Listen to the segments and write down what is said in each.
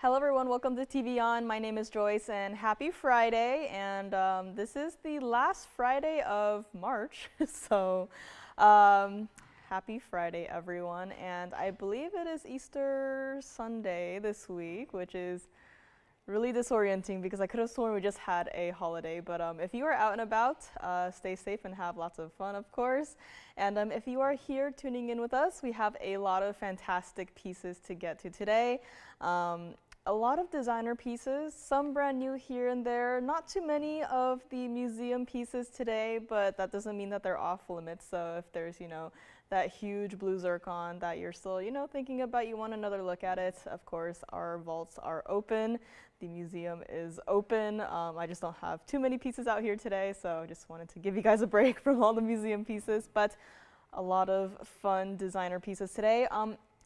Hello everyone, welcome to TVON. My name is Joyce and happy Friday. And this is the last Friday of March. So happy Friday everyone. And I believe it is Easter Sunday this week, which is really disorienting because I could have sworn we just had a holiday. But if you are out and about, stay safe and have lots of fun, of course. And if you are here tuning in with us, we have a lot of fantastic pieces to get to today. A lot of designer pieces, some brand new here and there. Not too many of the museum pieces today, but that doesn't mean that they're off limits. So if there's, that huge blue zircon that you're still, thinking about, you want another look at it, of course, our vaults are open. The museum is open. I just don't have too many pieces out here today, so I just wanted to give you guys a break from all the museum pieces, but a lot of fun designer pieces today.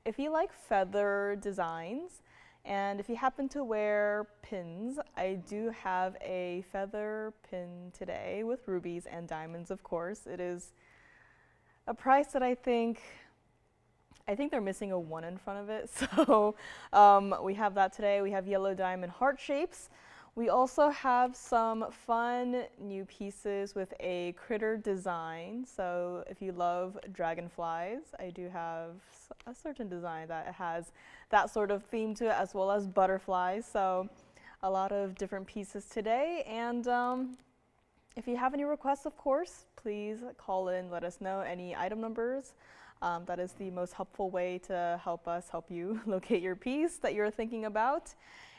If you like feather designs, and if you happen to wear pins, I do have a feather pin today with rubies and diamonds, of course. It is a price that I think they're missing a 1 in front of it. So we have that today. We have yellow diamond heart shapes. We also have some fun new pieces with a critter design. So if you love dragonflies, I do have a certain design that has that sort of theme to it, as well as butterflies. So a lot of different pieces today. And if you have any requests, of course, please call in, let us know any item numbers. That is the most helpful way to help us help you locate your piece that you're thinking about.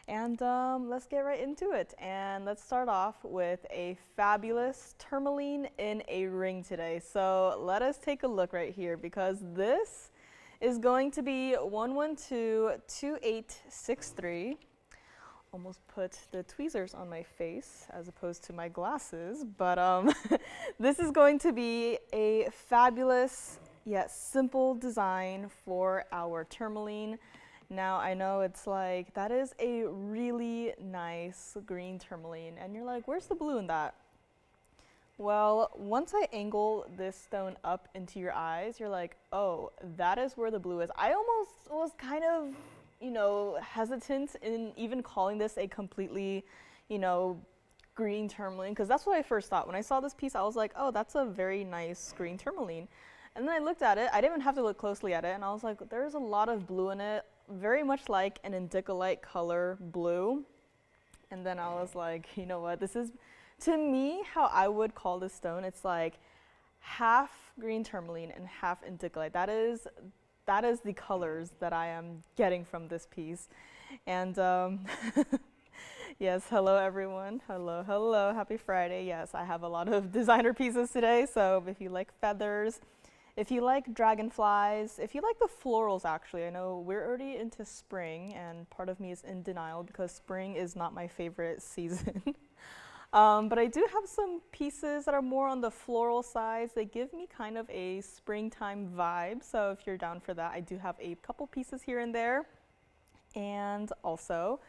And let's get right into it. And let's start off with a fabulous tourmaline in a ring today. So let us take a look right here, because this is going to be 1122863. Almost put the tweezers on my face as opposed to my glasses, but this is going to be a fabulous yet simple design for our tourmaline. Now I know it's like, that is a really nice green tourmaline, and you're like, where's the blue in that? Well, once I angle this stone up into your eyes, you're like, oh, that is where the blue is. I almost was kind of, hesitant in even calling this a completely, green tourmaline, because that's what I first thought. When I saw this piece, I was like, oh, that's a very nice green tourmaline. And then I looked at it, I didn't even have to look closely at it, and I was like, there's a lot of blue in it, very much like an indicolite color blue. And then I was like, you know what, this is, to me, how I would call this stone. It's like half green tourmaline and half indicolite. That is the colors that I am getting from this piece. And yes, hello everyone. Hello, happy Friday. Yes, I have a lot of designer pieces today, so if you like feathers, if you like dragonflies, if you like the florals, actually, I know we're already into spring, and part of me is in denial because spring is not my favorite season. But I do have some pieces that are more on the floral side. They give me kind of a springtime vibe, so if you're down for that, I do have a couple pieces here and there. And also,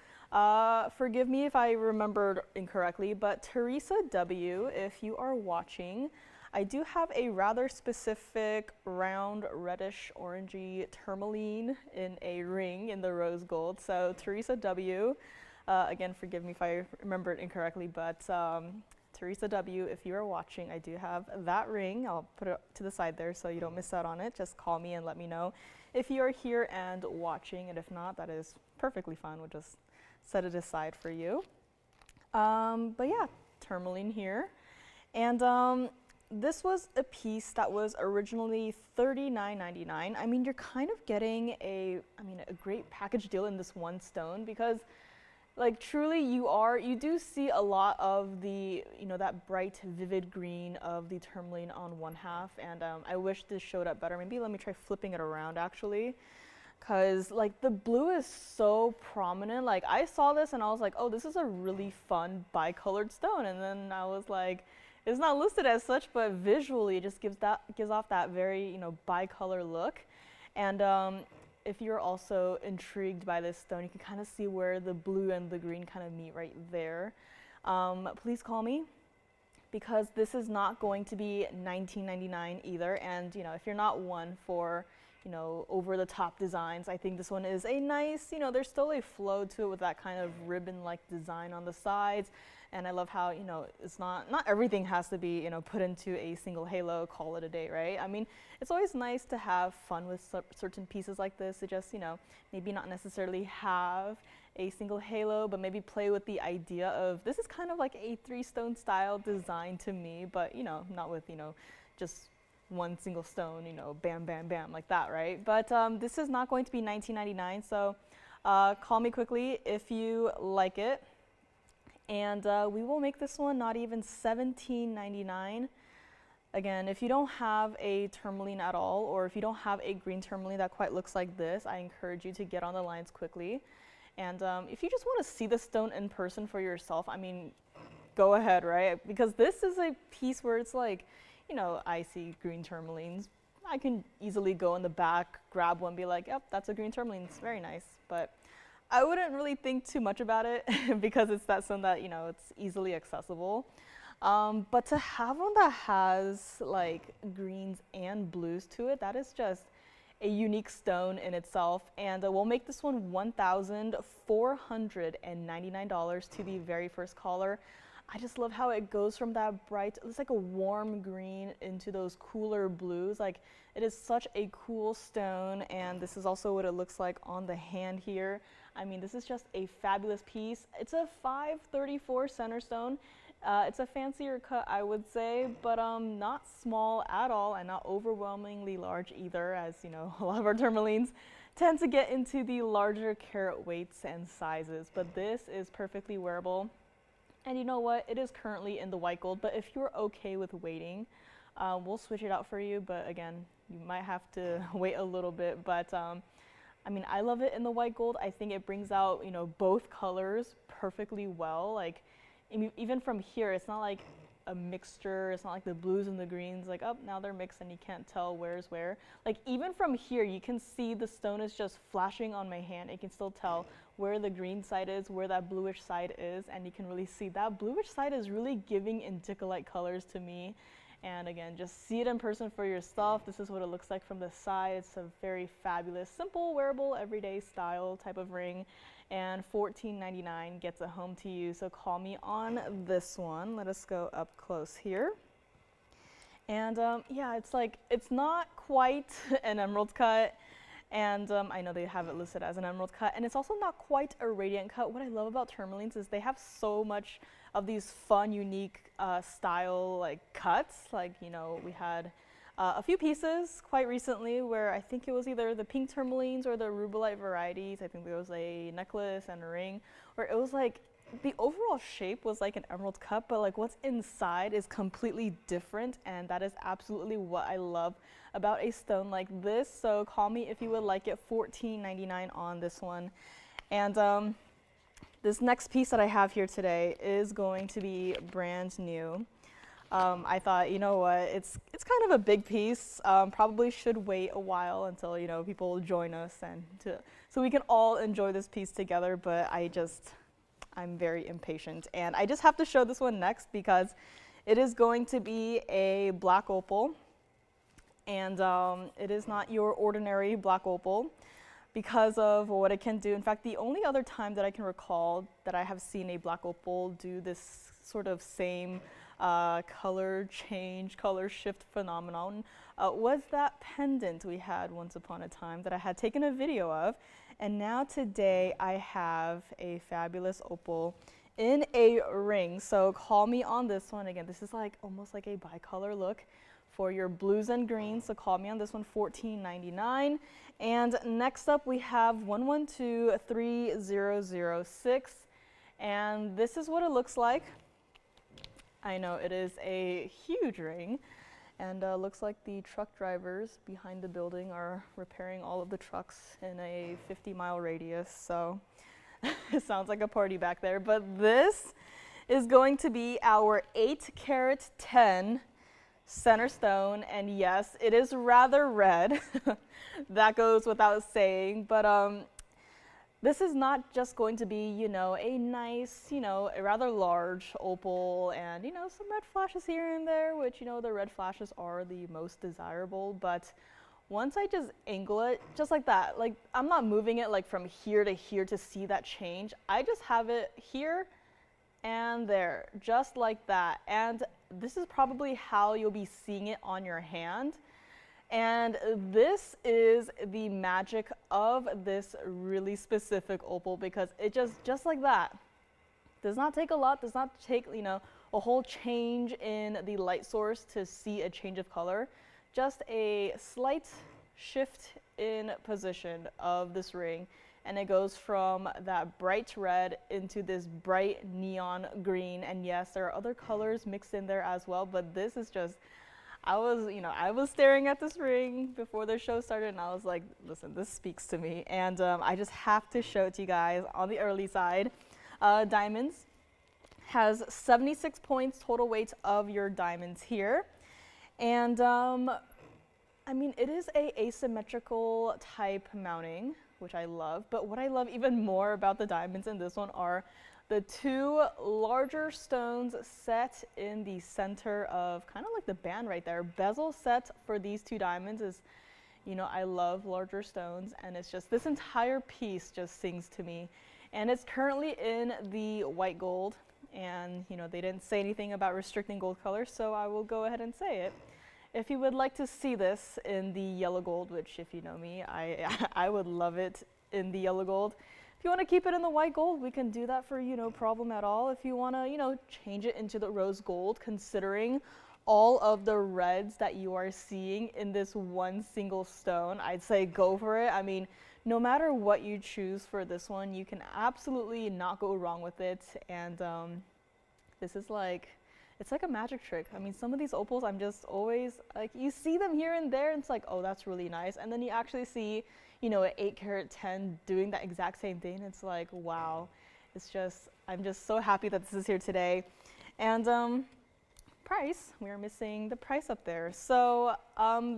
forgive me if I remembered incorrectly, but Teresa W., if you are watching, I do have a rather specific round reddish orangey tourmaline in a ring in the rose gold. So Teresa W., again, forgive me if I remembered incorrectly, but Teresa W., if you are watching, I do have that ring. I'll put it to the side there so you don't miss out on it. Just call me and let me know if you are here and watching, and if not, that is perfectly fine. We'll just set it aside for you. But yeah, tourmaline here. And this was a piece that was originally $39.99. I mean, you're kind of getting a great package deal in this one stone, because like truly you do see a lot of the, that bright vivid green of the tourmaline on one half, and I wish this showed up better. Maybe let me try flipping it around actually, because like the blue is so prominent. Like I saw this and I was like, oh, this is a really fun bicolored stone, and then I was like, it's not listed as such, but visually it just gives off that very, bicolor look. And if you're also intrigued by this stone, you can kind of see where the blue and the green kind of meet right there. Please call me, because this is not going to be $19.99 either. And if you're not one for you know, over the top designs. I think this one is a nice, you know, there's still a flow to it with that kind of ribbon-like design on the sides. And I love how, you know, it's not everything has to be, you know, put into a single halo, call it a day, right? I mean, it's always nice to have fun with certain pieces like this to just, you know, maybe not necessarily have a single halo, but maybe play with the idea of this is kind of like a 3-stone style design to me, but, you know, not with, you know, just one single stone, you know, bam, bam, bam, like that, right? But this is not going to be $19.99, so call me quickly if you like it. And we will make this one not even $17.99. Again, if you don't have a tourmaline at all, or if you don't have a green tourmaline that quite looks like this, I encourage you to get on the lines quickly. And if you just want to see the stone in person for yourself, I mean, go ahead, right? Because this is a piece where it's like, you know, I see green tourmalines. I can easily go in the back, grab one, be like, yep, that's a green tourmaline. It's very nice. But I wouldn't really think too much about it because it's that stone that, you know, it's easily accessible. But to have one that has like greens and blues to it, that is just a unique stone in itself. And we'll make this one $1,499 to the very first caller. I just love how it goes from that bright, it's like a warm green into those cooler blues. Like, it is such a cool stone, and this is also what it looks like on the hand here. I mean, this is just a fabulous piece. It's a 534 center stone. It's a fancier cut, I would say, but not small at all and not overwhelmingly large either, as you know, a lot of our tourmalines tend to get into the larger carat weights and sizes, but this is perfectly wearable. And you know what, it is currently in the white gold, but if you're okay with waiting, we'll switch it out for you, but again, you might have to wait a little bit, but I mean, I love it in the white gold. I think it brings out, you know, both colors perfectly well. Like, even from here, it's not like a mixture. It's not like the blues and the greens, like, oh, now they're mixed and you can't tell where's where. Like, even from here, you can see the stone is just flashing on my hand. You can still tell where the green side is, where that bluish side is, and you can really see that bluish side is really giving indicolite colors to me. And again, just see it in person for yourself. This is what it looks like from the side. It's a very fabulous, simple, wearable, everyday style type of ring. And $14.99 gets it home to you. So call me on this one. Let us go up close here. And yeah, it's like, it's not quite an emerald cut. And I know they have it listed as an emerald cut, and it's also not quite a radiant cut. What I love about tourmalines is they have so much of these fun, unique style like cuts. Like, you know, we had a few pieces quite recently where I think it was either the pink tourmalines or the rubellite varieties. I think there was a necklace and a ring where it was like the overall shape was like an emerald cut, but like what's inside is completely different, and that is absolutely what I love about a stone like this. So call me if you would like it. $14.99 on this one. And this next piece that I have here today is going to be brand new. I thought, you know what, it's kind of a big piece. Probably should wait a while until, you know, people join us and so we can all enjoy this piece together, but I'm very impatient, and I just have to show this one next because it is going to be a black opal, and it is not your ordinary black opal because of what it can do. In fact, the only other time that I can recall that I have seen a black opal do this sort of same color change, color shift phenomenon was that pendant we had once upon a time that I had taken a video of. And now today I have a fabulous opal in a ring. So call me on this one. Again, this is like almost like a bicolor look for your blues and greens. So call me on this one, $14.99. And next up we have 1123006. And this is what it looks like. I know it is a huge ring. And looks like the truck drivers behind the building are repairing all of the trucks in a 50-mile radius. So it sounds like a party back there. But this is going to be our 8-carat 10 center stone. And yes, it is rather red. That goes without saying. But this is not just going to be, you know, a nice, you know, a rather large opal and, you know, some red flashes here and there, which, you know, the red flashes are the most desirable. But once I just angle it just like that, like I'm not moving it like from here to here to see that change. I just have it here and there, just like that. And this is probably how you'll be seeing it on your hand. And this is the magic of this really specific opal, because it just like that, does not take a lot, does not take, you know, a whole change in the light source to see a change of color. Just a slight shift in position of this ring, and it goes from that bright red into this bright neon green. And yes, there are other colors mixed in there as well, but this is just, I was staring at this ring before the show started, and I was like, listen, this speaks to me. And I just have to show it to you guys on the early side. Diamonds has 76 points total weight of your diamonds here. And I mean, it is a asymmetrical type mounting, which I love. But what I love even more about the diamonds in this one are the two larger stones set in the center of kind of like the band right there. Bezel set for these two diamonds is, you know, I love larger stones, and it's just, this entire piece just sings to me. And it's currently in the white gold, and you know, they didn't say anything about restricting gold color, so I will go ahead and say it. If you would like to see this in the yellow gold, which if you know me, I would love it in the yellow gold. If you want to keep it in the white gold, we can do that for you, no problem at all. If you want to, you know, change it into the rose gold, considering all of the reds that you are seeing in this one single stone, I'd say go for it. I mean, no matter what you choose for this one, you can absolutely not go wrong with it. And this is like, it's like a magic trick. I mean, some of these opals, I'm just always like, you see them here and there, and it's like, oh, that's really nice. And then you actually see, you know, an 8-carat/10 doing that exact same thing. It's like, wow. It's just, I'm just so happy that this is here today. And price, we are missing the price up there. So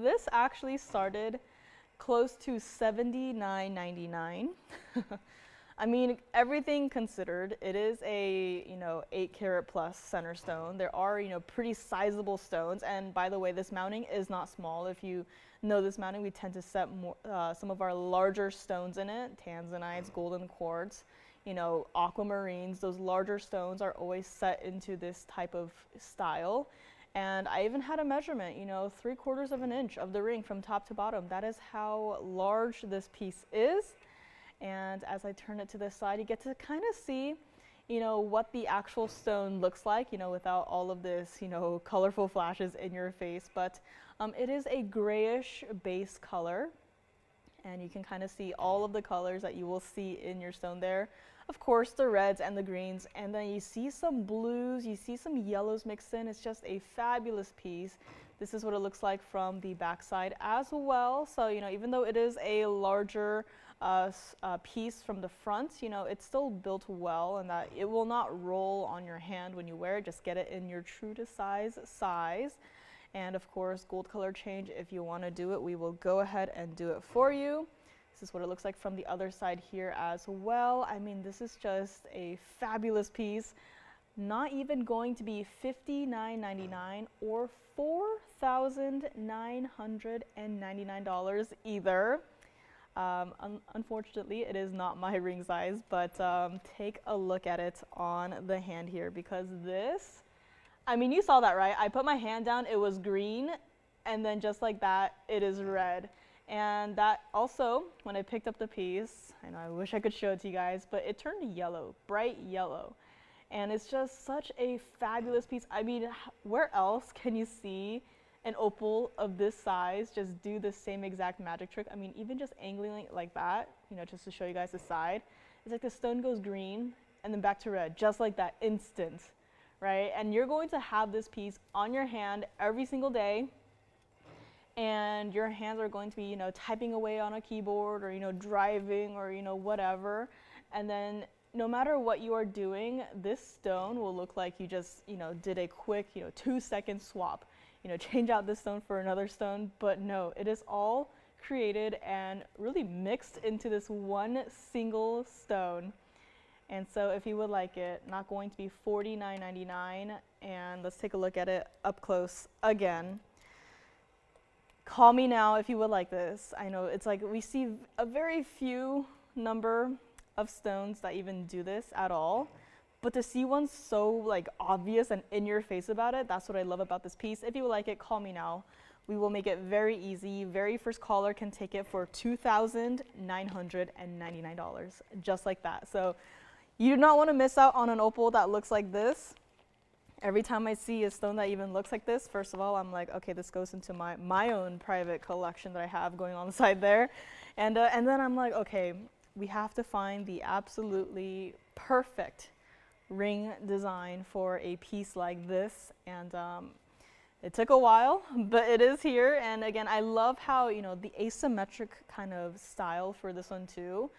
this actually started close to $79.99. I mean, everything considered, it is a, you know, 8-carat plus center stone. There are, you know, pretty sizable stones. And by the way, this mounting is not small. If you know this mounting, we tend to set more, some of our larger stones in it, Tanzanites, golden quartz, you know, aquamarines. Those larger stones are always set into this type of style. And I even had a measurement, you know, 3/4 of an inch of the ring from top to bottom. That is how large this piece is. And as I turn it to this side, you get to kind of see, you know, what the actual stone looks like, you know, without all of this, you know, colorful flashes in your face. But it is a grayish base color, and you can kind of see all of the colors that you will see in your stone there. Of course, the reds and the greens, and then you see some blues, you see some yellows mixed in. It's just a fabulous piece. This is what it looks like from the backside as well. So, you know, even though it is a larger piece from the front, you know, it's still built well, and that it will not roll on your hand when you wear it. Just get it in your true to size. And of course, gold color change, if you want to do it, we will go ahead and do it for you. This is what it looks like from the other side here as well. I mean, this is just a fabulous piece. Not even going to be $59.99 or $4,999 either. Unfortunately, it is not my ring size, but take a look at it on the hand here, because this, I mean, you saw that, right? I put my hand down, it was green, and then just like that, it is red. And that also, when I picked up the piece, I know I wish I could show it to you guys, but it turned yellow, bright yellow. And it's just such a fabulous piece. I mean, where else can you see an opal of this size just do the same exact magic trick? I mean, even just angling it like that, you know, just to show you guys the side, it's like the stone goes green and then back to red, just like that, instant, right? And you're going to have this piece on your hand every single day, and your hands are going to be, you know, typing away on a keyboard, or, you know, driving, or, you know, whatever. And then no matter what you are doing, this stone will look like you just, you know, did a quick, you know, 2-second swap. You know, change out this stone for another stone. But no, it is all created and really mixed into this one single stone. And so if you would like it, not going to be $49.99. And let's take a look at it up close again. call me now if you would like this. I know it's like we see a very few number of stones that even do this at all, but to see one so like obvious and in your face about it, that's what I love about this piece. If you would like it, call me now. We will make it very easy. Very first caller can take it for $2,999, just like that. So you do not want to miss out on an opal that looks like this. Every time I see a stone that even looks like this, first of all, I'm like, okay, this goes into my own private collection that I have going on the side there. And then I'm like, okay, we have to find the absolutely perfect ring design for a piece like this. And it took a while, but it is here. And again, I love how, you know, the asymmetric kind of style for this one too.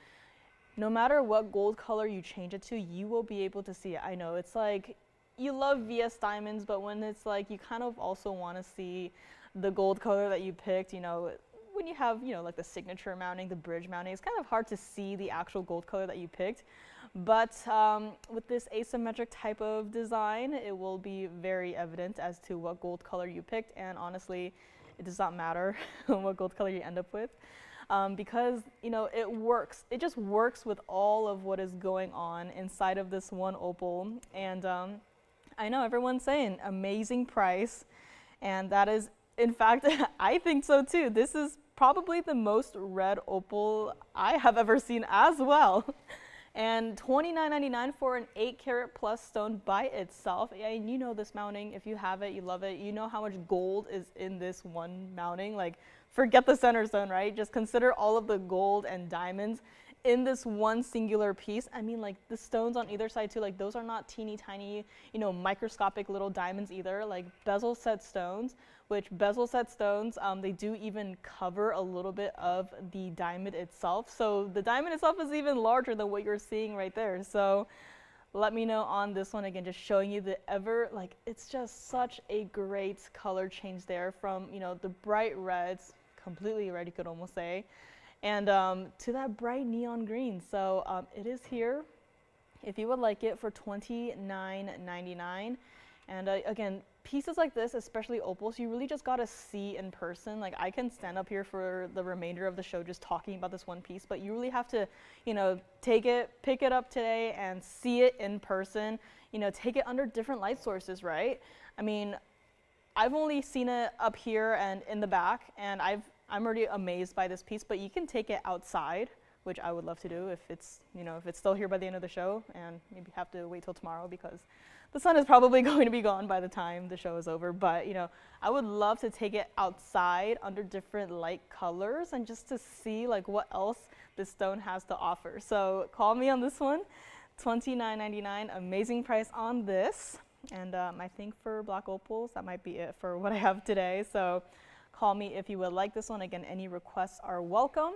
No matter what gold color you change it to, you will be able to see it. I know it's like, you love VS diamonds, but when it's like you kind of also want to see the gold color that you picked, you know, when you have, you know, like the signature mounting, the bridge mounting, it's kind of hard to see the actual gold color that you picked. But with this asymmetric type of design, it will be very evident as to what gold color you picked. And honestly, it does not matter what gold color you end up with. Because, you know, it works. It just works with all of what is going on inside of this one opal. And I know everyone's saying amazing price, and that is, in fact, I think so too. This is probably the most red opal I have ever seen as well. And $29.99 for an 8-carat plus stone by itself. And you know this mounting, if you have it, you love it. You know how much gold is in this one mounting. Like, forget the center stone, right? Just consider all of the gold and diamonds in this one singular piece. I mean, like the stones on either side too, like those are not teeny tiny, you know, microscopic little diamonds either, like bezel set stones, which bezel set stones, they do even cover a little bit of the diamond itself. So the diamond itself is even larger than what you're seeing right there. So let me know on this one, again, just showing you the like, it's just such a great color change there from, you know, the bright reds, completely red, you could almost say, and to that bright neon green. So it is here if you would like it for $29.99. And again, pieces like this, especially opals, you really just gotta see in person. Like, I can stand up here for the remainder of the show just talking about this one piece, but you really have to, you know, pick it up today and see it in person. You know, take it under different light sources, right? I mean, I've only seen it up here and in the back, and I'm already amazed by this piece, but you can take it outside, which I would love to do if it's, you know, if it's still here by the end of the show, and maybe have to wait till tomorrow because the sun is probably going to be gone by the time the show is over. But, you know, I would love to take it outside under different light colors and just to see like what else this stone has to offer. So call me on this one, $29.99, amazing price on this. And I think for black opals, that might be it for what I have today. So call me if you would like this one. Again, any requests are welcome.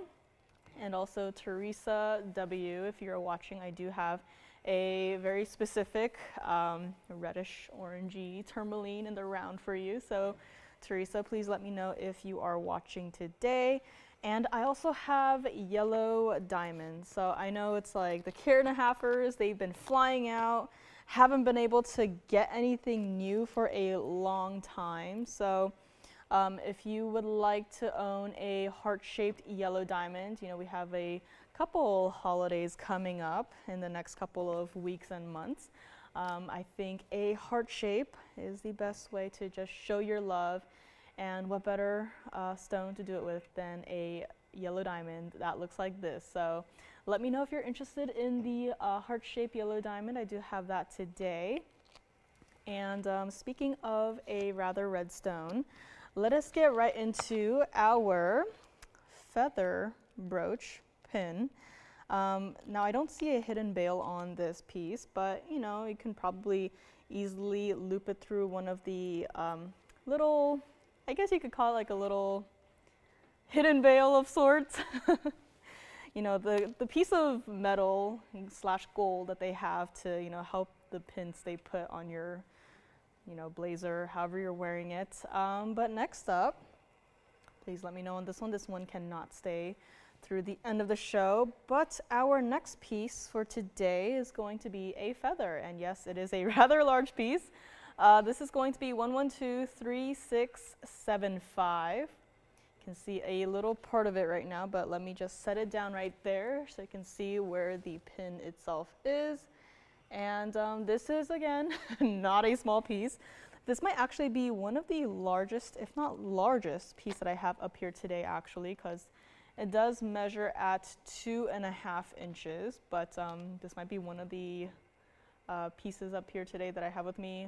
And also Teresa W., if you're watching, I do have a very specific reddish orangey tourmaline in the round for you. So Teresa, please let me know if you are watching today. And I also have yellow diamonds. So I know it's like the carat and a halfers, they've been flying out, haven't been able to get anything new for a long time. So if you would like to own a heart-shaped yellow diamond, you know, we have a couple holidays coming up in the next couple of weeks and months. I think a heart shape is the best way to just show your love, and what better stone to do it with than a yellow diamond that looks like this. So let me know if you're interested in the heart-shaped yellow diamond. I do have that today. And speaking of a rather red stone, let us get right into our feather brooch pin. Now I don't see a hidden bail on this piece, but you know, you can probably easily loop it through one of the little, I guess you could call it like a little hidden bail of sorts. You know, the piece of metal slash gold that they have to, you know, help the pin stay put on your, you know, blazer, however you're wearing it. But next up, please let me know on this one. This one cannot stay through the end of the show, but our next piece for today is going to be a feather, and yes, it is a rather large piece. This is going to be 1123675. You can see a little part of it right now, but let me just set it down right there so you can see where the pin itself is. And this is, again, not a small piece. This might actually be one of the largest, if not largest, piece that I have up here today, actually, because it does measure at 2.5 inches, but this might be one of the pieces up here today that I have with me,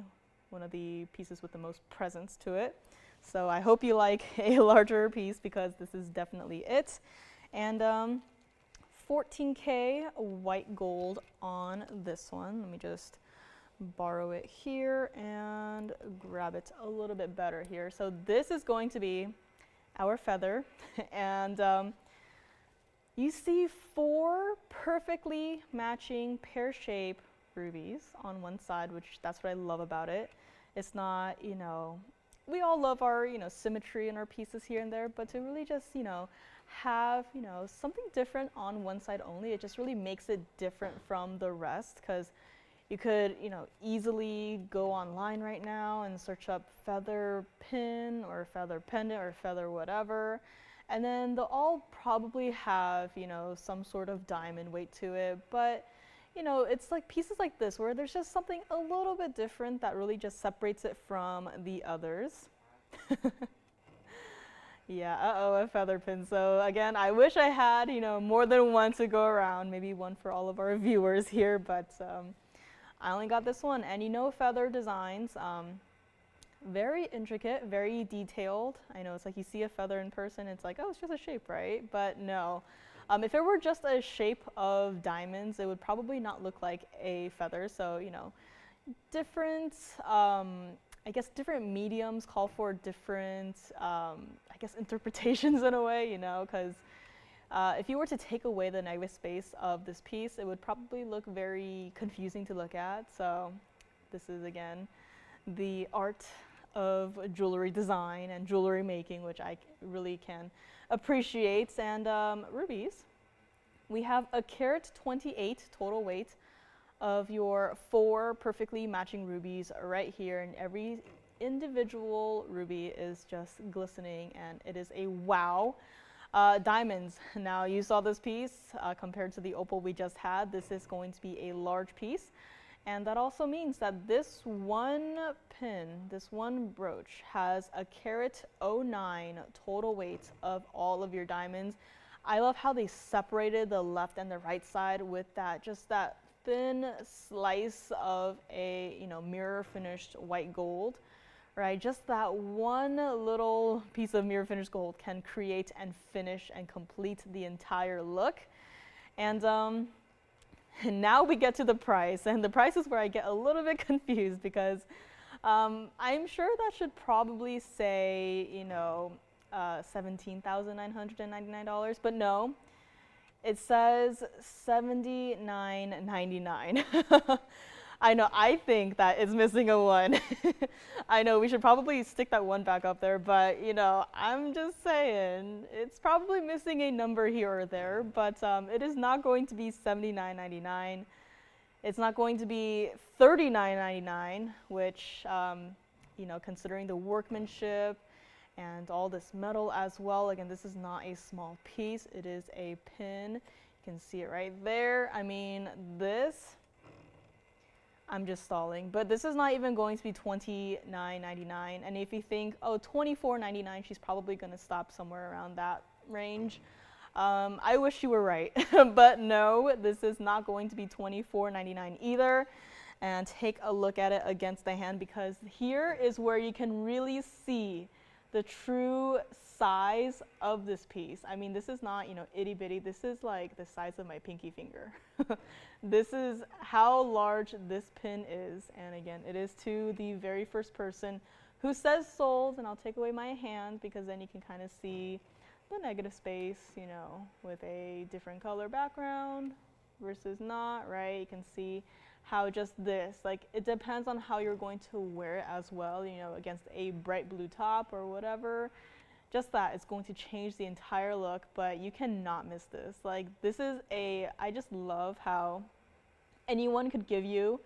one of the pieces with the most presence to it. So I hope you like a larger piece, because this is definitely it. And 14K white gold on this one. Let me just borrow it here and grab it a little bit better here. So this is going to be our feather, and you see 4 perfectly matching pear-shaped rubies on one side, which that's what I love about it. It's not, you know, we all love our, you know, symmetry in our pieces here and there, but to really just, you know, have, you know, something different on one side only, it just really makes it different from the rest, because you could, you know, easily go online right now and search up feather pin or feather pendant or feather whatever, and then they'll all probably have, you know, some sort of diamond weight to it. But, you know, it's like pieces like this where there's just something a little bit different that really just separates it from the others. Yeah, a feather pin. So again, I wish I had, you know, more than one to go around, maybe one for all of our viewers here, but I only got this one. And you know, feather designs, very intricate, very detailed. I know it's like you see a feather in person, it's like, oh, it's just a shape, right? But no. If it were just a shape of diamonds, it would probably not look like a feather. So, you know, different, I guess different mediums call for different, I guess, interpretations in a way, you know, because if you were to take away the negative space of this piece, it would probably look very confusing to look at. So this is, again, the art of jewelry design and jewelry making, which I really can appreciate. And rubies, we have a carat 28 total weight of your 4 perfectly matching rubies right here, and every individual ruby is just glistening, and it is a wow. Diamonds, now you saw this piece compared to the opal we just had. This is going to be a large piece, and that also means that this one pin, this one brooch, has a carat 09 total weight of all of your diamonds. I love how they separated the left and the right side with that, just that thin slice of a, you know, mirror finished white gold, right? Just that one little piece of mirror finished gold can create and finish and complete the entire look. And now we get to the price, and the price is where I get a little bit confused, because I'm sure that should probably say, you know, $17,999, but no, it says $79.99. I know, I think that is missing a 1. I know we should probably stick that 1 back up there, but, you know, I'm just saying, it's probably missing a number here or there, but it is not going to be $79.99. It's not going to be $39.99, which, you know, considering the workmanship and all this metal as well, again, this is not a small piece. It is a pin. You can see it right there. I mean, this, I'm just stalling, but this is not even going to be $29.99. And if you think, oh, $24.99, she's probably going to stop somewhere around that range. I wish you were right, but no, this is not going to be $24.99 either. And take a look at it against the hand, because here is where you can really see the true size of this piece. I mean, this is not, you know, itty bitty. This is like the size of my pinky finger. This is how large this pin is. And again, it is to the very first person who says sold, and I'll take away my hand because then you can kind of see the negative space, you know, with a different color background versus not, right? You can see how just this, like, it depends on how you're going to wear it as well, you know, against a bright blue top or whatever. Just that, it's going to change the entire look, but you cannot miss this. Like, this is I just love how anyone could give you,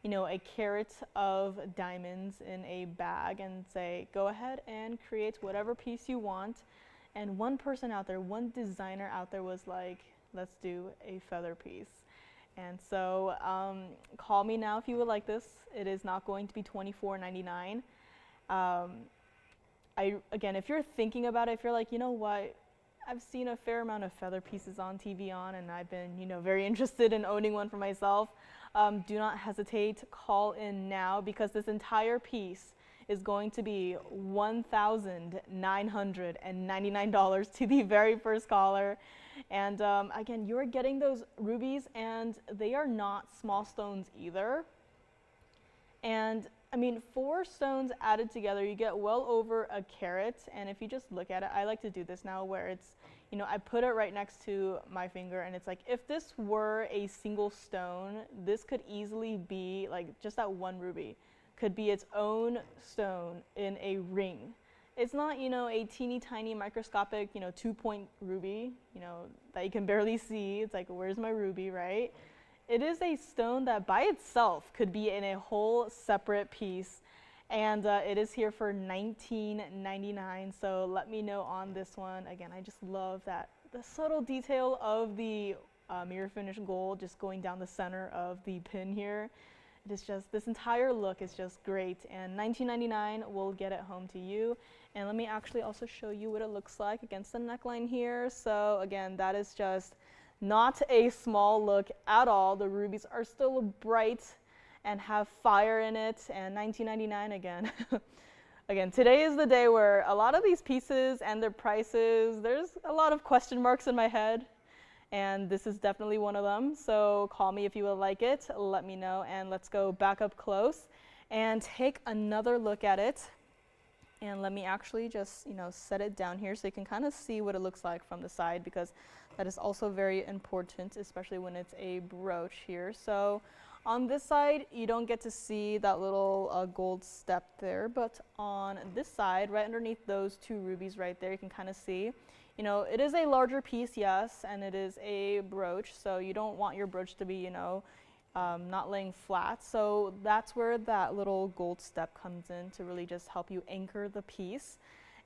you know, a carat of diamonds in a bag and say, go ahead and create whatever piece you want. and one person out there, one designer out there was like, let's do a feather piece. And so call me now if you would like this. It is not going to be $24.99. Again, if you're thinking about it, if you're like, you know what, I've seen a fair amount of feather pieces on TVON, and I've been, very interested in owning one for myself, do not hesitate. Call in now, because this entire piece is going to be $1,999 to the very first caller. And again, you're getting those rubies, and they are not small stones either. And I mean, 4 stones added together, you get well over a carat. And if you just look at it, I like to do this now where it's, I put it right next to my finger, and it's like, if this were a single stone, this could easily be like, just that one ruby could be its own stone in a ring. It's not, a teeny tiny microscopic, 2-point ruby, that you can barely see. It's like, where's my ruby, right? It is a stone that by itself could be in a whole separate piece, and it is here for $19.99. So let me know on this one. Again, I just love that the subtle detail of the mirror finish gold just going down the center of the pin here. It is just, this entire look is just great, and $19.99 will get it home to you. And let me actually also show you what it looks like against the neckline here. So again, that is just not a small look at all. The rubies are still bright and have fire in it, and $19.99 again. Again, today is the day where a lot of these pieces and their prices, there's a lot of question marks in my head, and this is definitely one of them. So call me if you would like it, let me know, and let's go back up close and take another look at it. And let me actually just, set it down here so you can kind of see what it looks like from the side, because that is also very important, especially when it's a brooch here. So on this side, you don't get to see that little gold step there, but on this side, right underneath those 2 rubies right there, you can kind of see, it is a larger piece, yes, and it is a brooch, so you don't want your brooch to be, not laying flat. So that's where that little gold step comes in to really just help you anchor the piece.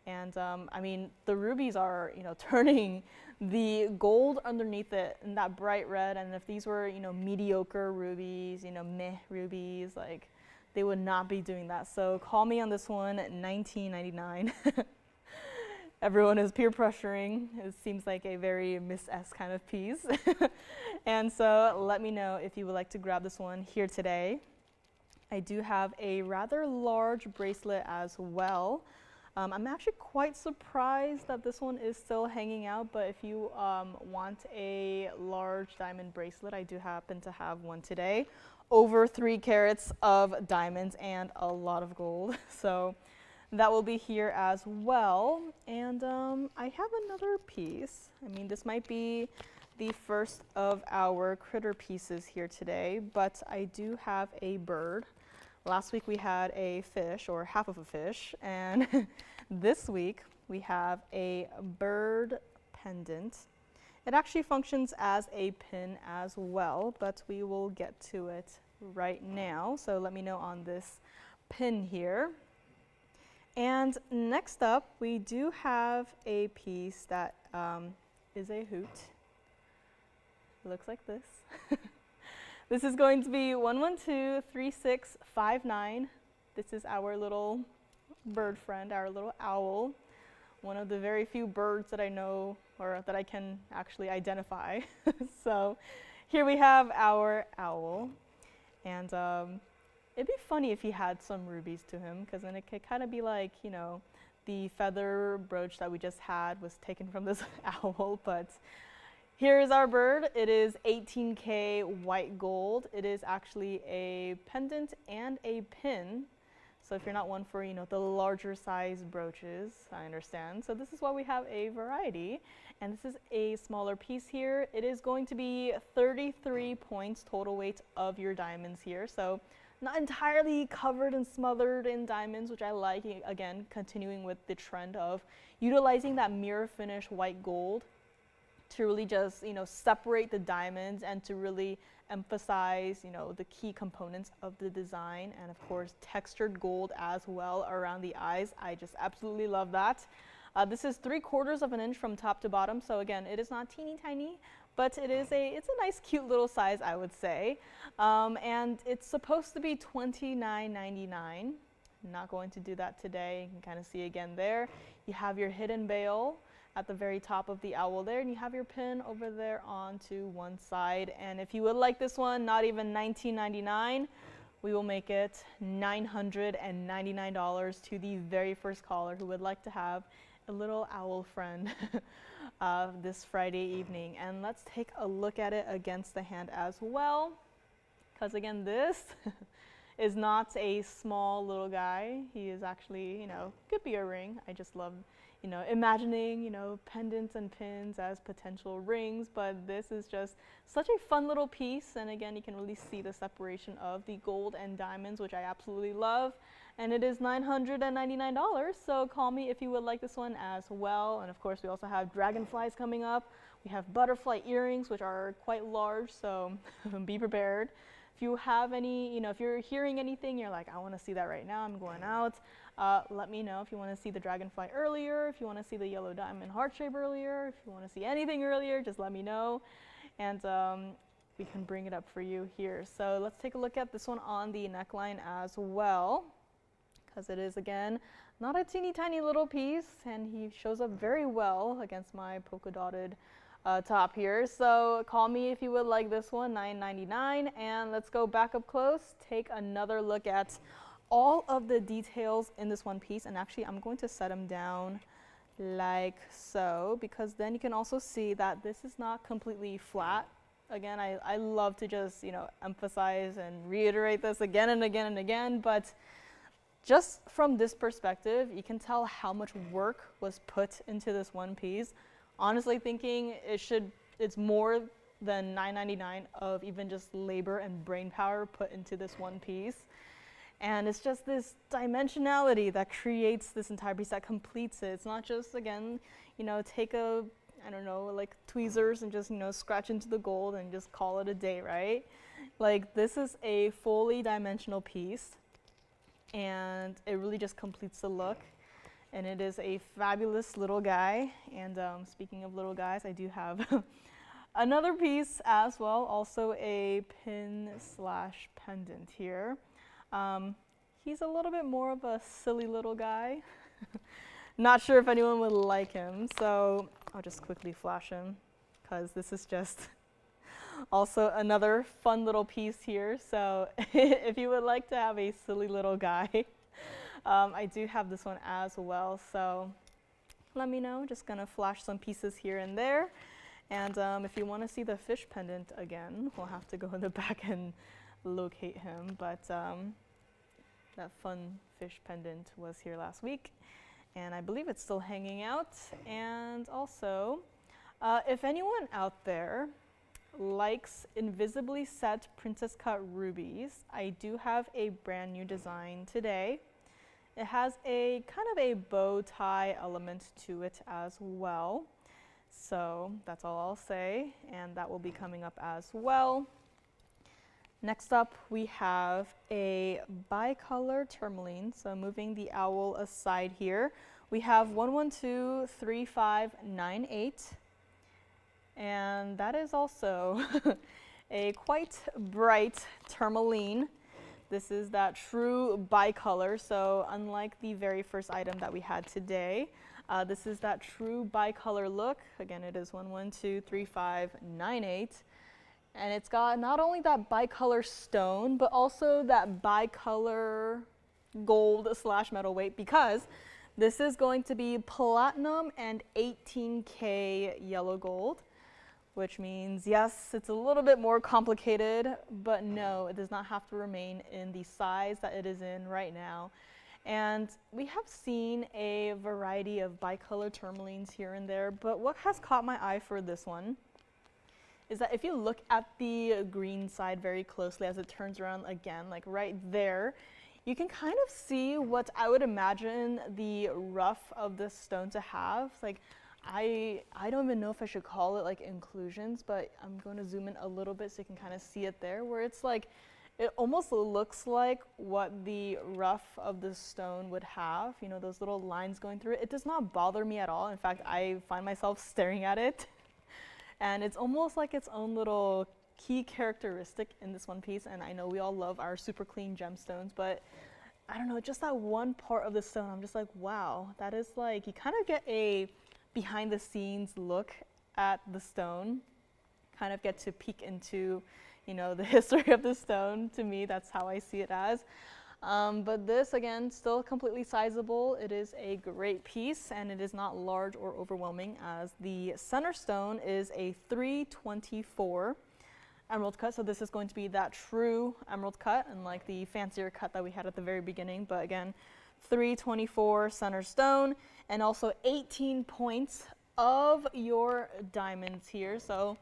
And I mean, the rubies are, turning the gold underneath it in that bright red. And if these were, mediocre rubies, meh rubies, like, they would not be doing that. So call me on this one at $19.99. Everyone is peer pressuring. It seems like a very Miss S kind of piece. And so let me know if you would like to grab this one here today. I do have a rather large bracelet as well. I'm actually quite surprised that this one is still hanging out, but if you want a large diamond bracelet, I do happen to have one today. Over 3 carats of diamonds and a lot of gold. So that will be here as well. And I have another piece. I mean, this might be the first of our critter pieces here today, but I do have a bird. Last week we had a fish, or half of a fish, and this week we have a bird pendant. It actually functions as a pin as well, but we will get to it right now. So let me know on this pin here. And next up, we do have a piece that is a hoot. It looks like this. This is going to be 1123659. This is our little bird friend, our little owl. One of the very few birds that I know, or that I can actually identify. So here we have our owl. And it'd be funny if he had some rubies to him, because then it could kind of be like, the feather brooch that we just had was taken from this owl. But here is our bird. It is 18K white gold. It is actually a pendant and a pin. So if you're not one for, the larger size brooches, I understand. So this is why we have a variety. And this is a smaller piece here. It is going to be 33 points total weight of your diamonds here. So not entirely covered and smothered in diamonds, which I like. Again, continuing with the trend of utilizing that mirror finish white gold to really just, separate the diamonds and to really emphasize, the key components of the design, and of course textured gold as well around the eyes. I just absolutely love that. This is 3/4 of an inch from top to bottom, so again, it is not teeny tiny, but it's a nice cute little size, I would say. And it's supposed to be $29.99. Not going to do that today. You can kind of see again there. You have your hidden bail at the very top of the owl there, and you have your pin over there onto one side. And if you would like this one, not even $19.99, we will make it $999 to the very first caller who would like to have a little owl friend this Friday evening. And let's take a look at it against the hand as well, because again, this is not a small little guy. He is actually, you know, could be a ring. I just love, you know, imagining, you know, pendants and pins as potential rings, but this is just such a fun little piece. And again, you can really see the separation of the gold and diamonds, which I absolutely love. And it is $999, so call me if you would like this one as well. And of course, we also have dragonflies coming up. We have butterfly earrings, which are quite large, so be prepared. If you have any, you know, if you're hearing anything, you're like, I want to see that right now, I'm going out, let me know if you want to see the dragonfly earlier, if you want to see the yellow diamond heart shape earlier, if you want to see anything earlier, just let me know, and we can bring it up for you here. So let's take a look at this one on the neckline as well, because it is, again, not a teeny tiny little piece, and he shows up very well against my polka dotted top here. So call me if you would like this one, $9.99. And let's go back up close, take another look at all of the details in this one piece. And actually, I'm going to set them down like so, because then you can also see that this is not completely flat. Again, I love to just, you know, emphasize and reiterate this again and again and again, but just from this perspective, you can tell how much work was put into this one piece. Honestly thinking it's more than $9.99 of even just labor and brain power put into this one piece. And it's just this dimensionality that creates this entire piece, that completes it. It's not just, again, you know, take I don't know, like tweezers and just, you know, scratch into the gold and just call it a day, right? Like, this is a fully dimensional piece, and it really just completes the look. And it is a fabulous little guy. And speaking of little guys, I do have another piece as well, also a pin slash pendant here. He's a little bit more of a silly little guy. Not sure if anyone would like him, so I'll just quickly flash him, because this is just also another fun little piece here. So if you would like to have a silly little guy, I do have this one as well, so let me know. Just gonna flash some pieces here and there. And if you want to see the fish pendant again, we'll have to go in the back and locate him. But that fun fish pendant was here last week, and I believe it's still hanging out. And also, if anyone out there likes Invisibly set princess cut rubies, I do have a brand new design today. It has a kind of a bow tie element to it as well. So that's all I'll say, and that will be coming up as well. Next up, we have a Bicolor tourmaline. So moving the owl aside here, we have 1123598, and that is also a quite bright tourmaline. This is that true bicolor, so unlike the very first item that we had today, this is that true bicolor look. Again, it is 1123598, and it's got not only that bicolor stone, but also that bicolor gold slash metal weight, because this is going to be platinum and 18K yellow gold, which means, yes, it's a little bit more complicated, but no, it does not have to remain in the size that it is in right now. And we have seen a variety of bicolor tourmalines here and there, but what has caught my eye for this one is that if you look at the green side very closely as it turns around again, like right there, you can kind of see what I would imagine the rough of this stone to have. Like, I don't even know if I should call it like inclusions, but I'm going to zoom in a little bit so you can kind of see it there, where it's like, It almost looks like what the rough of the stone would have, you know, those little lines going through it. It does not bother me at all. In fact, I find myself staring at it. And it's almost like its own little key characteristic in this one piece. And I know we all love our super clean gemstones, but I don't know, just that one part of the stone, I'm just like, wow, that is like, you kind of get a behind the scenes look at the stone, kind of get to peek into, you know, the history of the stone. To me, that's how I see it as. But this, again, still completely sizable. It is a great piece, and it is not large or overwhelming, as the center stone is a 324 emerald cut. So this is going to be that true emerald cut, unlike the fancier cut that we had at the very beginning. But again, 324 center stone, and also 18 points of your diamonds here. So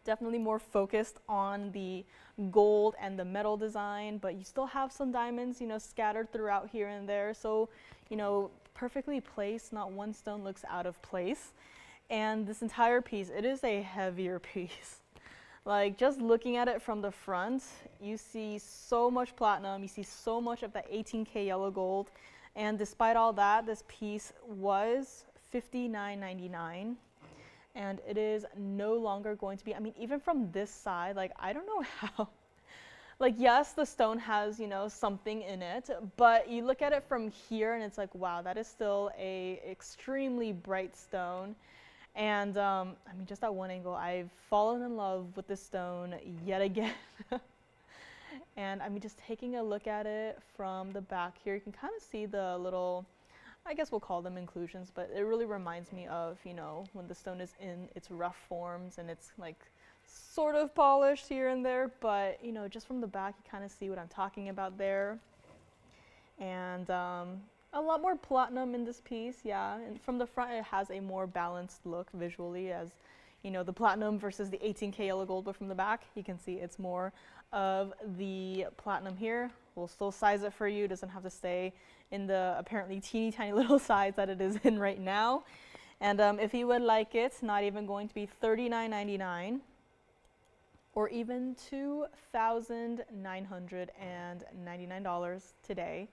definitely more focused on the gold and the metal design, but you still have some diamonds, you know, scattered throughout here and there. So, you know, perfectly placed, not one stone looks out of place. And this entire piece, it is a heavier piece. Like, just looking at it from the front, you see so much platinum, you see so much of that 18K yellow gold. And despite all that, this piece was $59.99. And it is no longer going to be, I mean, even from this side, like, I don't know how. Like, yes, the stone has, you know, something in it, but you look at it from here and it's like, wow, that is still a extremely bright stone. And I mean, just at one angle, I've fallen in love with this stone yet again. And I mean, just taking a look at it from the back here, you can kind of see the little, I guess we'll call them inclusions, but it really reminds me of, you know, when the stone is in its rough forms and it's like sort of polished here and there, but, you know, just from the back, you kind of see what I'm talking about there. And a lot more platinum in this piece, yeah. And from the front, it has a more balanced look visually, as, you know, the platinum versus the 18K yellow gold, but from the back, you can see it's more of the platinum here. We'll still size it for you. It doesn't have to stay in the apparently teeny tiny little size that it is in right now. And if you would like it, not even going to be $39.99 or even $2,999 today.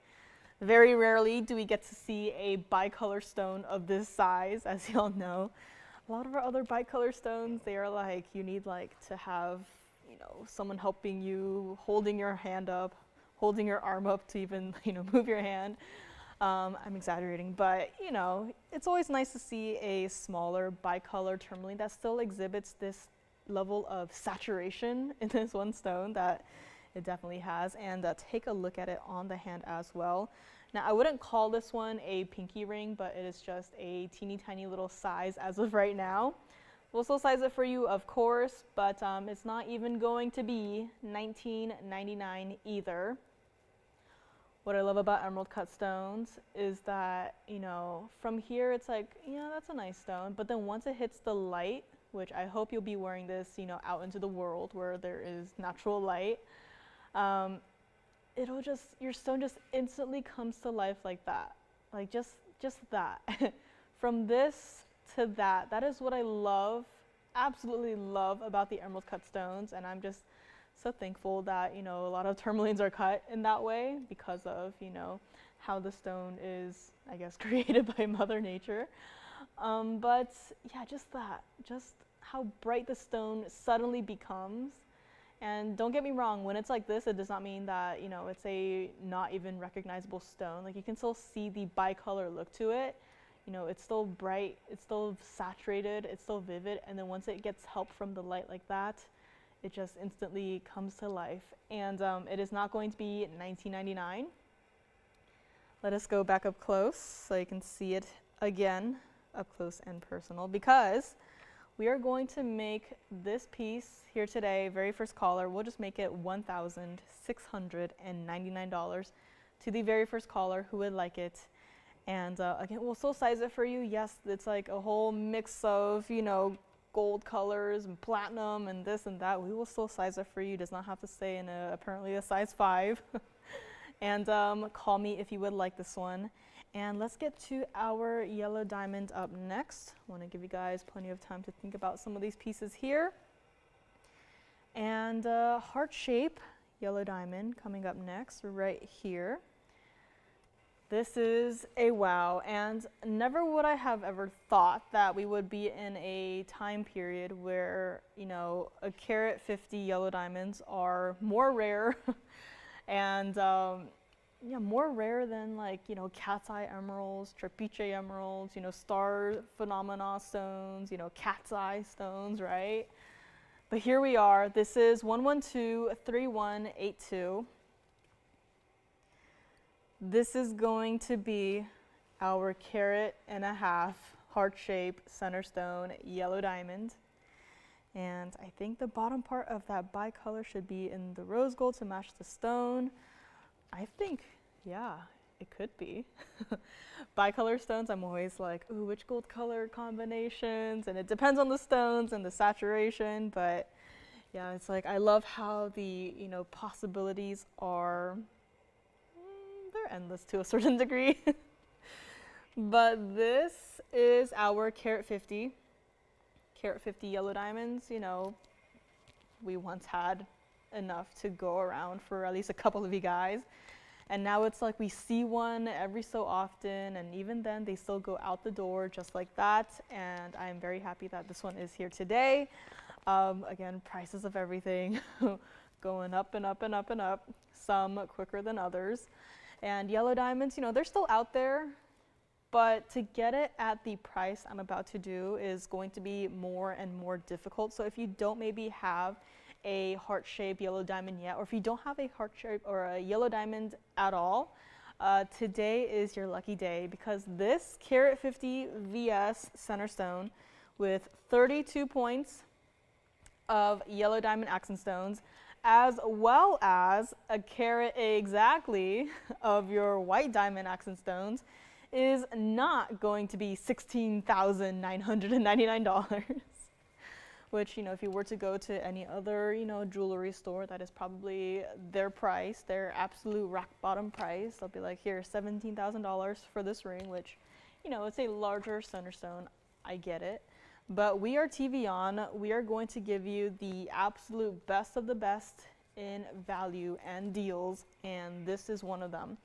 Very rarely do we get to see a bicolor stone of this size, as you all know. A lot of our other bicolor stones, they are like, you need like to have, you know, someone helping you, holding your hand up, holding your arm up to even, you know, move your hand. I'm exaggerating, but, you know, it's always nice to see a smaller bicolor tourmaline that still exhibits this level of saturation in this one stone that it definitely has. And take a look at it on the hand as well. Now, I wouldn't call this one a pinky ring, but it is just a teeny tiny little size as of right now. We'll still size it for you, of course, but it's not even going to be $19.99 either. What I love about emerald cut stones is that, you know, from here it's like, yeah, that's a nice stone, but then once it hits the light, which I hope you'll be wearing this, you know, out into the world where there is natural light, it'll just, your stone just instantly comes to life like that. Like just that. From this to that, that is what I love, absolutely love about the emerald cut stones. And I'm just so thankful that, you know, a lot of tourmalines are cut in that way because of, you know, how the stone is, I guess, created by Mother Nature. But yeah, just that, just how bright the stone suddenly becomes. And don't get me wrong, when it's like this, it does not mean that, you know, it's a not even recognizable stone. Like, you can still see the bicolor look to it. You know, it's still bright, it's still saturated, it's still vivid. And then once it gets help from the light like that, it just instantly comes to life. And it is not going to be $19.99. Let us go back up close so you can see it again, up close and personal, because we are going to make this piece here today, very first caller, we'll just make it $1,699 to the very first caller who would like it. And again, we'll still size it for you. Yes, it's like a whole mix of, you know, gold colors and platinum and this and that. We will still size it for you. It does not have to stay in apparently a size 5. And call me if you would like this one. And let's get to our yellow diamond up next. I want to give you guys plenty of time to think about some of these pieces here. And heart shape, yellow diamond coming up next, right here. This is a wow, and never would I have ever thought that we would be in a time period where, you know, a carat 50 yellow diamonds are more rare and yeah, more rare than, like, you know, cat's eye emeralds, trapeche emeralds, you know, star phenomena stones, you know, cat's eye stones, right? But here we are. This is 1123182. This is going to be our carat and a half heart-shaped center stone yellow diamond. And I think the bottom part of that bicolor should be in the rose gold to match the stone. I think, yeah, it could be. Bicolor stones, I'm always like, ooh, which gold color combinations? And it depends on the stones and the saturation, but yeah, it's like, I love how the, you know, possibilities are, they're endless to a certain degree. But this is our carat 50 yellow diamonds. You know, we once had enough to go around for at least a couple of you guys. And now it's like we see one every so often, and even then they still go out the door just like that. And I'm very happy that this one is here today. Again, prices of everything going up and up and up and up, some quicker than others. And yellow diamonds, you know, they're still out there, but to get it at the price I'm about to do is going to be more and more difficult. So if you don't maybe have a heart-shaped yellow diamond yet, or if you don't have a heart-shaped or a yellow diamond at all, today is your lucky day, because this carat 50 VS center stone with 32 points of yellow diamond accent stones, as well as a carat exactly of your white diamond accent stones, is not going to be $16,999. Which, you know, if you were to go to any other, you know, jewelry store, that is probably their price, their absolute rock bottom price. They'll be like, here, $17,000 for this ring, which, you know, it's a larger center stone. I get it. But we are TVON. We are going to give you the absolute best of the best in value and deals, and this is one of them.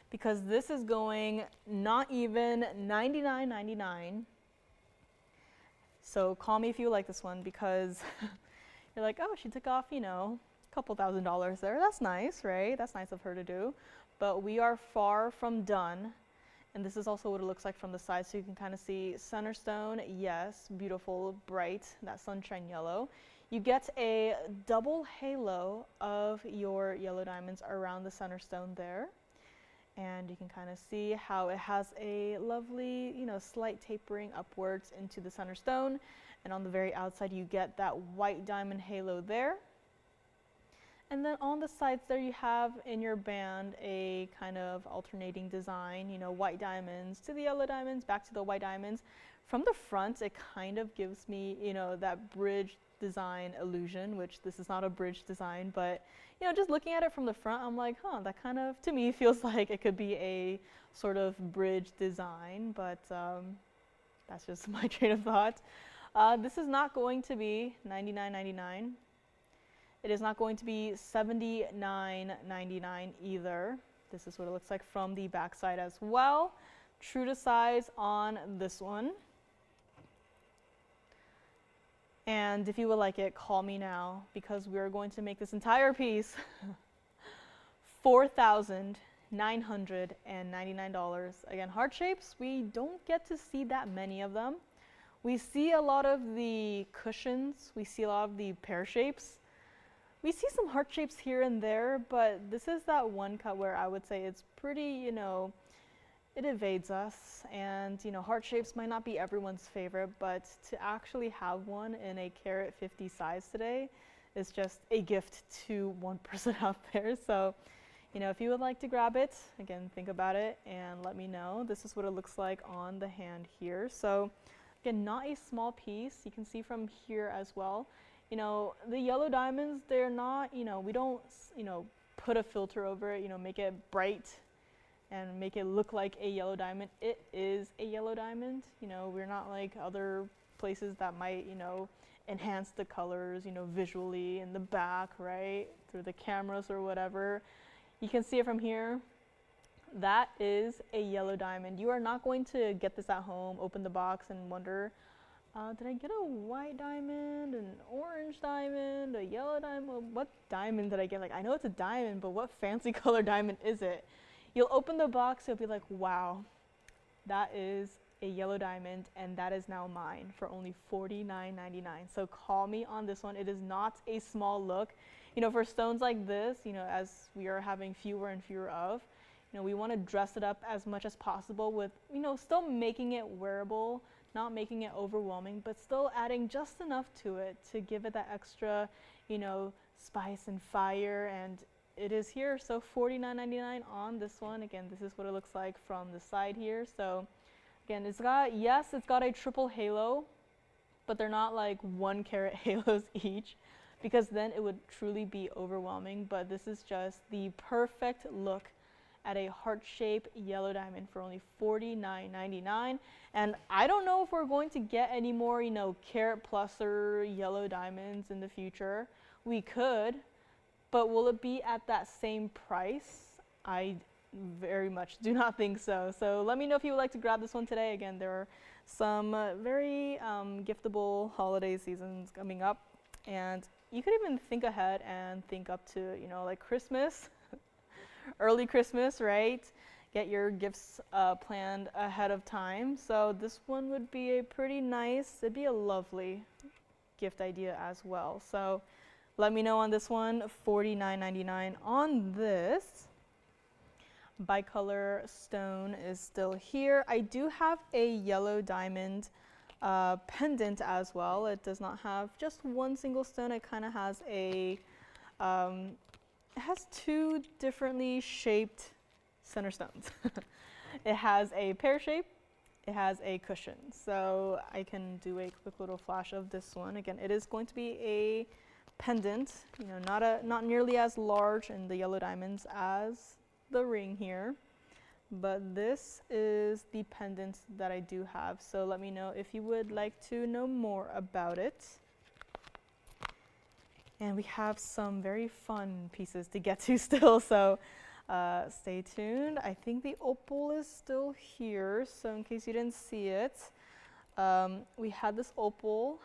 Because this is going not even $99.99. So call me if you like this one, because you're like, oh, she took off, you know, a couple $1,000s there. That's nice, right? That's nice of her to do. But we are far from done. And this is also what it looks like from the side, so you can kind of see center stone, yes, beautiful, bright, that sunshine yellow. You get a double halo of your yellow diamonds around the center stone there. And you can kind of see how it has a lovely, you know, slight tapering upwards into the center stone. And on the very outside, you get that white diamond halo there. And then on the sides there, you have in your band a kind of alternating design, you know, white diamonds to the yellow diamonds, back to the white diamonds. From the front, it kind of gives me, you know, that bridge design illusion, which this is not a bridge design, but, you know, just looking at it from the front, I'm like, huh, that kind of, to me, feels like it could be a sort of bridge design, but that's just my train of thought. This is not going to be $99.99. It is not going to be $79.99 either. This is what it looks like from the back side as well. True to size on this one. And if you would like it, call me now, because we are going to make this entire piece $4,999. Again, heart shapes, we don't get to see that many of them. We see a lot of the cushions, we see a lot of the pear shapes. We see some heart shapes here and there, but this is that one cut where I would say it's pretty, you know, it evades us. And, you know, heart shapes might not be everyone's favorite, but to actually have one in a carat 50 size today is just a gift to one person out there. So, you know, if you would like to grab it, again, think about it and let me know. This is what it looks like on the hand here. So, again, not a small piece. You can see from here as well. You know, the yellow diamonds, they're not, you know, we don't, you know, put a filter over it, you know, make it bright and make it look like a yellow diamond. It is a yellow diamond. You know, we're not like other places that might, you know, enhance the colors, you know, visually in the back, right, through the cameras or whatever. You can see it from here. That is a yellow diamond. You are not going to get this at home, open the box and wonder, did I get a white diamond, an orange diamond, a yellow diamond? What diamond did I get? Like, I know it's a diamond, but what fancy color diamond is it? You'll open the box, you'll be like, wow, that is a yellow diamond, and that is now mine for only $49.99. So call me on this one. It is not a small look. You know, for stones like this, you know, as we are having fewer and fewer of, you know, we want to dress it up as much as possible with, you know, still making it wearable, not making it overwhelming, but still adding just enough to it to give it that extra, you know, spice and fire. And it is here. So $49.99 on this one. Again, this is what it looks like from the side here. So again, it's got, yes, it's got a triple halo, but they're not like 1 carat halos each, because then it would truly be overwhelming. But this is just the perfect look at a heart-shaped yellow diamond for only $49.99. And I don't know if we're going to get any more, you know, carat pluser yellow diamonds in the future. We could, but will it be at that same price? I very much do not think so. So let me know if you would like to grab this one today. Again, there are some very giftable holiday seasons coming up, and you could even think ahead and think up to, you know, like Christmas, early Christmas, right? Get your gifts planned ahead of time. So this one would be a pretty nice, it'd be a lovely gift idea as well. So let me know on this one. $49.99 on this. Bicolor stone is still here. I do have a yellow diamond pendant as well. It does not have just one single stone. It kind of has a, it has 2 differently shaped center stones. It has a pear shape, it has a cushion. So I can do a quick little flash of this one. Again, it is going to be a pendant, you know, not nearly as large in the yellow diamonds as the ring here, but this is the pendant that I do have. So let me know if you would like to know more about it. And we have some very fun pieces to get to still, so stay tuned. I think the opal is still here, so in case you didn't see it, we had this opal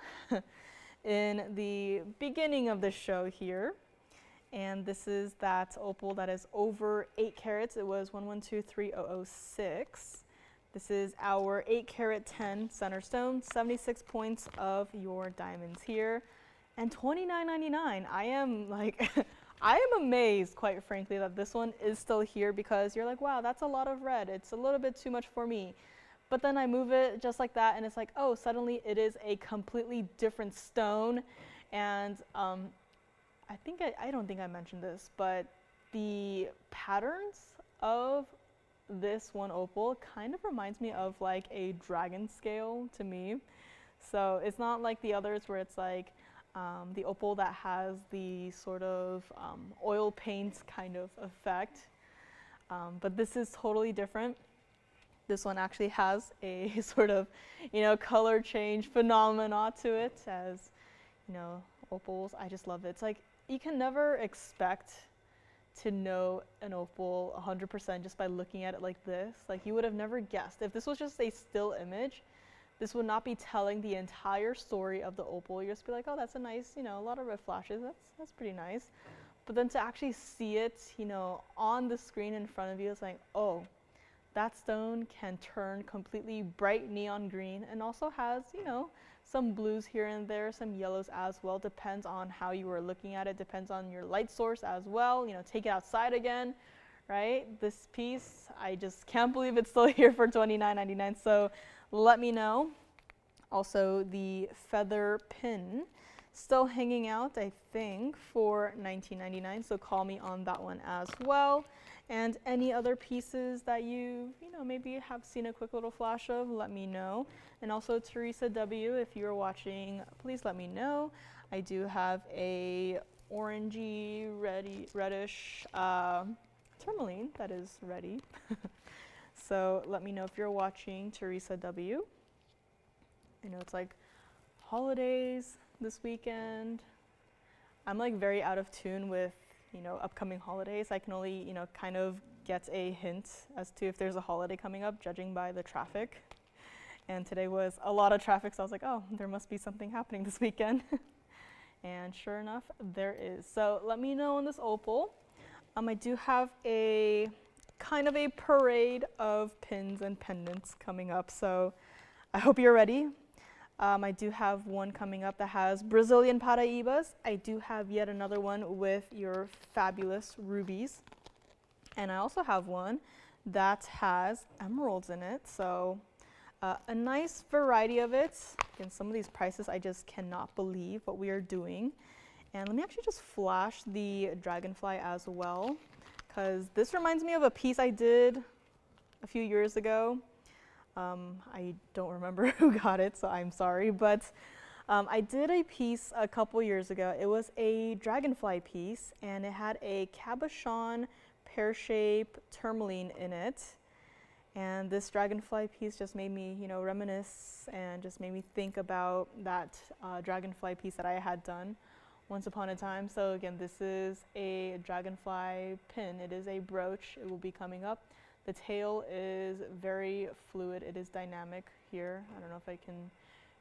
in the beginning of the show here. And this is that opal that is over 8 carats. It was 1123,006. This is our 8 carat 10 center stone, 76 points of your diamonds here, and $29.99. I am like, I am amazed, quite frankly, that this one is still here, because you're like, wow, that's a lot of red. It's a little bit too much for me. But then I move it just like that, and it's like, oh, suddenly it is a completely different stone. And I don't think I mentioned this, but the patterns of this one opal kind of reminds me of like a dragon scale to me. So it's not like the others where it's like the opal that has the sort of oil paint kind of effect. But this is totally different. This one actually has a sort of, you know, color change phenomena to it, as, you know, opals. I just love it. It's like, you can never expect to know an opal 100% just by looking at it like this. Like, you would have never guessed. If this was just a still image, this would not be telling the entire story of the opal. You'd just be like, oh, that's a nice, you know, a lot of red flashes. That's pretty nice. But then to actually see it, you know, on the screen in front of you, it's like, oh, that stone can turn completely bright neon green, and also has, you know, some blues here and there, some yellows as well. Depends on how you were looking at it, depends on your light source as well. You know, take it outside again, right? This piece, I just can't believe it's still here for $29.99, so let me know. Also, the feather pin, still hanging out, I think, for $19.99, so call me on that one as well. And any other pieces that you know, maybe have seen a quick little flash of, let me know. And also Teresa W, if you're watching, please let me know. I do have a orangey, reddish tourmaline that is ready. So let me know if you're watching, Teresa W. I know it's like holidays this weekend. I'm like very out of tune with, upcoming holidays. I can only, kind of get a hint as to if there's a holiday coming up, judging by the traffic. And today was a lot of traffic, so I was like, oh, there must be something happening this weekend. And sure enough, there is. So let me know on this opal. I do have a kind of a parade of pins and pendants coming up, so I hope you're ready. I do have one coming up that has Brazilian Paraibas. I do have yet another one with your fabulous rubies. And I also have one that has emeralds in it, so a nice variety of it. Again, some of these prices I just cannot believe what we are doing. And let me actually just flash the Dragonfly as well, because this reminds me of a piece I did a few years ago. I don't remember who got it, so I'm sorry, but I did a piece a couple years ago. It was a Dragonfly piece, and it had a cabochon pear-shaped tourmaline in it. And this Dragonfly piece just made me, reminisce and just made me think about that Dragonfly piece that I had done once upon a time. So again, this is a Dragonfly pin. It is a brooch. It will be coming up. The tail is very fluid. It is dynamic here. I don't know if I can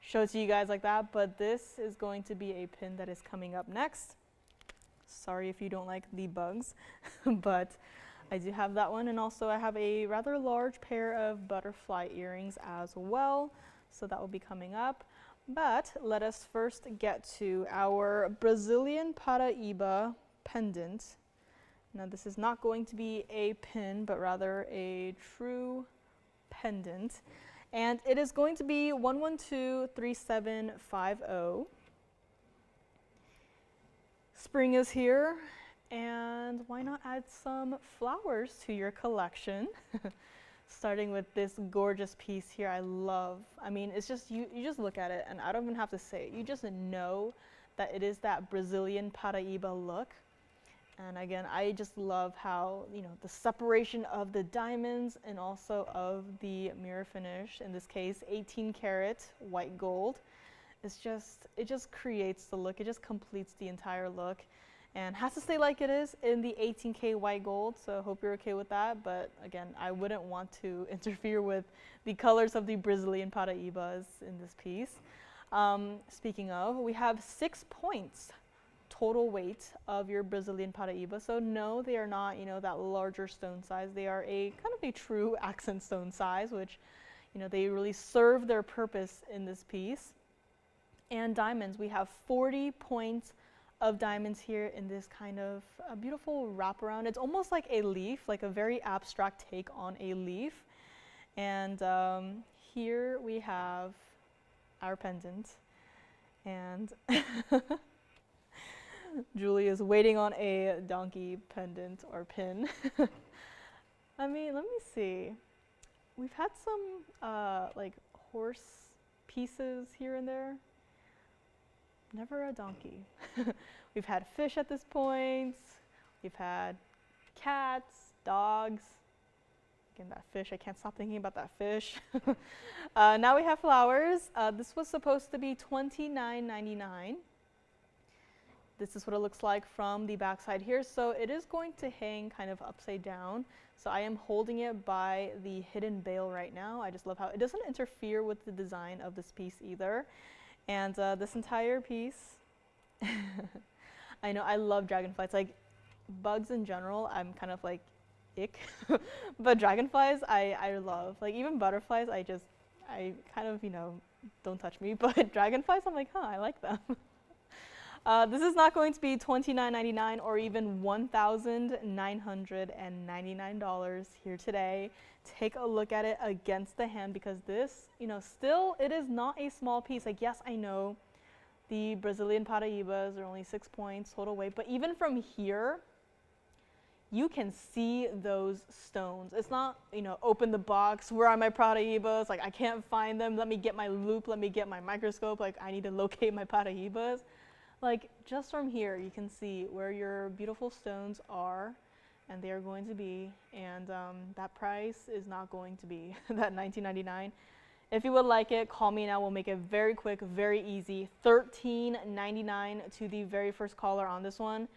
show it to you guys like that, but this is going to be a pin that is coming up next. Sorry if you don't like the bugs, but I do have that one, and also I have a rather large pair of butterfly earrings as well, so that will be coming up. But let us first get to our Brazilian Paraiba pendant. Now this is not going to be a pin, but rather a true pendant, and it is going to be 1123750. Spring is here, and why not add some flowers to your collection? Starting with this gorgeous piece here. I mean, it's just, you just look at it, and I don't even have to say it. You just know that it is that Brazilian Paraiba look. And again, I just love how, the separation of the diamonds and also of the mirror finish, in this case, 18 karat white gold. It just creates the look. It just completes the entire look. And has to stay like it is in the 18K white gold, so I hope you're okay with that. But again, I wouldn't want to interfere with the colors of the Brazilian Paraibas in this piece. Speaking of, we have 6 points total weight of your Brazilian Paraiba. So no, they are not, that larger stone size. They are a kind of a true accent stone size, which, they really serve their purpose in this piece. And diamonds, we have 40 points of diamonds here in this kind of a beautiful wraparound. It's almost like a leaf, like a very abstract take on a leaf. And here we have our pendant. And Julie is waiting on a donkey pendant or pin. I mean, let me see. We've had some like horse pieces here and there. Never a donkey. We've had fish at this point. We've had cats, dogs. Again, that fish, I can't stop thinking about that fish. Now we have flowers. This was supposed to be $29.99. This is what it looks like from the back side here. So it is going to hang kind of upside down. So I am holding it by the hidden bail right now. I just love how it doesn't interfere with the design of this piece either. And this entire piece, I know I love dragonflies. Like bugs in general, I'm kind of like ick, but dragonflies I love. Like even butterflies, I kind of, don't touch me. But dragonflies, I'm like, I like them. This is not going to be $29.99 or even $1,999 here today. Take a look at it against the hand, because this, still it is not a small piece. Like yes, I know the Brazilian Paraibas are only 6 points total weight, but even from here, you can see those stones. It's not, open the box, where are my Paraibas? Like I can't find them. Let me get my loupe, let me get my microscope. Like I need to locate my Paraibas. Like just from here, you can see where your beautiful stones are, and they are going to be, and that price is not going to be that $19.99. If you would like it, call me now. We'll make it very quick, very easy. $13.99 to the very first caller on this one.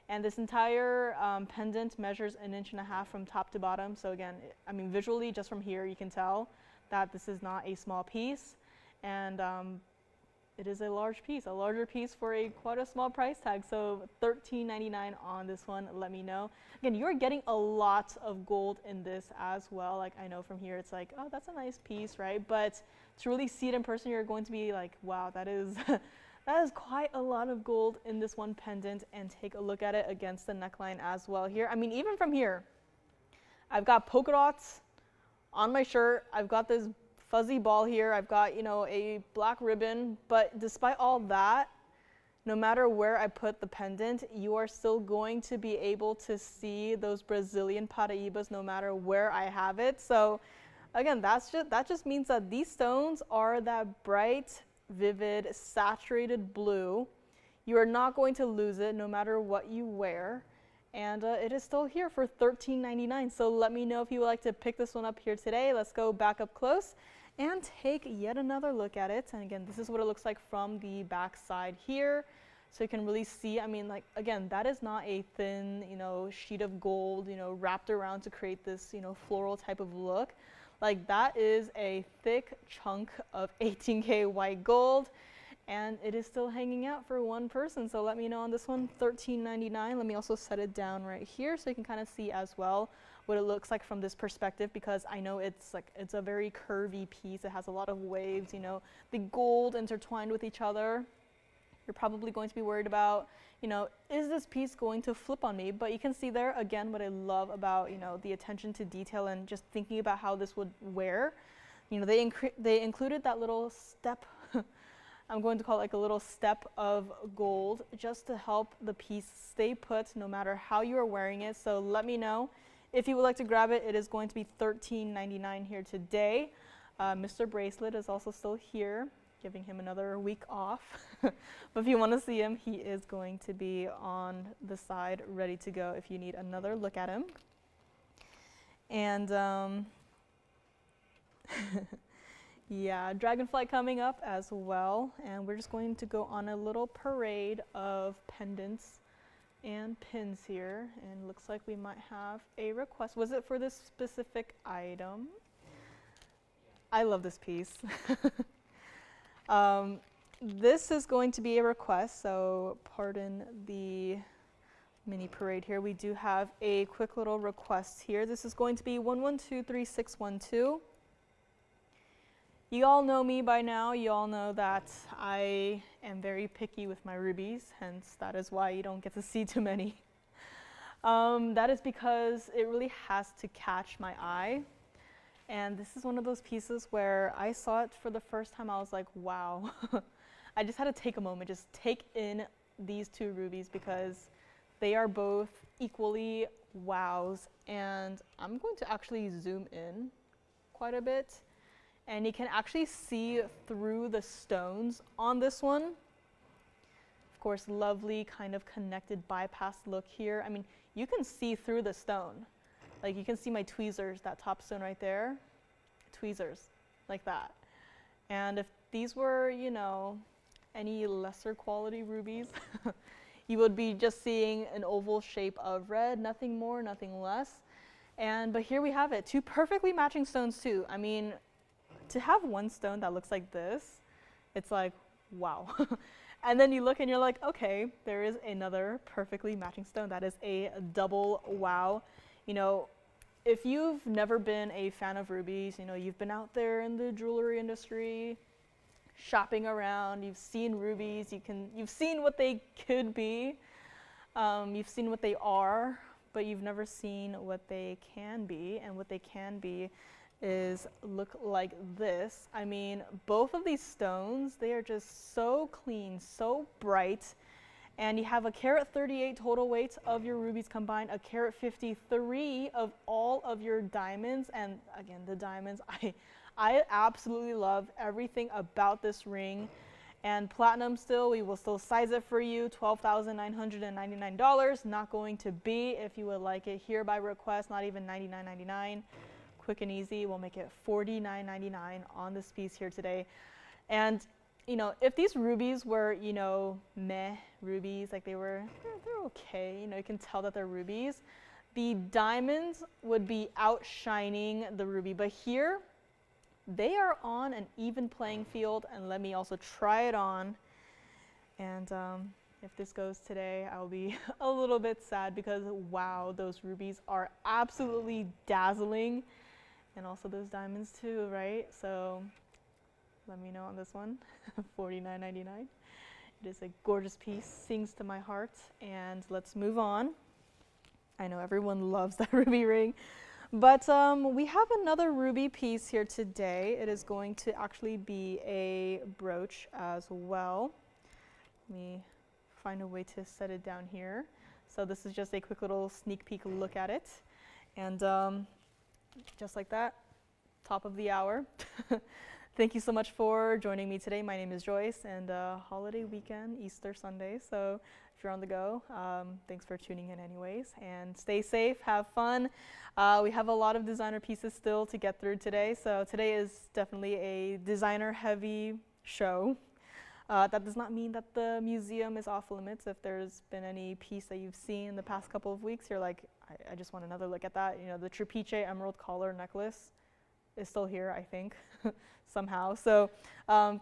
And this entire pendant measures 1.5 inches from top to bottom. So again, I mean, visually, just from here, you can tell that this is not a small piece. And it is a large piece, a larger piece for quite a small price tag. So $13.99 on this one, let me know. Again, you're getting a lot of gold in this as well. Like, I know from here it's like, oh, that's a nice piece, right? But to really see it in person, you're going to be like, wow, that is that is quite a lot of gold in this one pendant. And take a look at it against the neckline as well here. I mean, even from here, I've got polka dots on my shirt. I've got this fuzzy ball here. I've got, you know, a black ribbon. But despite all that, no matter where I put the pendant, you are still going to be able to see those Brazilian Paraibas no matter where I have it. So again, that just means that these stones are that bright, vivid, saturated blue. You are not going to lose it no matter what you wear. And it is still here for $13.99. So let me know if you would like to pick this one up here today. Let's go back up close and take yet another look at it. And again, this is what it looks like from the back side here. So you can really see, I mean, like, again, that is not a thin, you know, sheet of gold, you know, wrapped around to create this, you know, floral type of look. Like, that is a thick chunk of 18K white gold. And it is still hanging out for one person. So let me know on this one, $13.99. Let me also set it down right here so you can kind of see as well what it looks like from this perspective, because I know it's a very curvy piece. It has a lot of waves, you know, the gold intertwined with each other. You're probably going to be worried about, you know, is this piece going to flip on me? But you can see there, again, what I love about, you know, the attention to detail and just thinking about how this would wear. You know, they included that little step, I'm going to call it like a little step of gold, just to help the piece stay put no matter how you are wearing it. So let me know if you would like to grab it. It is going to be $13.99 here today. Mr. Bracelet is also still here, giving him another week off. But if you want to see him, he is going to be on the side ready to go if you need another look at him. And yeah, Dragonfly coming up as well. And we're just going to go on a little parade of pendants and pins here. And looks like we might have a request. Was it for this specific item? I love this piece. This is going to be a request, so pardon the mini parade here. We do have a quick little request here. This is going to be 1123612. You all know me by now. You all know that I am very picky with my rubies, hence that is why you don't get to see too many. That is because it really has to catch my eye. And this is one of those pieces where I saw it for the first time. I was like, wow. I just had to take a moment, just take in these two rubies because they are both equally wows. And I'm going to actually zoom in quite a bit. And you can actually see through the stones on this one. Of course, lovely kind of connected bypass look here. I mean, you can see through the stone. Like, you can see my tweezers, that top stone right there, tweezers, like that. And if these were, you know, any lesser quality rubies, you would be just seeing an oval shape of red, nothing more, nothing less. But here we have it, two perfectly matching stones too. I mean, to have one stone that looks like this, it's like, wow. And then you look and you're like, okay, there is another perfectly matching stone. That is a double wow. You know, if you've never been a fan of rubies, you know, you've been out there in the jewelry industry, shopping around, you've seen rubies, you've seen what they could be, you've seen what they are, but you've never seen what they can be. And what they can be is look like this. I mean, both of these stones, they are just so clean, so bright. And you have a carat 38 total weight of your rubies combined, a carat 53 of all of your diamonds. And again, the diamonds, I absolutely love everything about this ring. And platinum still, we will still size it for you, $12,999. Not going to be, if you would like it here by request, not even $99.99. quick and easy. We'll make it $49.99 on this piece here today. And you know, if these rubies were, you know, meh rubies, like they're okay, you know, you can tell that they're rubies, the diamonds would be outshining the ruby. But here, they are on an even playing field. And let me also try it on. And if this goes today, I'll be a little bit sad because, wow, those rubies are absolutely dazzling. And also those diamonds too, right? So let me know on this one. $49.99. It is a gorgeous piece, sings to my heart. And let's move on. I know everyone loves that ruby ring. But we have another ruby piece here today. It is going to actually be a brooch as well. Let me find a way to set it down here. So this is just a quick little sneak peek look at it. And just like that, top of the hour. Thank you so much for joining me today. My name is Joyce, and holiday weekend, Easter Sunday. So if you're on the go, thanks for tuning in anyways. And stay safe, have fun. We have a lot of designer pieces still to get through today. So today is definitely a designer heavy show. That does not mean that the museum is off limits. If there's been any piece that you've seen in the past couple of weeks, you're like, I just want another look at that. You know, the Trapiche emerald collar necklace is still here, I think, somehow. So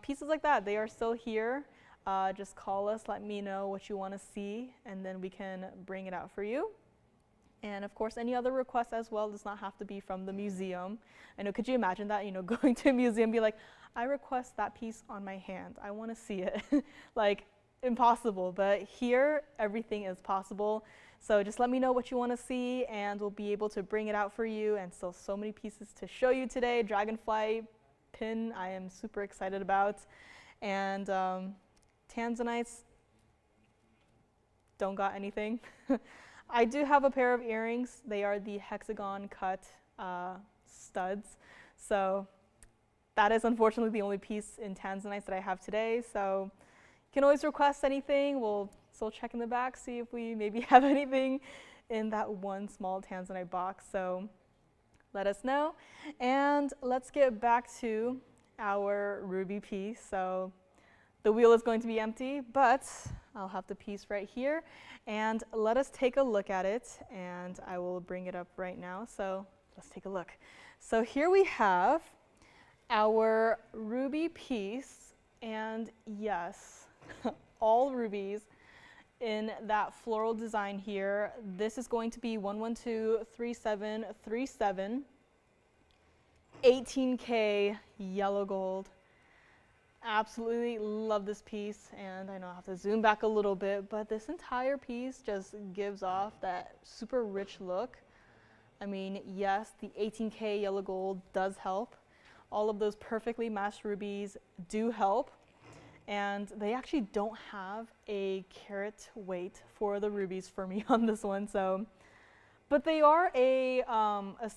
pieces like that, they are still here. Just call us, let me know what you want to see, and then we can bring it out for you. And of course, any other requests as well does not have to be from the museum. I know, could you imagine that, you know, going to a museum, be like, I request that piece on my hand. I want to see it. Like, impossible. But here, everything is possible. So just let me know what you want to see, and we'll be able to bring it out for you. And still so many pieces to show you today. Dragonfly pin, I am super excited about. And Tanzanites, don't got anything. I do have a pair of earrings. They are the hexagon cut studs. So that is unfortunately the only piece in Tanzanite that I have today. So you can always request anything. We'll still check in the back, see if we maybe have anything in that one small Tanzanite box. So let us know. And let's get back to our ruby piece. So the wheel is going to be empty, but I'll have the piece right here. And let us take a look at it, and I will bring it up right now. So let's take a look. So here we have our ruby piece, and yes, all rubies in that floral design here. This is going to be 1123737, 18K yellow gold. Absolutely love this piece, and I know I have to zoom back a little bit, but this entire piece just gives off that super rich look. I mean, yes, the 18K yellow gold does help. All of those perfectly matched rubies do help, and they actually don't have a carat weight for the rubies for me on this one. So, but they are a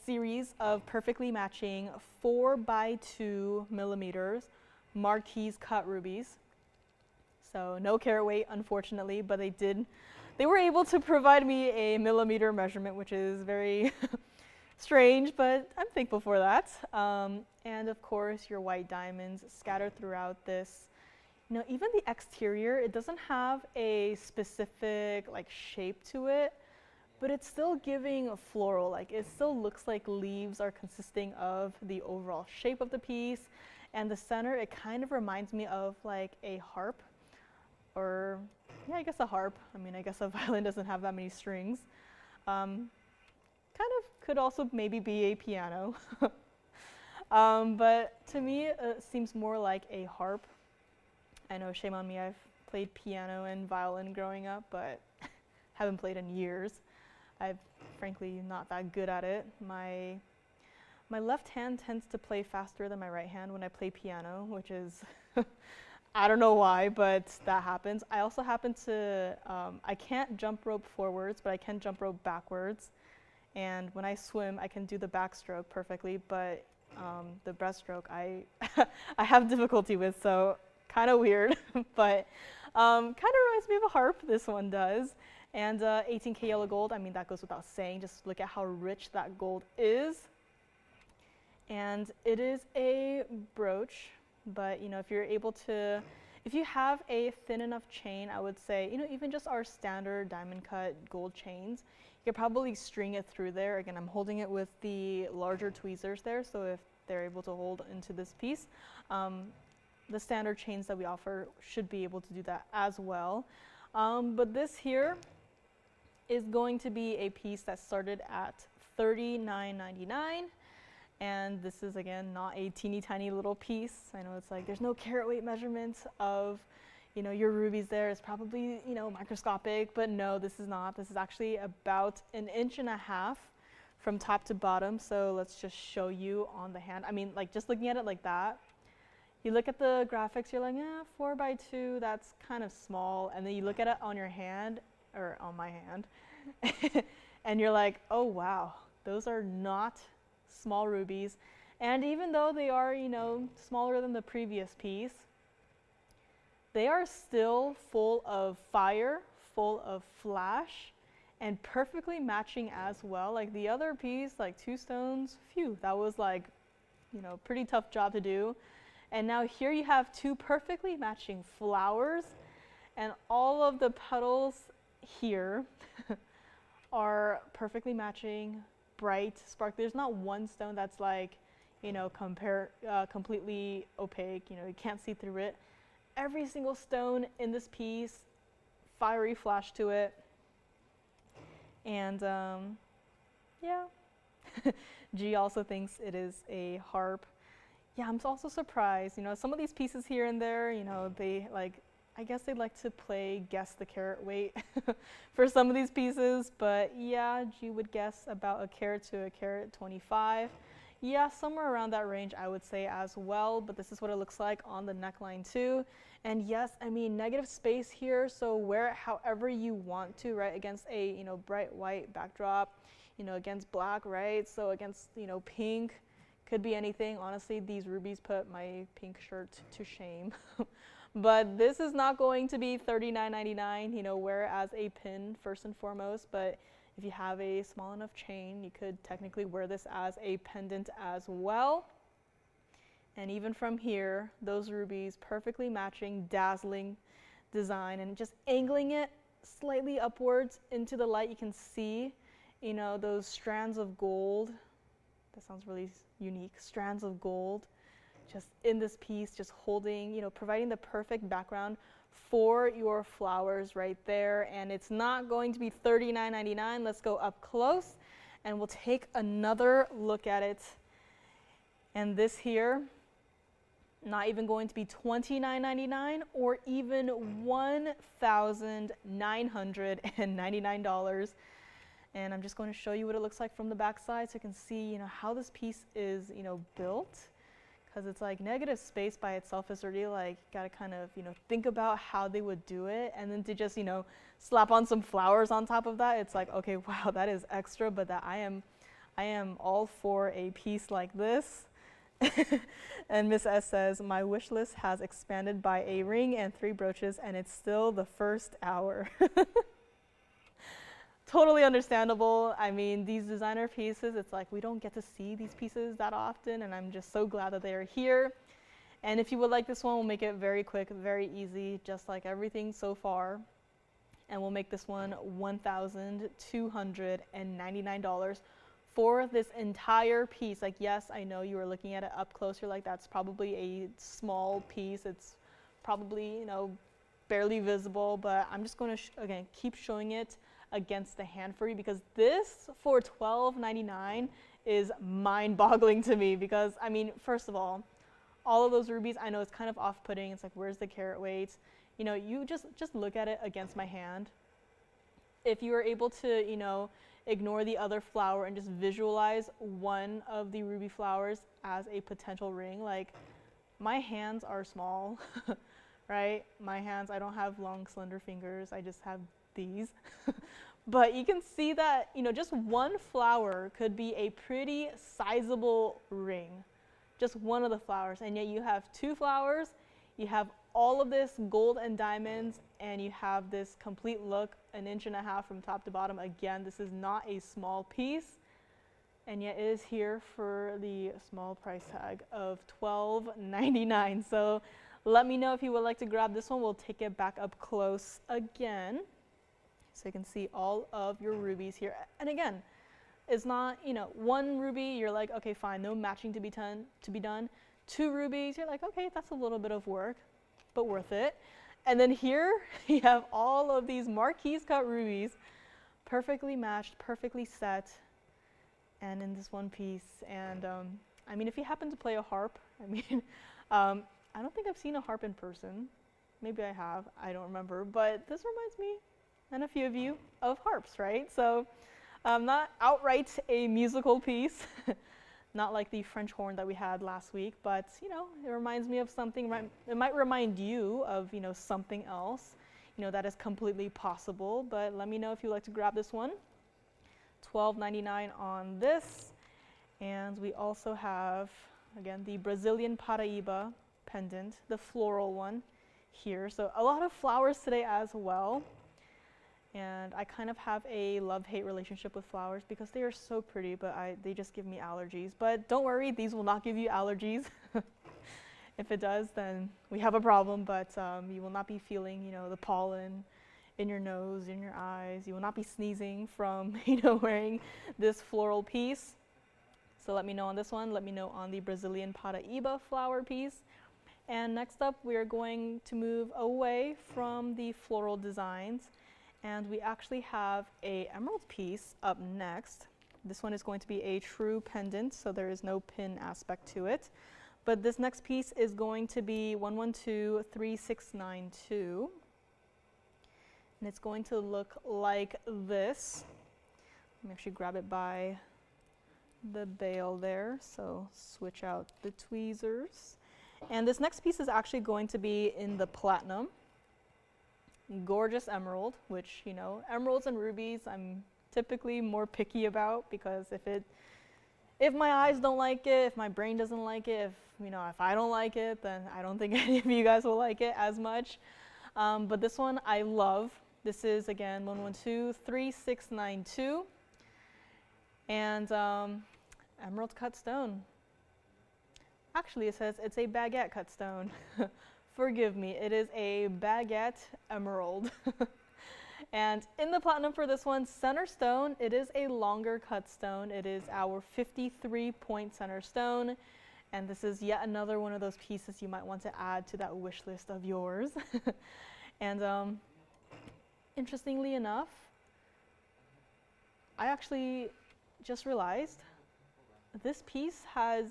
series of perfectly matching 4x2 millimeters Marquise cut rubies. So no carat weight, unfortunately, but they were able to provide me a millimeter measurement, which is very strange, but I'm thankful for that. And of course, your white diamonds scattered throughout this. You know, even the exterior, it doesn't have a specific like shape to it, but it's still giving a floral. Like, it still looks like leaves are consisting of the overall shape of the piece. And the center, it kind of reminds me of like a harp, or yeah, I guess a harp. I mean, I guess a violin doesn't have that many strings. Kind of could also maybe be a piano. But to me, it seems more like a harp. I know, shame on me, I've played piano and violin growing up, but haven't played in years. I'm frankly not that good at it. My left hand tends to play faster than my right hand when I play piano, which is, I don't know why, but that happens. I also happen to, I can't jump rope forwards, but I can jump rope backwards. And when I swim, I can do the backstroke perfectly, but the breaststroke I have difficulty with, so kind of weird, but kind of reminds me of a harp, this one does. And 18K yellow gold, I mean, that goes without saying. Just look at how rich that gold is. And it is a brooch, but you know, if you have a thin enough chain, I would say, you know, even just our standard diamond cut gold chains, you could probably string it through there. Again, I'm holding it with the larger tweezers there, so if they're able to hold into this piece, the standard chains that we offer should be able to do that as well. But this here is going to be a piece that started at $39.99. And this is, again, not a teeny tiny little piece. I know it's like there's no carat weight measurement of, you know, your rubies there. It's probably, you know, microscopic, but no, this is not. This is actually about 1.5 inches from top to bottom. So let's just show you on the hand. I mean, like, just looking at it like that, you look at the graphics, you're like, 4x2, that's kind of small. And then you look at it on your hand, or on my hand, and you're like, oh wow, those are not small rubies. And even though they are, you know, smaller than the previous piece, they are still full of fire, full of flash, and perfectly matching as well. Like the other piece, like 2 stones, phew, that was like, you know, pretty tough job to do. And now here you have 2 perfectly matching flowers, and all of the petals here are perfectly matching, bright, spark. There's not one stone that's like, you know, completely opaque, you know, you can't see through it. Every single stone in this piece, fiery flash to it. And yeah, G also thinks it is a harp. Yeah, I'm also surprised, you know, some of these pieces here and there, you know, they like, I guess they'd like to play guess the carat weight for some of these pieces, but yeah, G would guess about 1 carat to 1 carat 25. Yeah, somewhere around that range I would say as well, but this is what it looks like on the neckline too. And yes, I mean, negative space here, so wear it however you want to, right? Against a, you know, bright white backdrop, you know, against black, right? So against, you know, pink, could be anything. Honestly, these rubies put my pink shirt to shame. But this is not going to be $39.99, you know, wear it as a pin first and foremost, but if you have a small enough chain, you could technically wear this as a pendant as well. And even from here, those rubies perfectly matching, dazzling design, and just angling it slightly upwards into the light, you can see, you know, those strands of gold. That sounds really unique, strands of gold. Just in this piece, just holding, you know, providing the perfect background for your flowers right there. And it's not going to be $39.99. Let's go up close and we'll take another look at it. And this here, not even going to be $29.99 or even $1,999. And I'm just going to show you what it looks like from the back side so you can see, you know, how this piece is, you know, built. Because it's like negative space by itself is already like, gotta kind of, you know, think about how they would do it. And then to just, you know, slap on some flowers on top of that, it's like, okay, wow, that is extra, but that I am all for a piece like this. And Miss S says, my wish list has expanded by a ring and 3 brooches, and it's still the first hour. Totally understandable. I mean, these designer pieces, it's like we don't get to see these pieces that often, and I'm just so glad that they are here. And if you would like this one, we'll make it very quick, very easy, just like everything so far. And we'll make this one $1,299 for this entire piece. Like, yes, I know you were looking at it up close. You're like, that's probably a small piece. It's probably, you know, barely visible, but I'm just going to, again, keep showing it against the hand for you, because this for $12.99 is mind-boggling to me. Because I mean, first of all of those rubies, I know it's kind of off-putting. It's like, where's the carat weight? You know, you just look at it against my hand. If you are able to, you know, ignore the other flower and just visualize one of the ruby flowers as a potential ring, like, my hands are small, right? My hands, I don't have long, slender fingers. I just have these. But you can see that, you know, just one flower could be a pretty sizable ring. Just one of the flowers. And yet you have 2 flowers, you have all of this gold and diamonds, and you have this complete look, 1.5 inches from top to bottom. Again, this is not a small piece. and yet it is here for the small price tag of $12.99. So let me know if you would like to grab this one. We'll take it back up close again so you can see all of your rubies here. And again, it's not, you know, one ruby, you're like, okay, fine, no matching to be done. Two rubies, you're like, okay, that's a little bit of work, but worth it. And then here you have all of these marquise cut rubies, perfectly matched, perfectly set, and in this one piece. And I mean, if you happen to play a harp, I mean, I don't think I've seen a harp in person. Maybe I have, I don't remember, but this reminds me, and a few of you, of harps, right? So not outright a musical piece, not like the French horn that we had last week, but you know, it reminds me of something, it might remind you of, you know, something else, you know, that is completely possible. But let me know if you'd like to grab this one. $12.99 on this. And we also have, again, the Brazilian Paraiba pendant, the floral one here. So a lot of flowers today as well. And I kind of have a love-hate relationship with flowers because they are so pretty, but they just give me allergies. But don't worry, these will not give you allergies. If it does, then we have a problem, but you will not be feeling, you know, the pollen in your nose, in your eyes. You will not be sneezing from, you know, wearing this floral piece. So let me know on this one. Let me know on the Brazilian Paraiba flower piece. And next up, we are going to move away from the floral designs. And we actually have a emerald piece up next. This one is going to be a true pendant, so there is no pin aspect to it. But this next piece is going to be 1123692. And it's going to look like this. Let me actually grab it by the bail there, so switch out the tweezers. And this next piece is actually going to be in the platinum. Gorgeous emerald, which, you know, emeralds and rubies I'm typically more picky about, because if my eyes don't like it, if my brain doesn't like it, if I don't like it, then I don't think any of you guys will like it as much. But this one I love. This is again 1123692, and emerald cut stone. Actually, it says it's a baguette cut stone. Forgive me, it is a baguette emerald. And in the platinum for this one, center stone, it is a longer cut stone. It is our 53-point center stone. And this is yet another one of those pieces you might want to add to that wish list of yours. And interestingly enough, I actually just realized this piece has,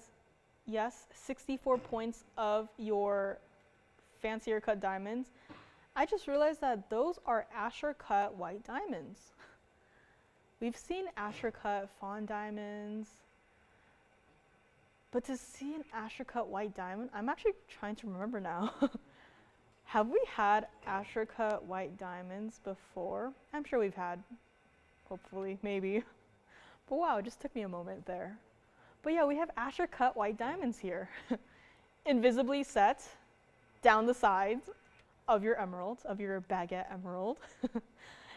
yes, 64 points of your fancier cut diamonds. I just realized that those are Asher cut white diamonds. We've seen Asher cut fawn diamonds, but to see an Asher cut white diamond, I'm actually trying to remember now. Have we had Asher cut white diamonds before? I'm sure we've had, hopefully, maybe. But wow, it just took me a moment there. But yeah, we have Asher cut white diamonds here. Invisibly set down the sides of your emerald, of your baguette emerald.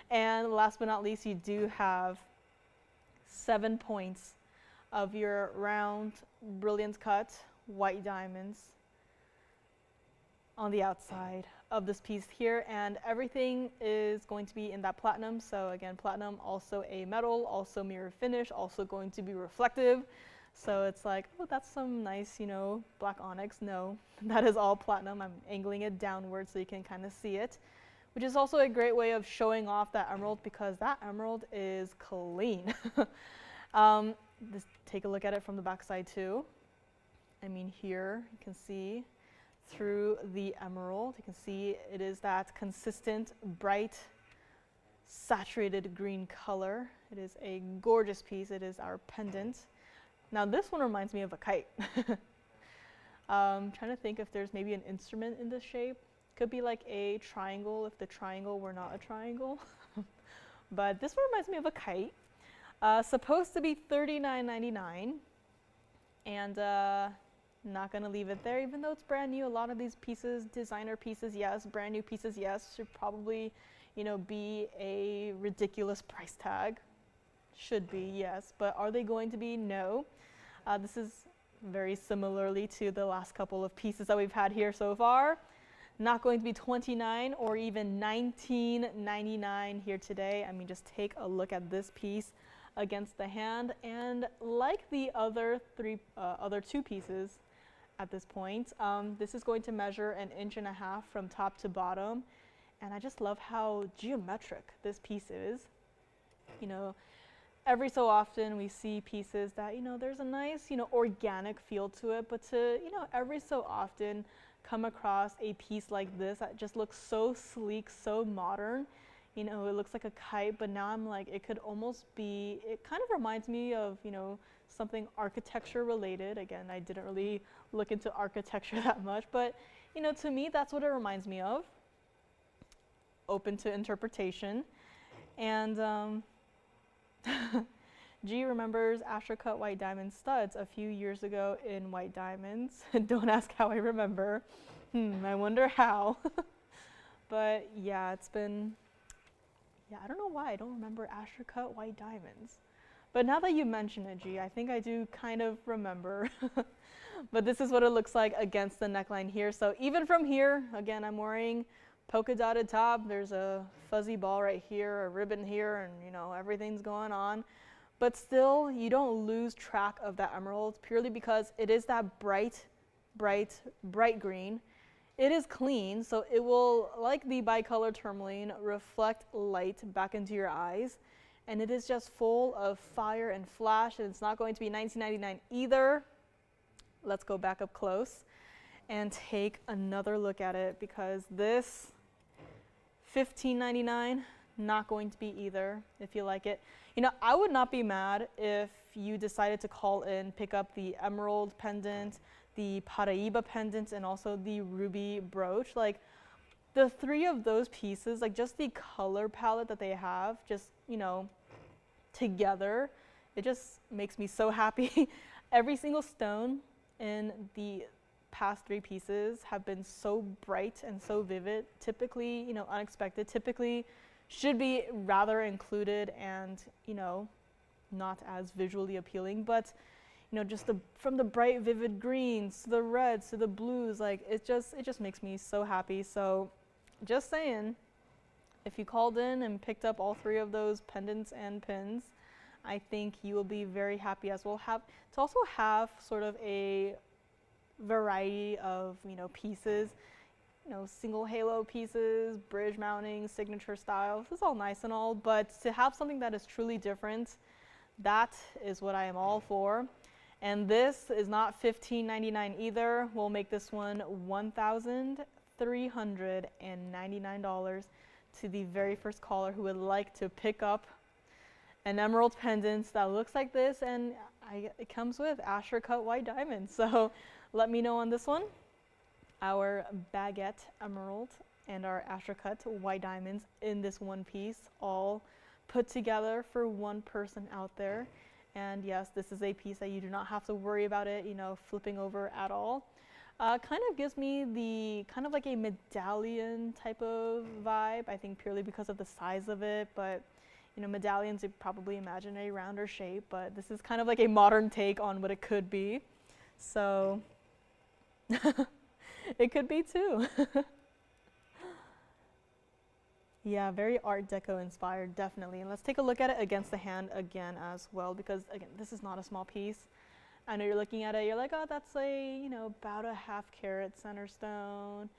And last but not least, you do have 7 points of your round, brilliant cut white diamonds on the outside of this piece here. And everything is going to be in that platinum. So again, platinum, also a metal, also mirror finish, also going to be reflective. So it's like, oh, that's some nice, you know, black onyx. No, that is all platinum. I'm angling it downward so you can kind of see it, which is also a great way of showing off that emerald, because that emerald is clean. Take a look at it from the back side too. I mean, here you can see through the emerald, you can see it is that consistent, bright, saturated green color. It is a gorgeous piece. It is our pendant. Now this one reminds me of a kite. Trying to think if there's maybe an instrument in this shape. Could be like a triangle if the triangle were not a triangle. But this one reminds me of a kite. Supposed to be $39.99. And not gonna leave it there, even though it's brand new. A lot of these pieces, designer pieces, yes, brand new pieces, yes, should probably, you know, be a ridiculous price tag. Should be, yes. But are they going to be? No. This is very similarly to the last couple of pieces that we've had here so far. Not going to be $29 or even $19.99 here today. I mean, just take a look at this piece against the hand, and like the other two pieces at this point, this is going to measure 1.5 inches from top to bottom, and I just love how geometric this piece is. You know, every so often we see pieces that, you know, there's a nice, you know, organic feel to it, but to, you know, every so often come across a piece like this that just looks so sleek, so modern. You know, it looks like a kite, but now I'm like, it could almost be, it kind of reminds me of, you know, something architecture related. Again, I didn't really look into architecture that much, but, you know, to me, that's what it reminds me of. Open to interpretation. And G remembers Asher cut white diamond studs a few years ago in white diamonds. Don't ask how I remember. I wonder how. But yeah, it's been, yeah, I don't know why I don't remember Asher cut white diamonds. But now that you mention it, G, I think I do kind of remember. But this is what it looks like against the neckline here. So even from here, again, I'm wearing polka dotted top. There's a fuzzy ball right here, a ribbon here, and you know, everything's going on. But still, you don't lose track of that emerald purely because it is that bright, bright, bright green. It is clean, so it will, like the Bicolor tourmaline, reflect light back into your eyes. And it is just full of fire and flash, and it's not going to be $19.99 either. Let's go back up close and take another look at it, because this $15.99, not going to be either if you like it. You know, I would not be mad if you decided to call in, pick up the emerald pendant, the Paraiba pendant, and also the ruby brooch. Like, the three of those pieces, like just the color palette that they have, just, you know, together, it just makes me so happy. Every single stone in the past three pieces have been so bright and so vivid, typically, you know, unexpected, typically should be rather included and, you know, not as visually appealing, but, you know, just from the bright vivid greens to the reds to the blues, like it just makes me so happy. So just saying, if you called in and picked up all three of those pendants and pins, I think you will be very happy as well. To also have sort of a variety of, you know, pieces, you know, single halo pieces, bridge mounting, signature style. This is all nice and all, but to have something that is truly different, that is what I am all for. And this is not $15.99 either. We'll make this one $1,399 to the very first caller who would like to pick up an emerald pendant that looks like this, and it comes with Asher cut white diamonds. So let me know on this one. Our baguette emerald and our Asher cut white diamonds in this one piece, all put together for one person out there. And yes, this is a piece that you do not have to worry about it, you know, flipping over at all. Kind of gives me the kind of like a medallion type of vibe, I think purely because of the size of it, but you know, medallions, you probably imagine a rounder shape, but this is kind of like a modern take on what it could be. So it could be too. Yeah, very Art Deco inspired, definitely. And let's take a look at it against the hand again as well, because again, this is not a small piece. I know you're looking at it, you're like, oh, that's a, you know, about a 1/2 carat center stone.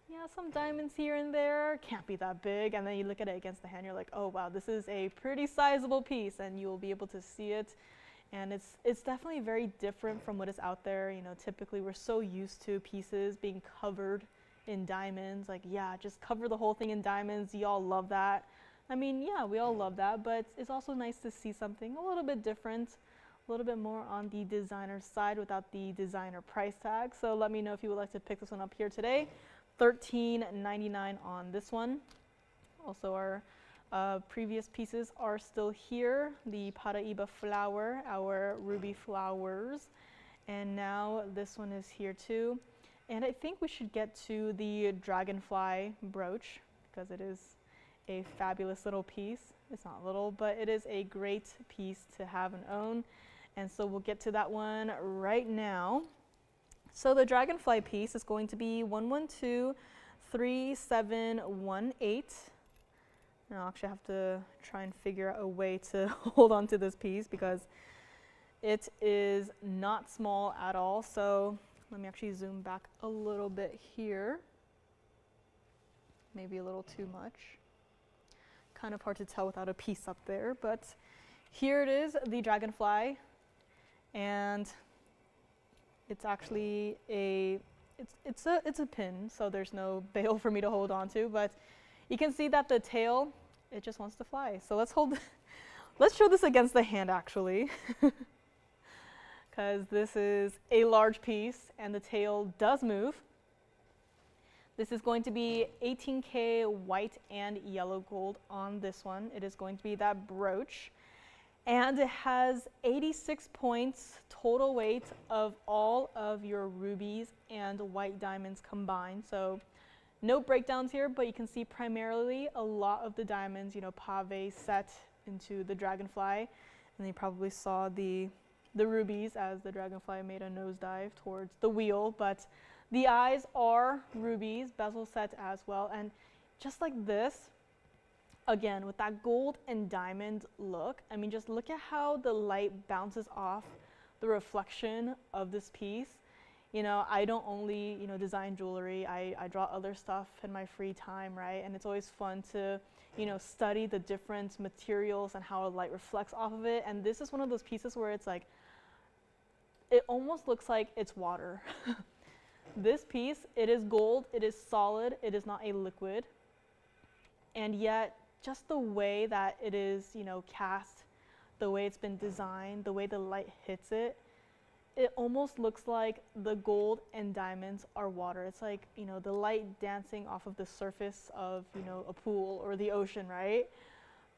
Yeah, some diamonds here and there, can't be that big. And then you look at it against the hand, you're like, oh wow, this is a pretty sizable piece, and you'll be able to see it. And it's definitely very different from what is out there. You know, typically we're so used to pieces being covered in diamonds. Like, yeah, just cover the whole thing in diamonds. Y'all love that. I mean, yeah, we all love that, but it's also nice to see something a little bit different, a little bit more on the designer side without the designer price tag. So let me know if you would like to pick this one up here today. $13.99 on this one. Also, our previous pieces are still here. The Paraiba flower, our ruby flowers, and now this one is here too. And I think we should get to the Dragonfly brooch, because it is a fabulous little piece. It's not little, but it is a great piece to have and own. And so we'll get to that one right now. So the Dragonfly piece is going to be 1123718. And I'll actually have to try and figure out a way to hold on to this piece because it is not small at all. So let me actually zoom back a little bit here. Maybe a little too much. Kind of hard to tell without a piece up there, but here it is, the Dragonfly, and it's actually it's a pin, so there's no bail for me to hold on to, but you can see that the tail, it just wants to fly. So let's show this against the hand actually, because this is a large piece and the tail does move. This is going to be 18K white and yellow gold on this one. It is going to be that brooch. And it has 86 points total weight of all of your rubies and white diamonds combined. So no breakdowns here, but you can see primarily a lot of the diamonds, pave set into the Dragonfly. And you probably saw the rubies as the Dragonfly made a nosedive towards the wheel, but the eyes are rubies, bezel set as well, and just like this, again, with that gold and diamond look, I mean, just look at how the light bounces off the reflection of this piece. I don't only, design jewelry, I draw other stuff in my free time, right? And it's always fun to, study the different materials and how light reflects off of it. And this is one of those pieces where it's like, it almost looks like it's water. This piece, it is gold, it is solid, it is not a liquid, and yet just the way that it is, cast, the way it's been designed, the way the light hits it, it almost looks like the gold and diamonds are water. It's like, the light dancing off of the surface of, a pool or the ocean, right?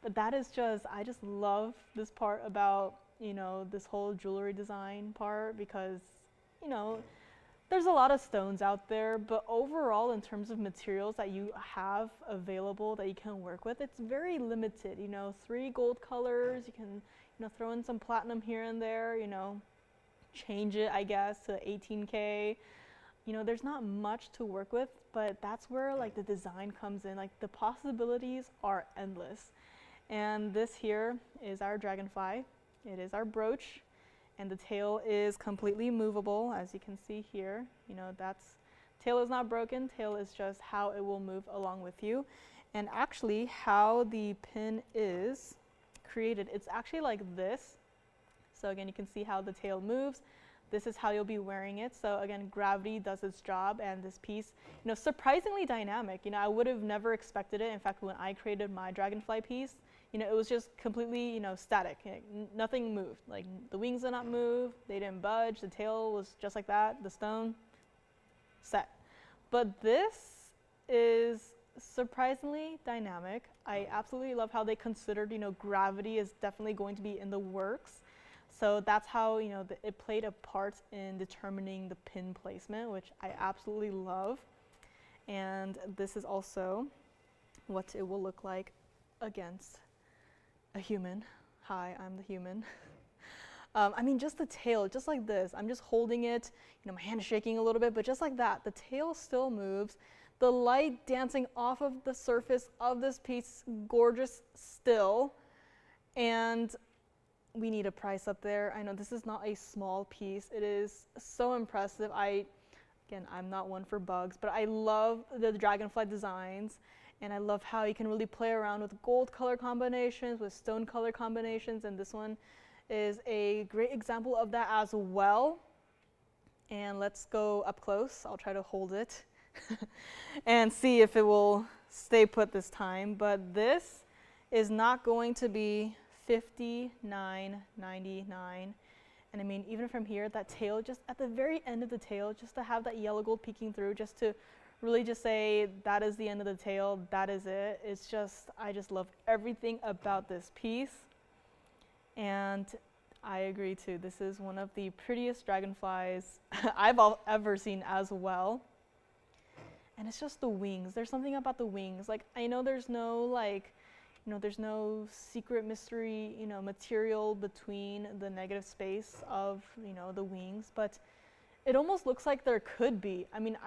But that is just, I just love this part about, this whole jewelry design part because, there's a lot of stones out there, but overall, in terms of materials that you have available that you can work with, it's very limited. 3 gold colors. You can, throw in some platinum here and there. Change it, I guess, to 18K. There's not much to work with, but that's where like the design comes in. Like the possibilities are endless. And this here is our Dragonfly. It is our brooch. And the tail is completely movable, as you can see here. Tail is not broken, tail is just how it will move along with you. And actually, how the pin is created, it's actually like this. So again, you can see how the tail moves. This is how you'll be wearing it. So again, gravity does its job, and this piece, surprisingly dynamic. I would have never expected it. In fact, when I created my Dragonfly piece, it was just completely, static. Nothing moved. Like the wings did not move, they didn't budge, the tail was just like that, the stone, set. But this is surprisingly dynamic. I absolutely love how they considered, gravity is definitely going to be in the works. So that's how, it played a part in determining the pin placement, which I absolutely love. And this is also what it will look like against a human. Hi, I'm the human. I mean, just the tail, just like this. I'm just holding it, my hand is shaking a little bit, but just like that, the tail still moves. The light dancing off of the surface of this piece, gorgeous still. And we need a price up there. I know this is not a small piece. It is so impressive. Again, I'm not one for bugs, but I love the Dragonfly designs. And I love how you can really play around with gold color combinations, with stone color combinations, and this one is a great example of that as well. And let's go up close. I'll try to hold it and see if it will stay put this time. But this is not going to be $59.99. And I mean, even from here, that tail, just at the very end of the tail, just to have that yellow gold peeking through, just to really just say that is the end of the tail, that is it. It's just, I just love everything about this piece. And I agree too, this is one of the prettiest Dragonflies I've ever seen as well. And it's just the wings. There's something about the wings. Like, I know there's no like, there's no secret mystery, material between the negative space of, the wings, but it almost looks like there could be. I mean,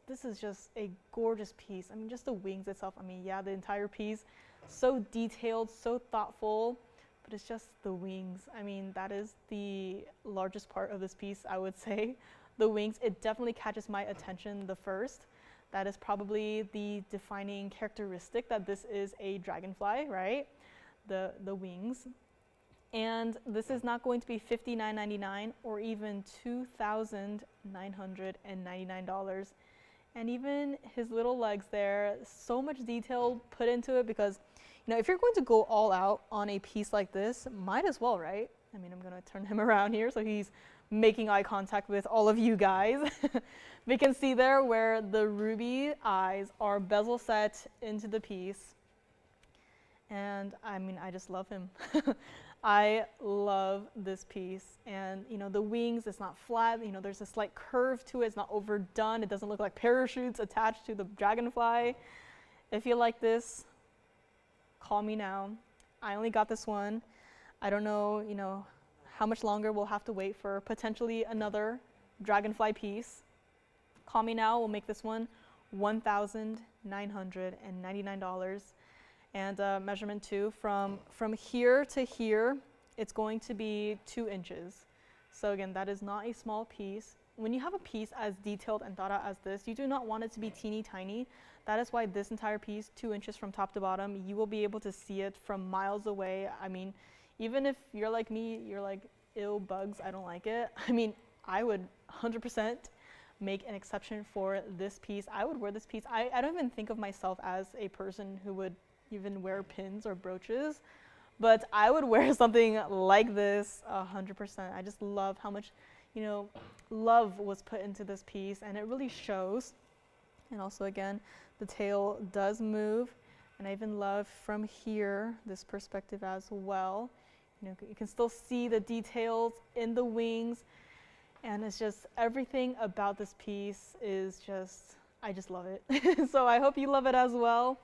this is just a gorgeous piece. I mean, just the wings itself. I mean, yeah, the entire piece, so detailed, so thoughtful, but it's just the wings. I mean, that is the largest part of this piece, I would say. The wings, it definitely catches my attention the first. That is probably the defining characteristic that this is a dragonfly, right? The wings. And this is not going to be $59.99 or even $2,999. And even his little legs there, so much detail put into it because, if you're going to go all out on a piece like this, might as well, right? I mean, I'm gonna turn him around here so he's making eye contact with all of you guys. We can see there where the ruby eyes are bezel set into the piece. And I mean, I just love him. I love this piece. And the wings, it's not flat, there's a slight curve to it, it's not overdone, it doesn't look like parachutes attached to the dragonfly. If you like this, call me now. I only got this one. I don't know, how much longer we'll have to wait for potentially another dragonfly piece. Call me now, we'll make this one $1,999. And measurement 2, from here to here, it's going to be 2 inches. So again, that is not a small piece. When you have a piece as detailed and thought out as this, you do not want it to be teeny tiny. That is why this entire piece, 2 inches from top to bottom, you will be able to see it from miles away. I mean, even if you're like me, you're like, ew, bugs, I don't like it. I mean, I would 100% make an exception for this piece. I would wear this piece. I don't even think of myself as a person who would even wear pins or brooches, but I would wear something like this 100%. I just love how much, love was put into this piece, and it really shows. And also, again, the tail does move, and I even love from here, this perspective as well. You can still see the details in the wings, and it's just everything about this piece is just, I just love it. So I hope you love it as well.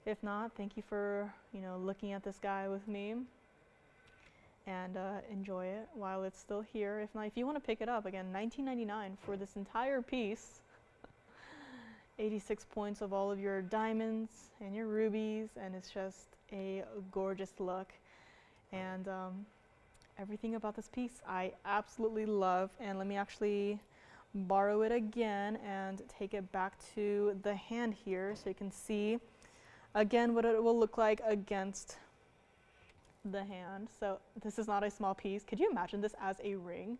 If not, thank you for, looking at this guy with me, and enjoy it while it's still here. If not, if you want to pick it up, again, $19.99 for this entire piece. 86 points of all of your diamonds and your rubies, and it's just a gorgeous look. And everything about this piece I absolutely love. And let me actually borrow it again and take it back to the hand here so you can see again what it will look like against the hand. So this is not a small piece. Could you imagine this as a ring?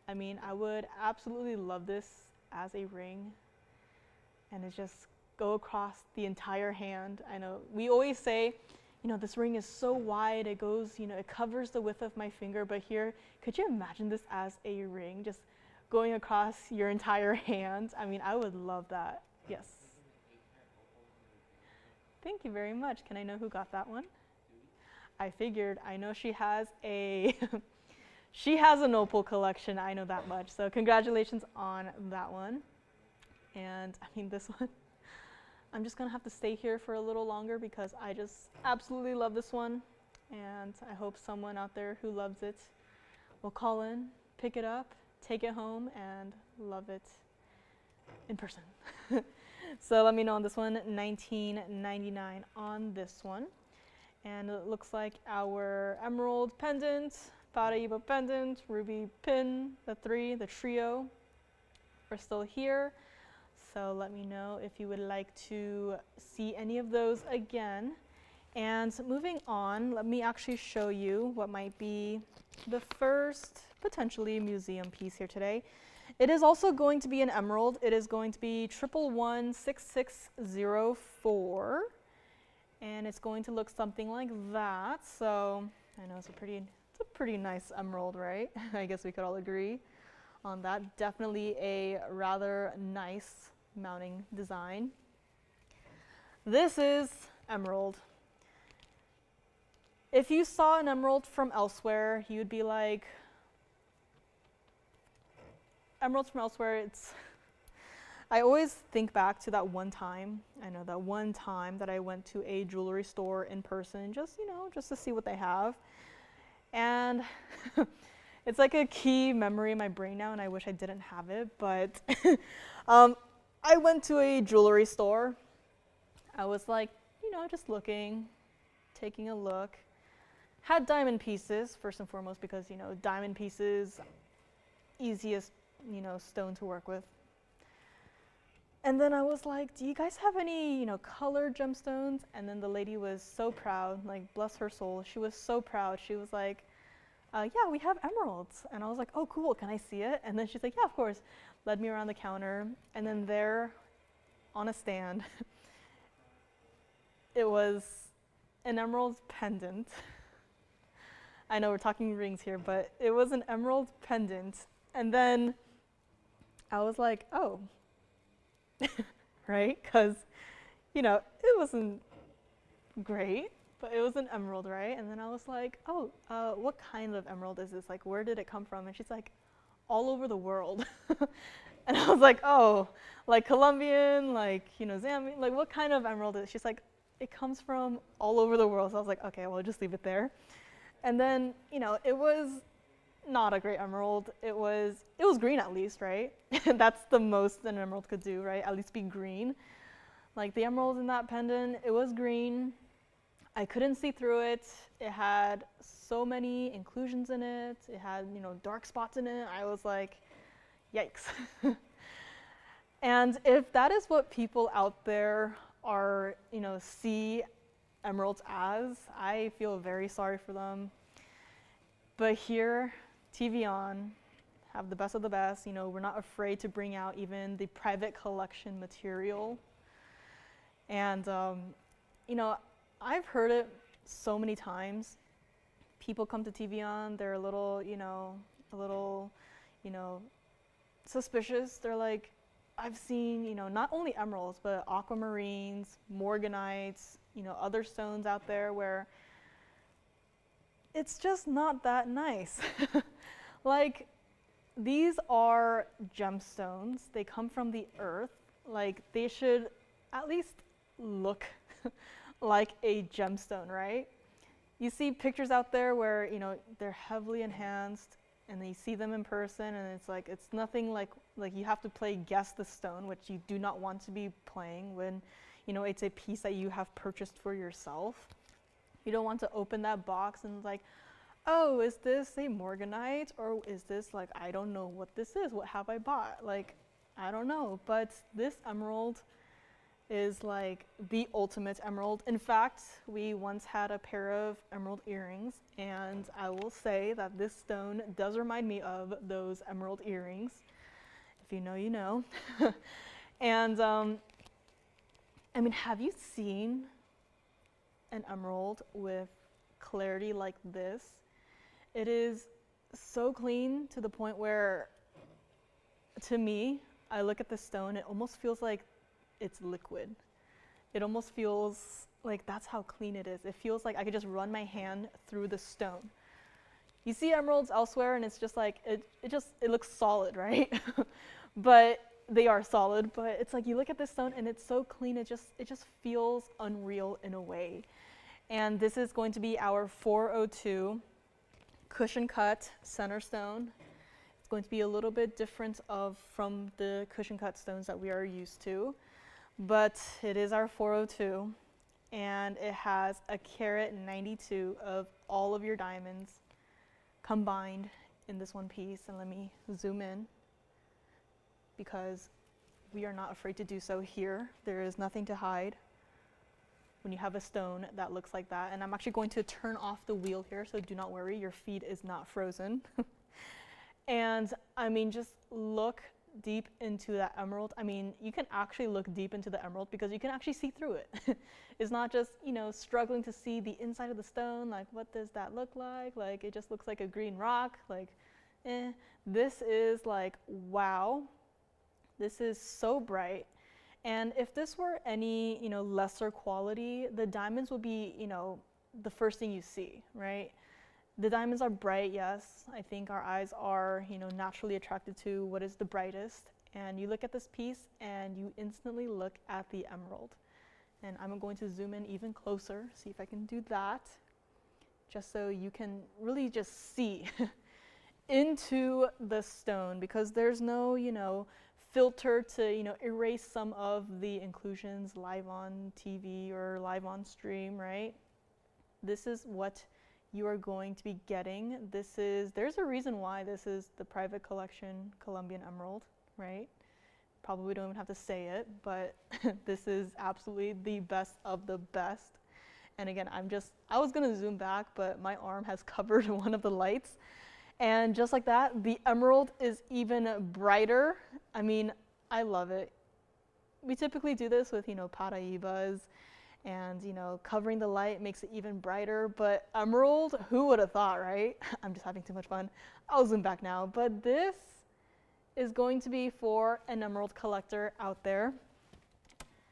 I mean, I would absolutely love this as a ring, and it just go across the entire hand. I know we always say, this ring is so wide, it goes, it covers the width of my finger, but here, could you imagine this as a ring just going across your entire hand? I mean, I would love that. Yes. Thank you very much. Can I know who got that one? I figured. I know she has a she has an opal collection. I know that much. So congratulations on that one. And I mean, this one, I'm just gonna have to stay here for a little longer because I just absolutely love this one. And I hope someone out there who loves it will call in, pick it up, take it home, and love it in person. So let me know on this one, $19.99 on this one. And it looks like our emerald pendant, Paraiba pendant, ruby pin, the trio are still here. So let me know if you would like to see any of those again. And moving on, let me actually show you what might be the first potentially museum piece here today. It is also going to be an emerald. It is going to be 1116604, and it's going to look something like that. So I know it's a pretty nice emerald, right? I guess we could all agree on that. Definitely a rather nice mounting design. This is emerald. If you saw an emerald from elsewhere, you'd be like, emeralds from elsewhere, I always think back to that one time. I know that one time that I went to a jewelry store in person, just, just to see what they have. And it's like a key memory in my brain now, and I wish I didn't have it, but I went to a jewelry store. I was like, just looking, taking a look. Had diamond pieces, first and foremost, because, diamond pieces, easiest, stone to work with. And then I was like, do you guys have any, colored gemstones? And then the lady was so proud, like, bless her soul. She was so proud. She was like, yeah, we have emeralds. And I was like, oh, cool, can I see it? And then she's like, yeah, of course. Led me around the counter. And then there, on a stand, it was an emerald pendant. I know we're talking rings here, but it was an emerald pendant. And then I was like, oh, right? Because, it wasn't great, but it was an emerald, right? And then I was like, oh, what kind of emerald is this? Like, where did it come from? And she's like, all over the world. And I was like, oh, like Colombian, like, Zambian, like what kind of emerald is it? She's like, it comes from all over the world. So I was like, okay, well, just leave it there. And then, it was not a great emerald. It was green at least, right? That's the most an emerald could do, right? At least be green. Like the emerald in that pendant, it was green. I couldn't see through it. It had so many inclusions in it. It had, dark spots in it. I was like, yikes. And if that is what people out there are, see emeralds as, I feel very sorry for them. But here, TVON have the best of the best. We're not afraid to bring out even the private collection material. And, I've heard it so many times. People come to TVON, they're a little, suspicious. They're like, I've seen, not only emeralds, but aquamarines, morganites, other stones out there where it's just not that nice. Like, these are gemstones. They come from the earth. Like, they should at least look like a gemstone, right? You see pictures out there where, they're heavily enhanced, and then you see them in person, and it's nothing like you have to play guess the stone, which you do not want to be playing when, it's a piece that you have purchased for yourself. You don't want to open that box and like, oh, is this a morganite, or is this like, I don't know what this is, what have I bought? Like, I don't know, but this emerald is like the ultimate emerald. In fact, we once had a pair of emerald earrings, and I will say that this stone does remind me of those emerald earrings. If you know, you know. And have you seen an emerald with clarity like this? It is so clean to the point where, to me, I look at the stone, it almost feels like it's liquid. It almost feels like that's how clean it is. It feels like I could just run my hand through the stone. You see emeralds elsewhere and it's just like, it looks solid, right? But they are solid, but it's like you look at this stone and it's so clean, it just feels unreal in a way. And this is going to be our 402 cushion cut center stone. It's going to be a little bit different from the cushion cut stones that we are used to, but it is our 402, and it has a carat 92 of all of your diamonds combined in this one piece. And let me zoom in, because we are not afraid to do so here. There is nothing to hide when you have a stone that looks like that. And I'm actually going to turn off the wheel here, so do not worry, your feed is not frozen. And just look deep into that emerald. You can actually look deep into the emerald because you can actually see through it. It's not just, struggling to see the inside of the stone, like what does that look like? Like it just looks like a green rock, like This is like, wow, this is so bright. And if this were any, lesser quality, the diamonds would be, the first thing you see, right? The diamonds are bright, yes. I think our eyes are, naturally attracted to what is the brightest. and you look at this piece and you instantly look at the emerald. And I'm going to zoom in even closer, see if I can do that, just so you can really just see into the stone, because there's no, filter to, erase some of the inclusions live on TV or live on stream, right? This is what you are going to be getting. There's a reason why this is the private collection Colombian emerald, right? Probably don't even have to say it, but this is absolutely the best of the best. And again, I was gonna zoom back, but my arm has covered one of the lights. And just like that, the emerald is even brighter. I mean, I love it. We typically do this with, Paraibas, and, covering the light makes it even brighter. But emerald, who would have thought, right? I'm just having too much fun. I'll zoom back now. But this is going to be for an emerald collector out there.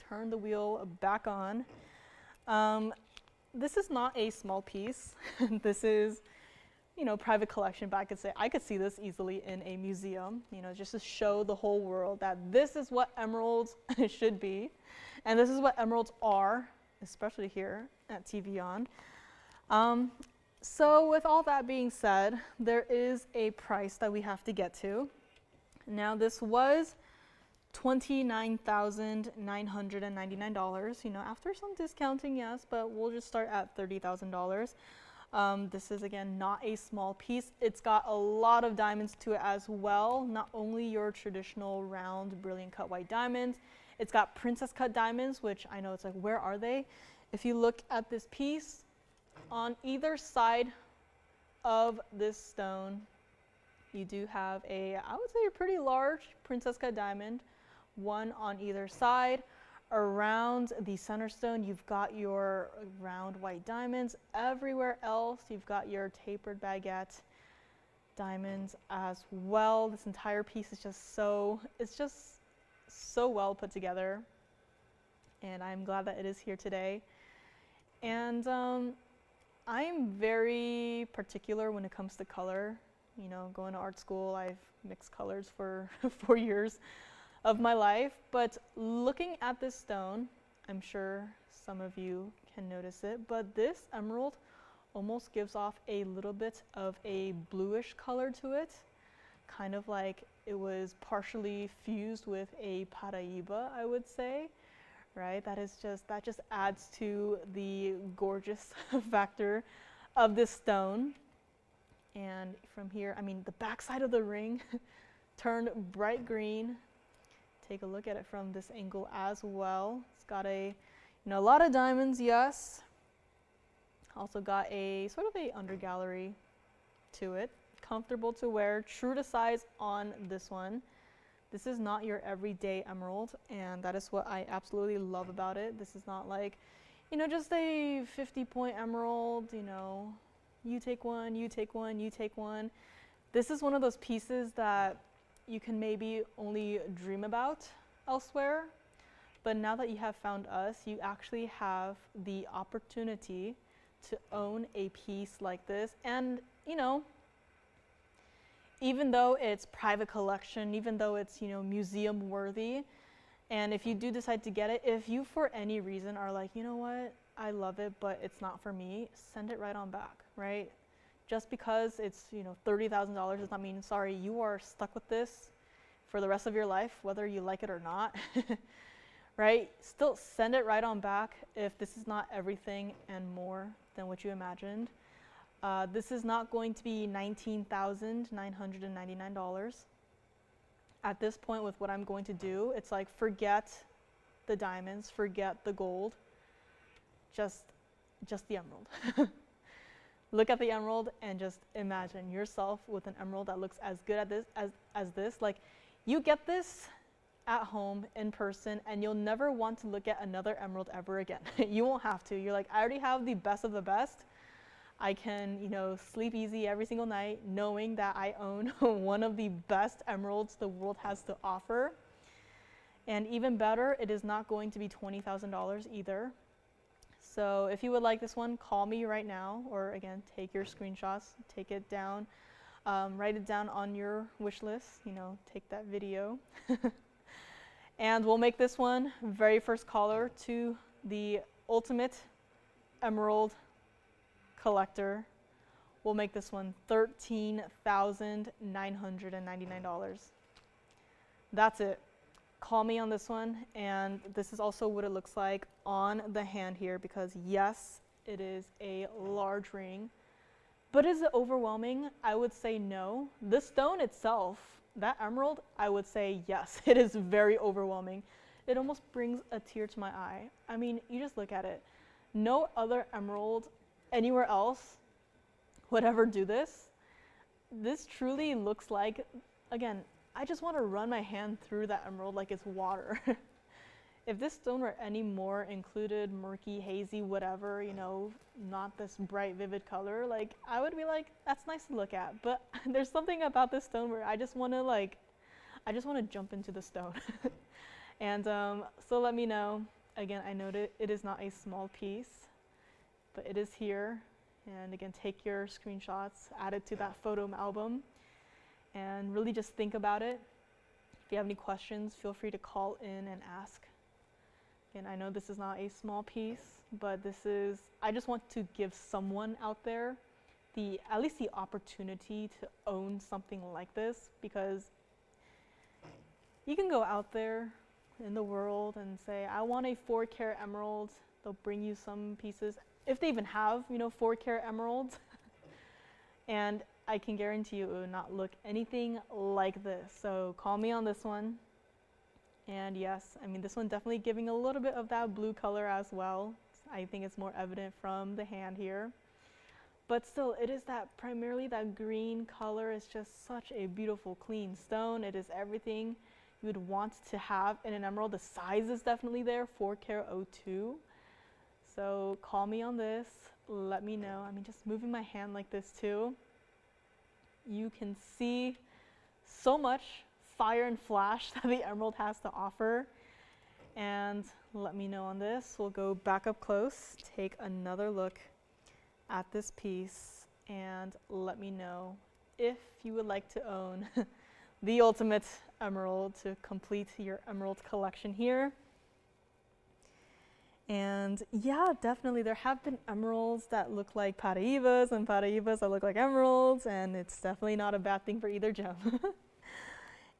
Turn the wheel back on. This is not a small piece. This is, private collection, but I could see this easily in a museum, just to show the whole world that this is what emeralds should be, and this is what emeralds are, especially here at TVON. So with all that being said, there is a price that we have to get to. Now this was $29,999, after some discounting, yes, but we'll just start at $30,000. This is, again, not a small piece. It's got a lot of diamonds to it as well. Not only your traditional round, brilliant cut white diamonds, it's got princess cut diamonds, which I know it's like, where are they? If you look at this piece, on either side of this stone, you do have I would say a pretty large princess cut diamond, one on either side. Around the center stone, you've got your round white diamonds. Everywhere else, you've got your tapered baguette diamonds as well. This entire piece is just so well put together, and I'm glad that it is here today. And I am very particular when it comes to color. Going to art school, I've mixed colors for 4 years of my life, but looking at this stone, I'm sure some of you can notice it, but this emerald almost gives off a little bit of a bluish color to it, kind of like it was partially fused with a Paraiba, I would say, right? That just adds to the gorgeous factor of this stone. And from here, I mean, the backside of the ring turned bright green. Take a look at it from this angle as well. It's got a lot of diamonds, yes. Also got a sort of a undergallery to it. Comfortable to wear, true to size on this one. This is not your everyday emerald, and that is what I absolutely love about it. This is not like, just a 50-point emerald, you take one, you take one, you take one. This is one of those pieces that you can maybe only dream about elsewhere, but now that you have found us, you actually have the opportunity to own a piece like this. And even though it's private collection, even though it's museum worthy, and if you do decide to get it, if you for any reason are like, you know what, I love it, but it's not for me, send it right on back, right? Just because it's $30,000 does not mean, sorry, you are stuck with this for the rest of your life, whether you like it or not, right? Still send it right on back if this is not everything and more than what you imagined. This is not going to be $19,999. At this point, with what I'm going to do, it's like, forget the diamonds, forget the gold, just the emerald. Look at the emerald and just imagine yourself with an emerald that looks as good at this as this. Like, you get this at home in person, and you'll never want to look at another emerald ever again. You won't have to. You're like, I already have the best of the best. I can, sleep easy every single night knowing that I own one of the best emeralds the world has to offer. And even better, it is not going to be $20,000 either. So if you would like this one, call me right now, or again, take your screenshots, take it down Write it down on your wish list, you know, take that video. And we'll make this one very first caller to the ultimate emerald collector. We'll make this one $13,999. That's it. Call me on this one, and this is also what it looks like on the hand here, because yes, it is a large ring. But is it overwhelming? I would say no. The stone itself, that emerald, I would say yes, it is very overwhelming. It almost brings a tear to my eye. I mean, you just look at it. No other emerald anywhere else would ever do this. This truly looks like, again, I just want to run my hand through that emerald like it's water. If this stone were any more included, murky, hazy, whatever, you know, not this bright, vivid color, like, I would be like, that's nice to look at. But there's something about this stone where I just want to jump into the stone. And so let me know. Again, I know that it is not a small piece, but it is here. And again, take your screenshots, add it to that photo album, and really just think about it. If you have any questions, feel free to call in and ask. And I know this is not a small piece, but this is, I just want to give someone out there at least the opportunity to own something like this, because you can go out there in the world and say, I want a 4-carat emerald. They'll bring you some pieces, if they even have, you know, 4-carat emeralds. And I can guarantee you it will not look anything like this. So call me on this one. And yes, I mean, this one definitely giving a little bit of that blue color as well. I think it's more evident from the hand here. But still, it is that primarily that green color. It's just such a beautiful, clean stone. It is everything you would want to have in an emerald. The size is definitely there, 4-carat 02. So call me on this. Let me know. I mean, just moving my hand like this too, you can see so much fire and flash that the emerald has to offer. And let me know on this. We'll go back up close, take another look at this piece, and let me know if you would like to own the ultimate emerald to complete your emerald collection here. And yeah, definitely there have been emeralds that look like Paraibas and Paraibas that look like emeralds, and it's definitely not a bad thing for either gem.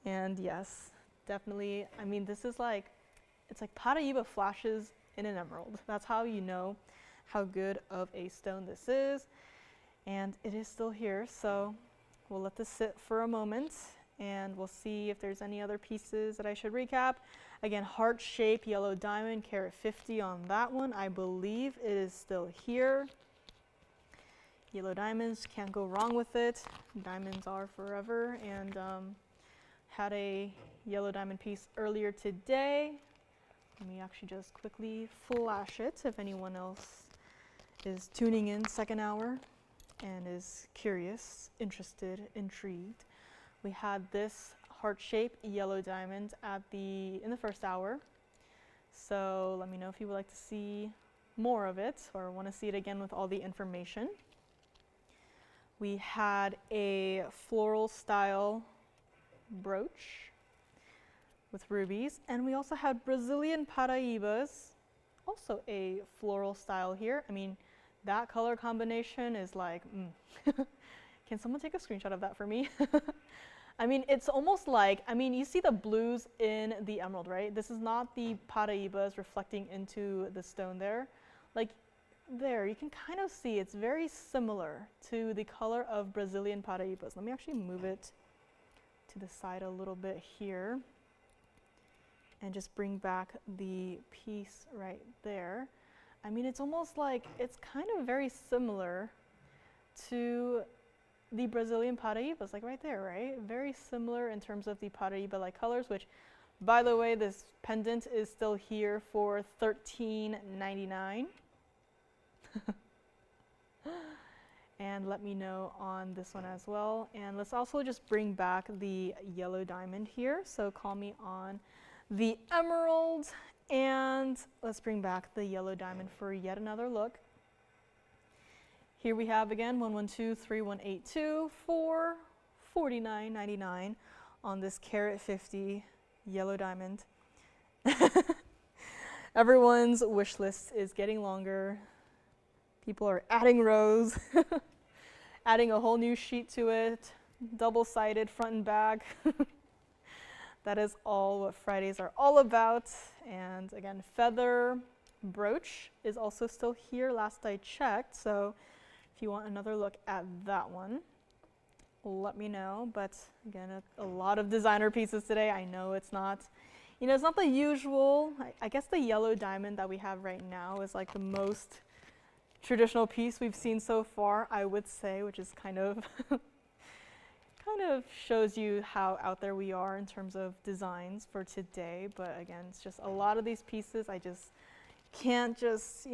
And yes, definitely, I mean, this is like, it's like Paraiba flashes in an emerald. That's how you know how good of a stone this is. And it is still here, so we'll let this sit for a moment, and we'll see if there's any other pieces that I should recap. Again, heart-shaped yellow diamond, carat 50 on that one. I believe it is still here. Yellow diamonds, can't go wrong with it. Diamonds are forever. And had a yellow diamond piece earlier today. Let me actually just quickly flash it if anyone else is tuning in second hour and is curious, interested, intrigued. We had this heart-shaped yellow diamond in the first hour. So let me know if you would like to see more of it or want to see it again with all the information. We had a floral style brooch with rubies, and we also had Brazilian Paraibas, also a floral style here. I mean, that color combination is like, Can someone take a screenshot of that for me? I mean, it's almost like, I mean, you see the blues in the emerald, right? This is not the Paraibas reflecting into the stone there. Like there, you can kind of see it's very similar to the color of Brazilian Paraibas. Let me actually move it to the side a little bit here and just bring back the piece right there. I mean, it's almost like, it's kind of very similar to the Brazilian Paraibas, like right there, right? Very similar in terms of the Paraiba-like colors, which, by the way, this pendant is still here for $13.99. And let me know on this one as well. And let's also just bring back the yellow diamond here. So call me on the emerald, and let's bring back the yellow diamond for yet another look. Here we have again 11231824 $49.99 on this carat 50 yellow diamond. Everyone's wish list is getting longer. People are adding rows, adding a whole new sheet to it, double-sided front and back. That is all what Fridays are all about. And again, feather brooch is also still here last I checked. So if you want another look at that one, let me know. But again, a lot of designer pieces today. I know it's not, it's not the usual. I guess the yellow diamond that we have right now is like the most traditional piece we've seen so far, I would say, which is kind of shows you how out there we are in terms of designs for today. But again, it's just a lot of these pieces I just can't just,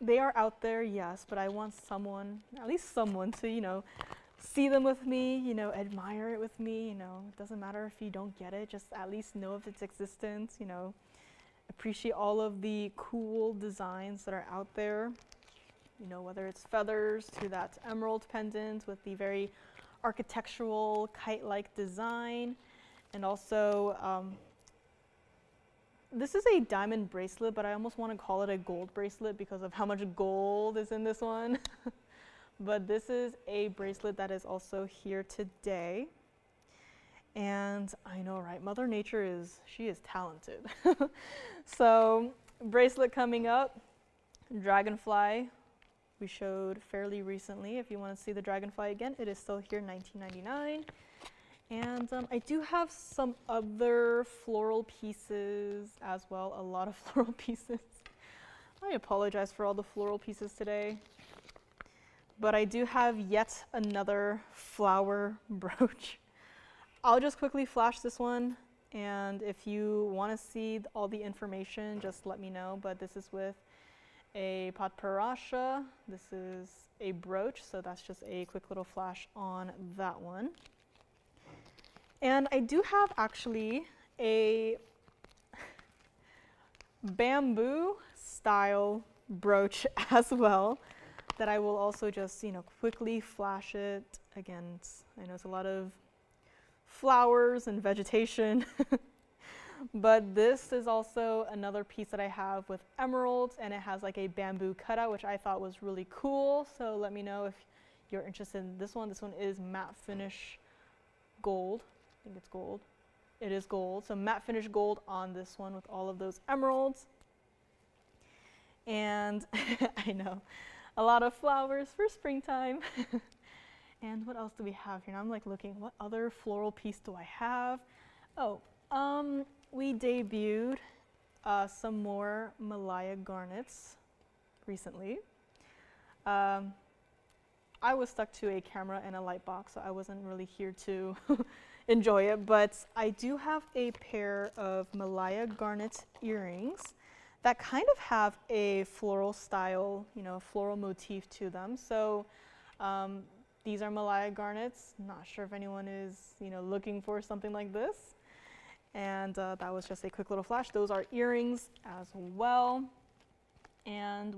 they are out there, yes, but I want someone, at least someone to, see them with me, admire it with me, it doesn't matter if you don't get it, just at least know of its existence, appreciate all of the cool designs that are out there, whether it's feathers to that emerald pendant with the very architectural kite-like design, and also this is a diamond bracelet, but I almost want to call it a gold bracelet because of how much gold is in this one. But this is a bracelet that is also here today. And I know, right? Mother Nature she is talented. So, bracelet coming up, Dragonfly. We showed fairly recently. If you want to see the Dragonfly again, it is still here, $19.99. And I do have some other floral pieces as well, a lot of floral pieces. I apologize for all the floral pieces today. But I do have yet another flower brooch. I'll just quickly flash this one, and if you want to see all the information, just let me know. But this is with a patparasha. This is a brooch, so that's just a quick little flash on that one. And I do have actually a bamboo style brooch as well that I will also just, quickly flash it. Again, I know it's a lot of flowers and vegetation, but this is also another piece that I have with emeralds, and it has like a bamboo cutout, which I thought was really cool. So let me know if you're interested in this one. This one is matte finish gold. I think it's gold. It is gold. So matte finish gold on this one with all of those emeralds. And I know, a lot of flowers for springtime. And what else do we have here? Now I'm like looking, what other floral piece do I have? Oh, we debuted some more Malaya garnets recently. I was stuck to a camera and a light box, so I wasn't really here to enjoy it, but I do have a pair of Malaya garnet earrings that kind of have a floral style, floral motif to them. So these are Malaya garnets. Not sure if anyone is, looking for something like this. And that was just a quick little flash. Those are earrings as well. And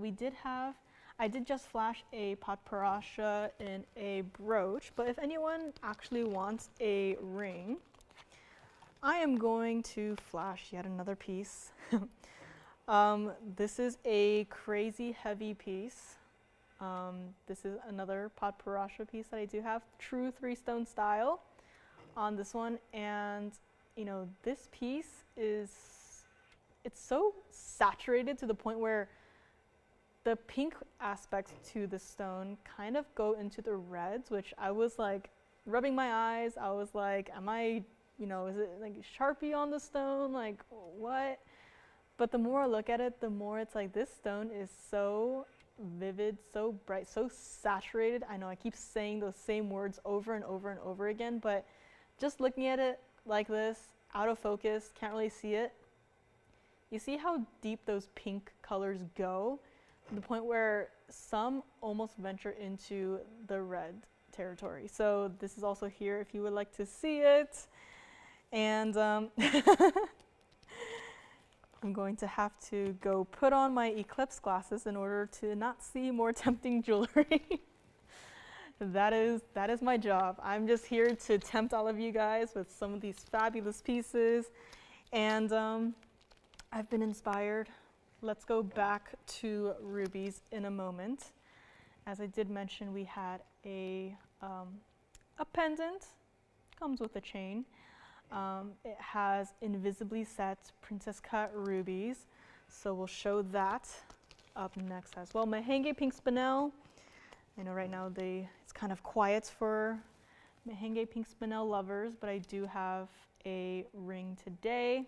I did just flash a patparasha in a brooch, but if anyone actually wants a ring, I am going to flash yet another piece. This is a crazy heavy piece. This is another patparasha piece that I do have, true 3-stone style on this one. And this piece it's so saturated to the point where the pink aspects to the stone kind of go into the reds, which I was like rubbing my eyes. I was like, am I, is it like Sharpie on the stone? Like, what? But the more I look at it, the more it's like this stone is so vivid, so bright, so saturated. I know I keep saying those same words over and over and over again, but just looking at it like this, out of focus, can't really see it. You see how deep those pink colors go? To the point where some almost venture into the red territory. So this is also here if you would like to see it. And I'm going to have to go put on my eclipse glasses in order to not see more tempting jewelry. That is my job. I'm just here to tempt all of you guys with some of these fabulous pieces. And I've been inspired. Let's go back to rubies in a moment. As I did mention, we had a pendant, comes with a chain. It has invisibly set princess cut rubies, so we'll show that up next as well. Mahenge pink spinel. I know right now it's kind of quiet for Mahenge pink spinel lovers, but I do have a ring today.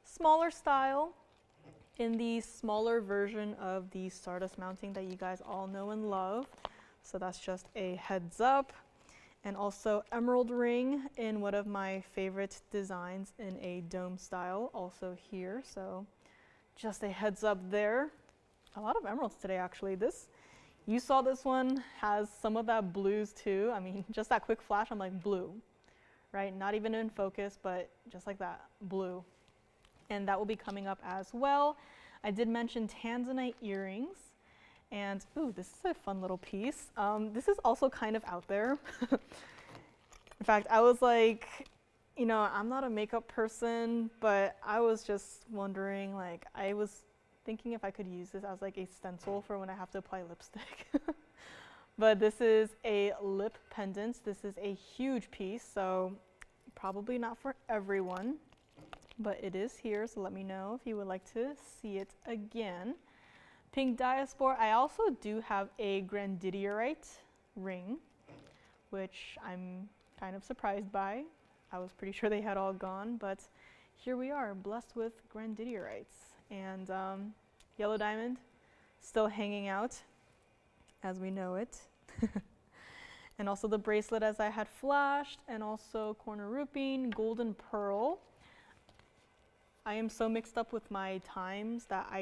Smaller style, in the smaller version of the Stardust mounting that you guys all know and love. So that's just a heads up. And also emerald ring in one of my favorite designs in a dome style, also here. So just a heads up there. A lot of emeralds today, actually. You saw this one has some of that blues too. I mean, just that quick flash, I'm like blue, right? Not even in focus, but just like that, blue. And that will be coming up as well. I did mention Tanzanite earrings. And, ooh, this is a fun little piece. This is also kind of out there. In fact, I was like, you know, I'm not a makeup person, but I was just wondering, like, I was thinking if I could use this as like a stencil for when I have to apply lipstick. But this is a lip pendant. This is a huge piece, so probably not for everyone, but it is here, so let me know if you would like to see it again. Pink diaspora. I also do have a grandidierite ring, which I'm kind of surprised by. I was pretty sure they had all gone, but here we are, blessed with grandidierites. And yellow diamond, still hanging out as we know it. And also the bracelet as I had flashed, and also corner rupine, golden pearl. I am so mixed up with my times that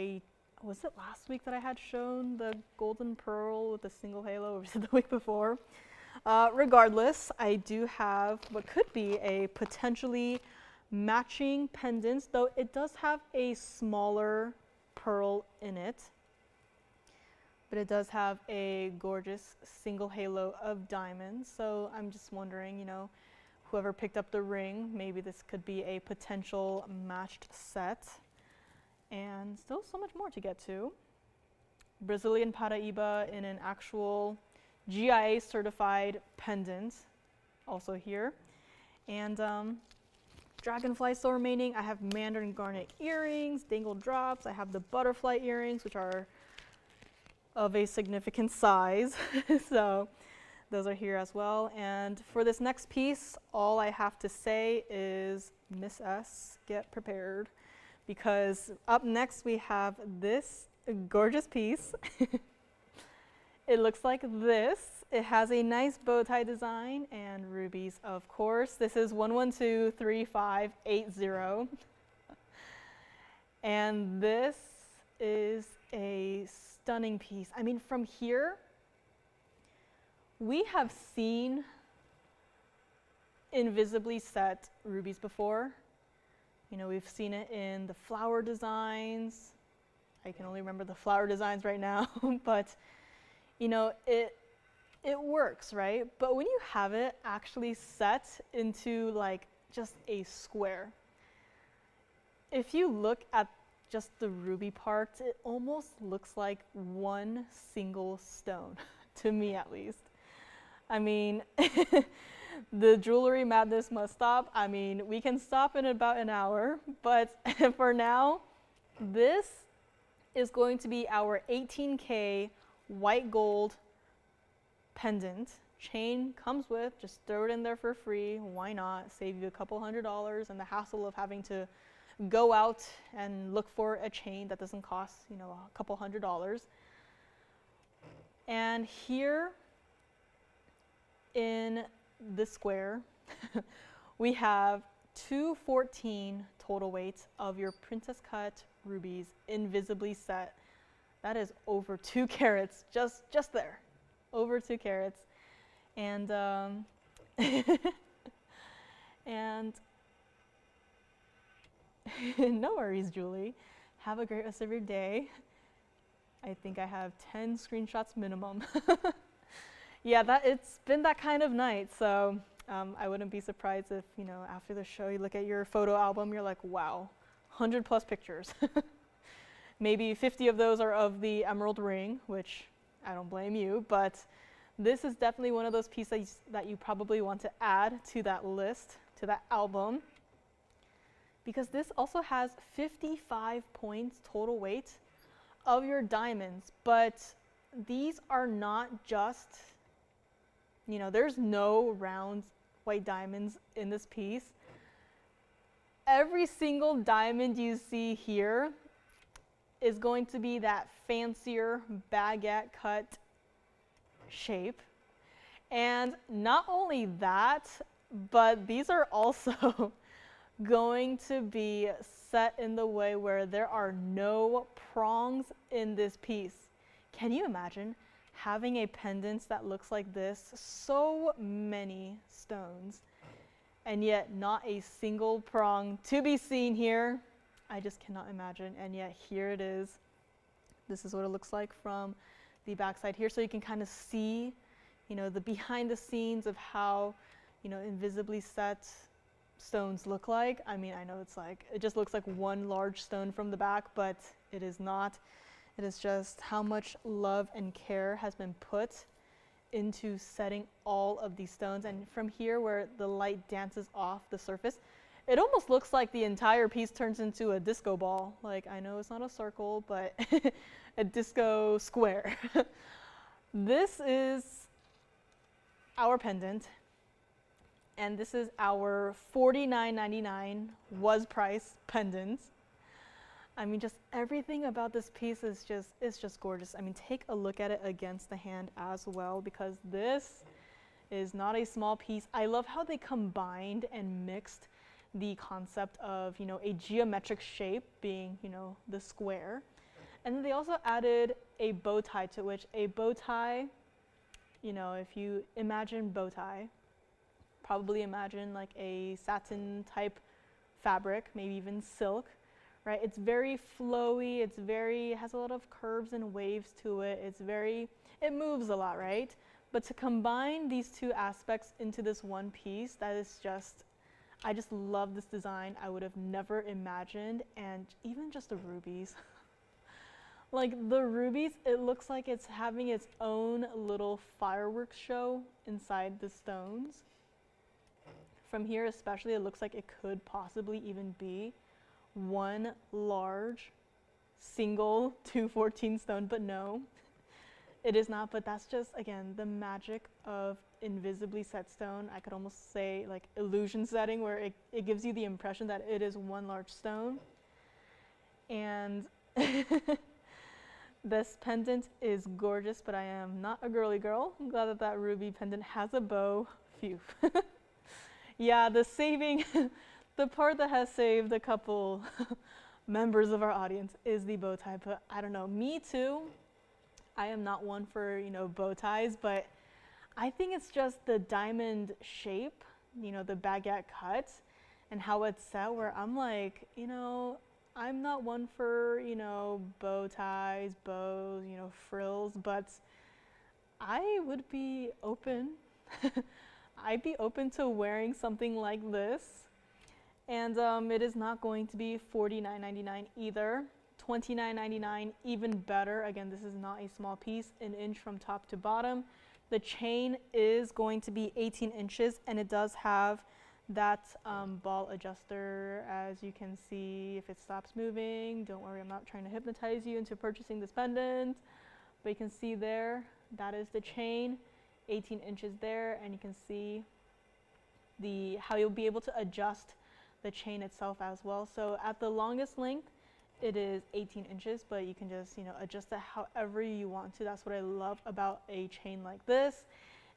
was it last week that I had shown the golden pearl with a single halo, or was it the week before? Regardless, I do have what could be a potentially matching pendant, though it does have a smaller pearl in it. But it does have a gorgeous single halo of diamonds. So I'm just wondering, you know, whoever picked up the ring, maybe this could be a potential matched set. And still so much more to get to. Brazilian Paraiba in an actual GIA certified pendant, also here. And Dragonfly still remaining. I have mandarin garnet earrings, dangle drops. I have the butterfly earrings, which are of a significant size. So those are here as well. And for this next piece, all I have to say is Miss S, get prepared. Because up next we have this gorgeous piece. It looks like this. It has a nice bow tie design and rubies, of course. This is 1123580. And this is a stunning piece. I mean, from here, we have seen invisibly set rubies before. You know, we've seen it in the flower designs. I can only remember the flower designs right now, but you know, it works, right? But when you have it actually set into like just a square, if you look at just the ruby parts, it almost looks like one single stone, to me at least. I mean, the jewelry madness must stop. I mean, we can stop in about an hour, but for now, this is going to be our 18K white gold pendant. Chain comes with, just throw it in there for free. Why not? Save you a couple $100s and the hassle of having to go out and look for a chain that doesn't cost, you know, a couple $100s. And here in the square, we have 214 total weight of your princess cut rubies invisibly set. That is over 2 carats, just there, over 2 carats. And and no worries, Julie. Have a great rest of your day. I think I have 10 screenshots minimum. Yeah, it's been that kind of night. So I wouldn't be surprised if, you know, after the show you look at your photo album, you're like, wow, 100 plus pictures. Maybe 50 of those are of the emerald ring, which I don't blame you, but this is definitely one of those pieces that you probably want to add to that list, to that album, because this also has 55 points total weight of your diamonds, but these are not just, you know, there's no round white diamonds in this piece. Every single diamond you see here is going to be that fancier baguette cut shape. And not only that, but these are also going to be set in the way where there are no prongs in this piece. Can you imagine having a pendant that looks like this? So many stones, and yet not a single prong to be seen here. I just cannot imagine, and yet here it is. This is what it looks like from the backside here, so you can kind of see, you know, the behind the scenes of how, you know, invisibly set stones look like. I mean, I know it's like, it just looks like one large stone from the back, but it is not. It is just how much love and care has been put into setting all of these stones. And from here where the light dances off the surface, it almost looks like the entire piece turns into a disco ball. Like, I know it's not a circle, but a disco square. This is our pendant, and this is our $49.99 was price pendant. I mean, just everything about this piece is just gorgeous. I mean, take a look at it against the hand as well, because this is not a small piece. I love how they combined and mixed the concept of, you know, a geometric shape being, you know, the square. And then they also added a bow tie to which a bow tie, you know, if you imagine bow tie, probably imagine like a satin type fabric, maybe even silk, right? It's very flowy, it has a lot of curves and waves to it. It moves a lot, right? But to combine these two aspects into this one piece, that is just, I just love this design. I would have never imagined. And even just the rubies. Like the rubies, it looks like it's having its own little fireworks show inside the stones. From here especially, it looks like it could possibly even be one large single 214 stone, but no, it is not. But that's just, again, the magic of invisibly set stone. I could almost say like illusion setting, where it gives you the impression that it is one large stone. And this pendant is gorgeous, but I am not a girly girl. I'm glad that that ruby pendant has a bow. Phew. Yeah, the part that has saved a couple members of our audience is the bow tie, but I don't know, me too. I am not one for, you know, bow ties, but I think it's just the diamond shape, you know, the baguette cut and how it's set, where I'm like, you know, I'm not one for, you know, bow ties, bows, you know, frills, but I would be open. I'd be open to wearing something like this. And it is not going to be $49.99 either. $29.99, even better. Again, this is not a small piece, an inch from top to bottom. The chain is going to be 18 inches, and it does have that ball adjuster, as you can see. If it stops moving, don't worry, I'm not trying to hypnotize you into purchasing this pendant, but you can see there, that is the chain, 18 inches there, and you can see how you'll be able to adjust the chain itself as well. So at the longest length, it is 18 inches, but you can just, you know, adjust it however you want to. That's what I love about a chain like this.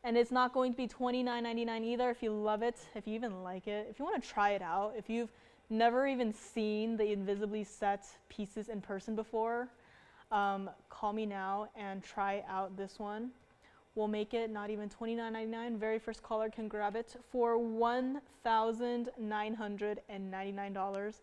And it's not going to be $29.99 either. If you love it, if you even like it, if you want to try it out, if you've never even seen the invisibly set pieces in person before, call me now and try out this one. We'll make it not even $29.99. Very first caller can grab it for $1,999.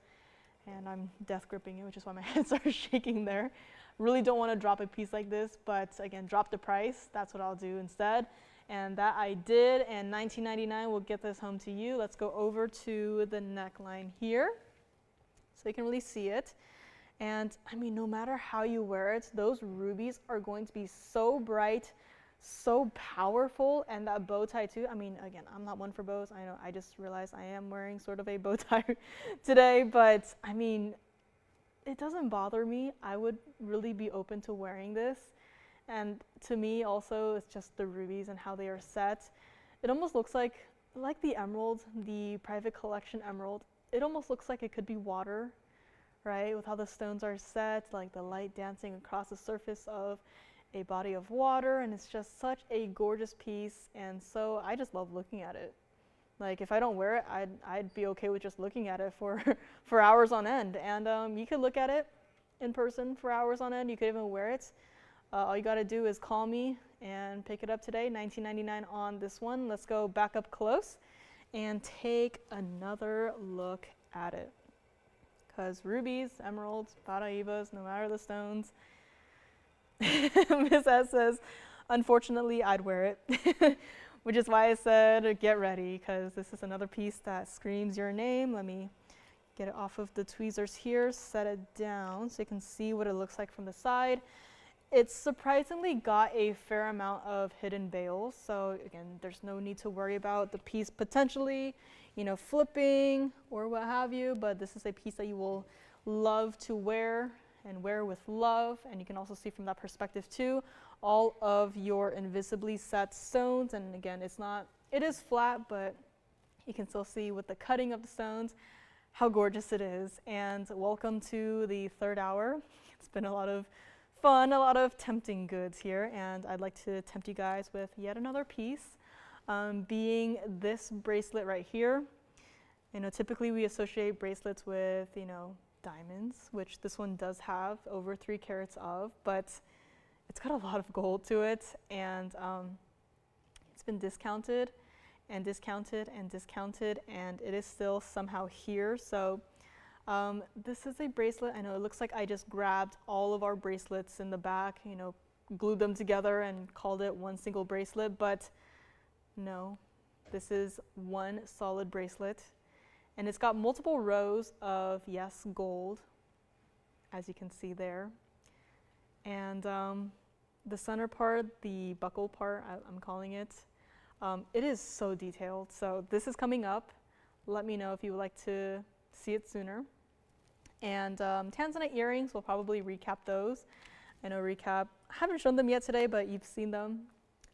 And I'm death gripping it, which is why my hands are shaking there. really don't want to drop a piece like this, but again, drop the price. That's what I'll do instead. And that I did, and $19.99 will get this home to you. Let's go over to the neckline here so you can really see it. And I mean, no matter how you wear it, those rubies are going to be so bright, so powerful, and that bow tie too. I mean, again, I'm not one for bows. I know, I just realized I am wearing sort of a bow tie today, but I mean, it doesn't bother me. I would really be open to wearing this. And to me also, it's just the rubies and how they are set. It almost looks like the emerald, the private collection emerald, it almost looks like it could be water, right? With how the stones are set, like the light dancing across the surface of a body of water, and it's just such a gorgeous piece. And so I just love looking at it. Like if I don't wear it, I'd be okay with just looking at it for for hours on end. And you could look at it in person for hours on end. You could even wear it. All you gotta do is call me and pick it up today, $19.99 on this one. Let's go back up close and take another look at it. Because rubies, emeralds, Paraibas, no matter the stones, Miss S says, unfortunately, I'd wear it, which is why I said get ready, because this is another piece that screams your name. Let me get it off of the tweezers here, set it down so you can see what it looks like from the side. It's surprisingly got a fair amount of hidden veils, so again, there's no need to worry about the piece potentially, you know, flipping or what have you, but this is a piece that you will love to wear and wear with love. And you can also see from that perspective too, all of your invisibly set stones. And again, it is flat, but you can still see with the cutting of the stones how gorgeous it is. And welcome to the third hour. It's been a lot of fun, a lot of tempting goods here, and I'd like to tempt you guys with yet another piece, being this bracelet right here. You know, typically we associate bracelets with, you know, diamonds, which this one does have over 3 carats of, but it's got a lot of gold to it, and it's been discounted and discounted and discounted, and it is still somehow here. So this is a bracelet. I know it looks like I just grabbed all of our bracelets in the back, you know, glued them together and called it one single bracelet, but no, this is one solid bracelet. And it's got multiple rows of, yes, gold, as you can see there. And the center part, the buckle part, I'm calling it, it is so detailed. So this is coming up. Let me know if you would like to see it sooner. And Tanzanite earrings, we'll probably recap those. I know I haven't shown them yet today, but you've seen them.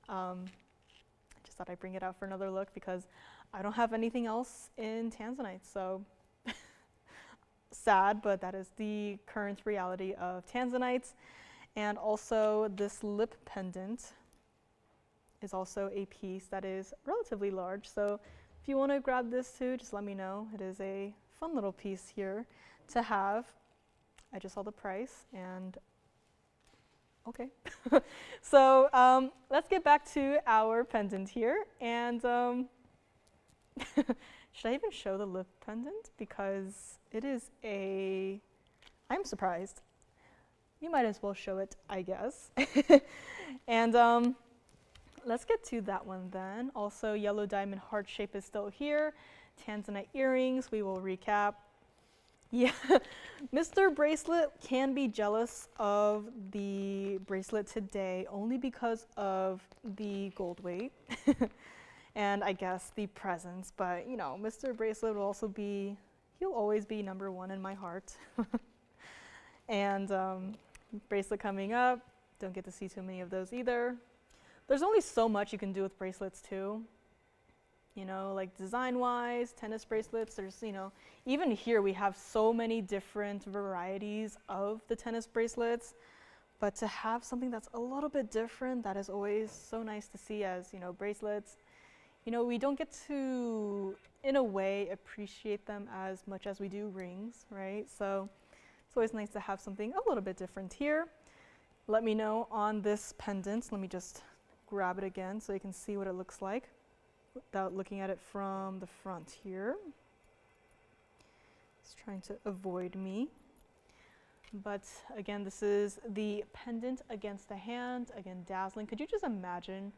I just thought I'd bring it out for another look because I don't have anything else in Tanzanite, so sad, but that is the current reality of Tanzanites. And also this lip pendant is also a piece that is relatively large, so if you want to grab this too, just let me know. It is a fun little piece here to have. I just saw the price, and okay. So let's get back to our pendant here, and should I even show the lip pendant? Because it is I'm surprised. You might as well show it, I guess. And let's get to that one then. Also, yellow diamond heart shape is still here. Tanzanite earrings, we will recap. Yeah, Mr. Bracelet can be jealous of the bracelet today only because of the gold weight. And I guess the presents, but you know, Mr. Bracelet will also he'll always be number one in my heart. And bracelet coming up, don't get to see too many of those either. There's only so much you can do with bracelets too. You know, like design-wise, tennis bracelets, there's, you know, even here we have so many different varieties of the tennis bracelets, but to have something that's a little bit different, that is always so nice to see as, you know, bracelets. You know, we don't get to, in a way, appreciate them as much as we do rings, right? So it's always nice to have something a little bit different here. Let me know on this pendant. Let me just grab it again so you can see what it looks like without looking at it from the front here. It's trying to avoid me. But again, this is the pendant against the hand. Again, dazzling. Could you just imagine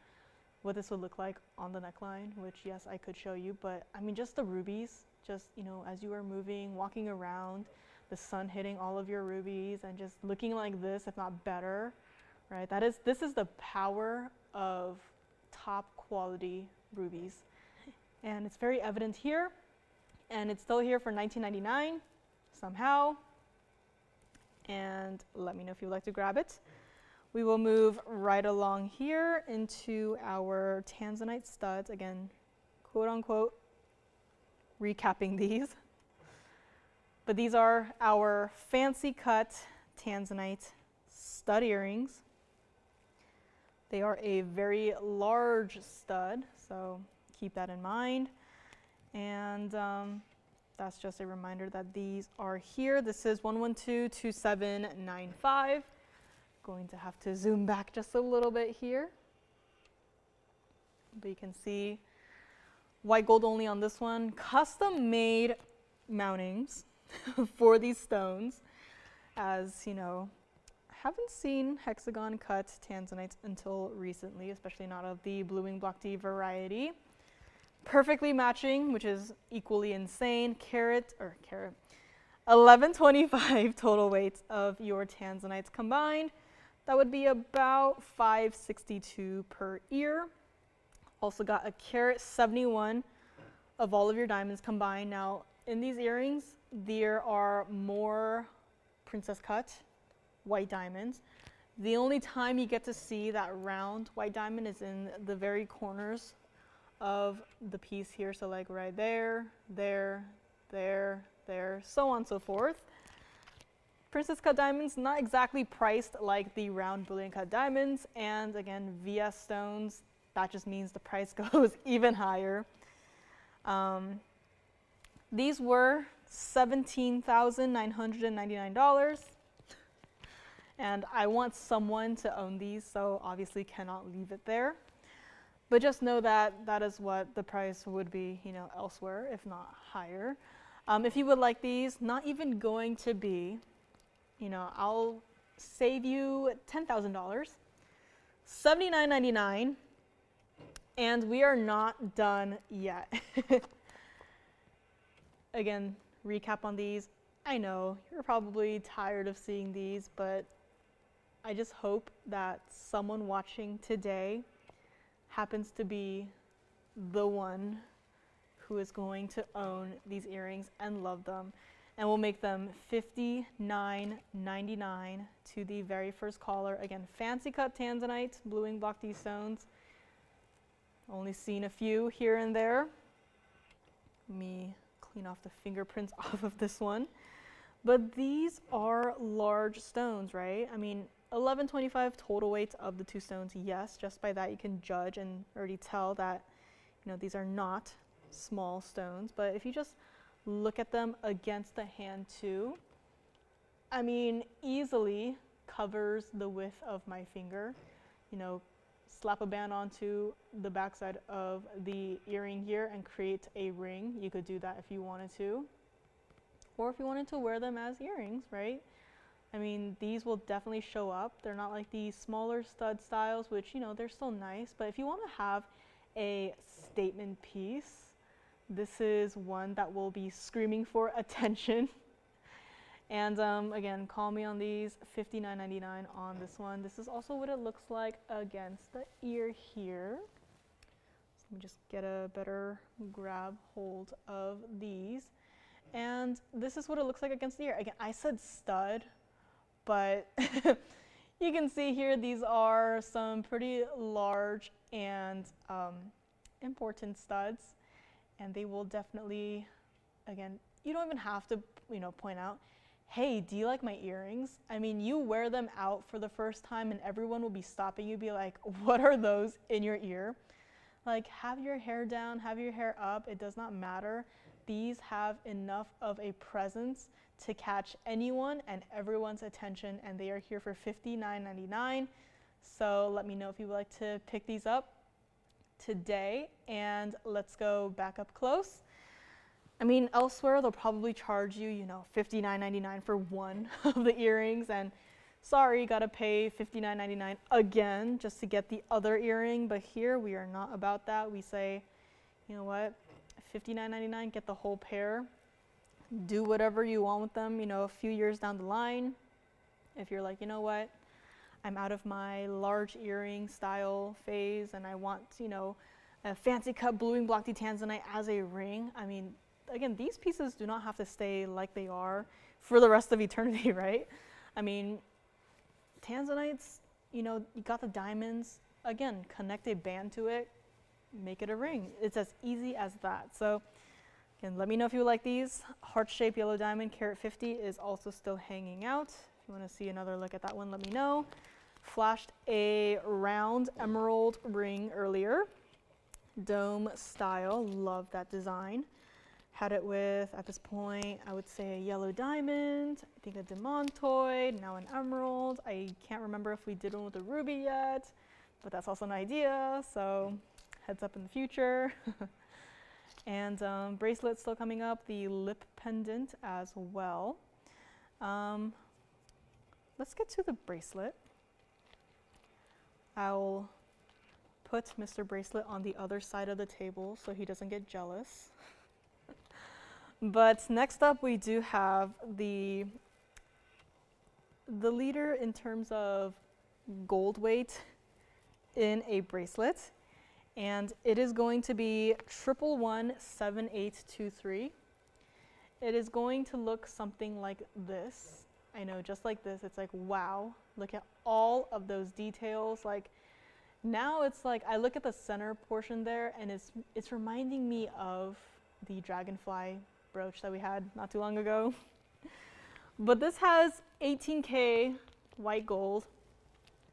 what this would look like on the neckline? Which, yes, I could show you, but I mean, just the rubies, just, you know, as you are moving, walking around, the sun hitting all of your rubies and just looking like this, if not better, right? This is the power of top quality rubies. And it's very evident here, and it's still here for $19.99 somehow. And let me know if you'd like to grab it. We will move right along here into our Tanzanite studs. Again, quote unquote, recapping these. But these are our fancy cut Tanzanite stud earrings. They are a very large stud, so keep that in mind. And that's just a reminder that these are here. This is 1122795. Going to have to zoom back just a little bit here. But you can see white gold only on this one. Custom made mountings for these stones. As you know, I haven't seen hexagon cut Tanzanites until recently, especially not of the blue wing block D variety. Perfectly matching, which is equally insane. Carat 1125 total weight of your Tanzanites combined. That would be about $562 per ear. Also got a carat 71 of all of your diamonds combined. Now, in these earrings, there are more princess cut white diamonds. The only time you get to see that round white diamond is in the very corners of the piece here, so like right there, there, there, there, so on and so forth. Princess cut diamonds, not exactly priced like the round bullion cut diamonds, and again, VS stones, that just means the price goes even higher. These were $17,999, and I want someone to own these, so obviously cannot leave it there. But just know that that is what the price would be, you know, elsewhere, if not higher. If you would like these, not even going to be, you know, I'll save you $10,000, $79.99, and we are not done yet. Again, recap on these. I know you're probably tired of seeing these, but I just hope that someone watching today happens to be the one who is going to own these earrings and love them, and we'll make them $59.99 to the very first caller. Again, fancy cut Tanzanite, blue wing block D stones. Only seen a few here and there. Let me clean off the fingerprints off of this one. But these are large stones, right? I mean, 1125 total weight of the two stones, yes. Just by that you can judge and already tell that, you know, these are not small stones. But if you just look at them against the hand too, I mean, easily covers the width of my finger. You know, slap a band onto the backside of the earring here and create a ring. You could do that if you wanted to. Or if you wanted to wear them as earrings, right? I mean, these will definitely show up. They're not like the smaller stud styles, which, you know, they're still nice. But if you want to have a statement piece, this is one that will be screaming for attention. And again, call me on these, $59.99 on this one. This is also what it looks like against the ear here. So let me just get a better grab hold of these. And this is what it looks like against the ear. Again, I said stud, but you can see here these are some pretty large and important studs, and they will definitely, again, you don't even have to, you know, point out, hey, do you like my earrings? I mean, you wear them out for the first time and everyone will be stopping you, be like, what are those in your ear? Like, have your hair down, have your hair up, it does not matter. These have enough of a presence to catch anyone and everyone's attention, and they are here for $59.99. So let me know if you would like to pick these up today, and let's go back up close. I mean, elsewhere they'll probably charge you, you know, $59.99 for one of the earrings, and sorry, you gotta pay $59.99 again just to get the other earring. But here we are not about that. We say, you know what, $59.99, get the whole pair. Do whatever you want with them, you know, a few years down the line. If you're like, you know what, I'm out of my large earring style phase and I want, you know, a fancy cut bluing block Tanzanite as a ring. I mean, again, these pieces do not have to stay like they are for the rest of eternity, right? I mean, Tanzanites, you know, you got the diamonds, again, connect a band to it, make it a ring. It's as easy as that. So again, let me know if you like these. Heart-shaped yellow diamond, carat 50, is also still hanging out. If you want to see another look at that one, let me know. Flashed a round emerald ring earlier. Dome style, love that design. Had it with, at this point, I would say a yellow diamond, I think a demontoid, now an emerald. I can't remember if we did one with a ruby yet, but that's also an idea, so heads up in the future. And bracelet still coming up, the lip pendant as well. Let's get to the bracelet. I'll put Mr. Bracelet on the other side of the table so he doesn't get jealous. But next up we do have the leader in terms of gold weight in a bracelet, and it is going to be 1117823. It is going to look something like this. I know, just like this. It's like, wow, look at all of those details. Like, now it's like I look at the center portion there and it's reminding me of the Dragonfly brooch that we had not too long ago. But this has 18K white gold,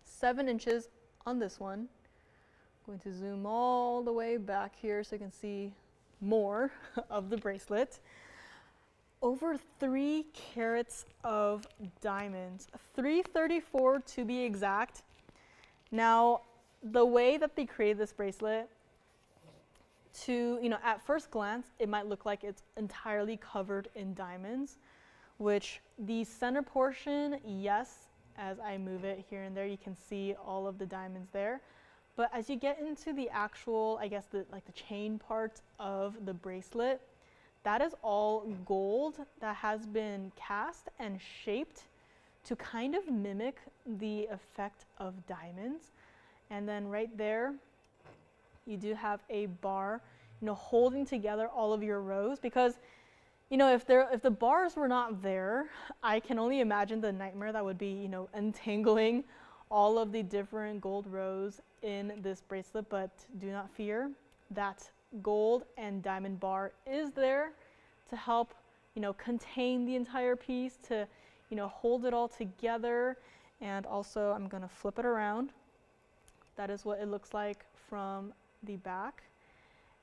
7 inches on this one. I'm going to zoom all the way back here so you can see more of the bracelet. Over 3 carats of diamonds, 334 to be exact. Now, the way that they created this bracelet, to, you know, at first glance, it might look like it's entirely covered in diamonds, which the center portion, yes, as I move it here and there, you can see all of the diamonds there. But as you get into the actual, I guess, the chain part of the bracelet, that is all gold that has been cast and shaped to kind of mimic the effect of diamonds. And then right there, you do have a bar, you know, holding together all of your rows, because, you know, if the bars were not there, I can only imagine the nightmare that would be, you know, untangling all of the different gold rows in this bracelet. But do not fear, that gold and diamond bar is there to help, you know, contain the entire piece, to, you know, hold it all together. And also, I'm gonna flip it around. That is what it looks like from the back.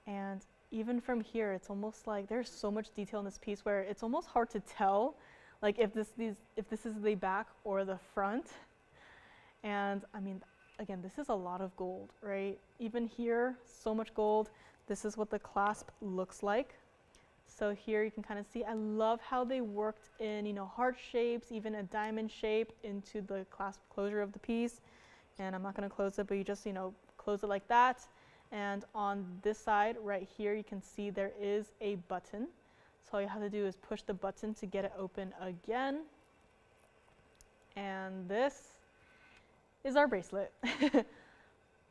And even from here, it's almost like there's so much detail in this piece where it's almost hard to tell, like, if this is the back or the front. And I mean, again, this is a lot of gold, right? Even here, so much gold. This is what the clasp looks like. So here you can kind of see, I love how they worked in, you know, heart shapes, even a diamond shape into the clasp closure of the piece. And I'm not going to close it, but you just, you know, close it like that. And on this side right here, you can see there is a button. So all you have to do is push the button to get it open again. And this is our bracelet.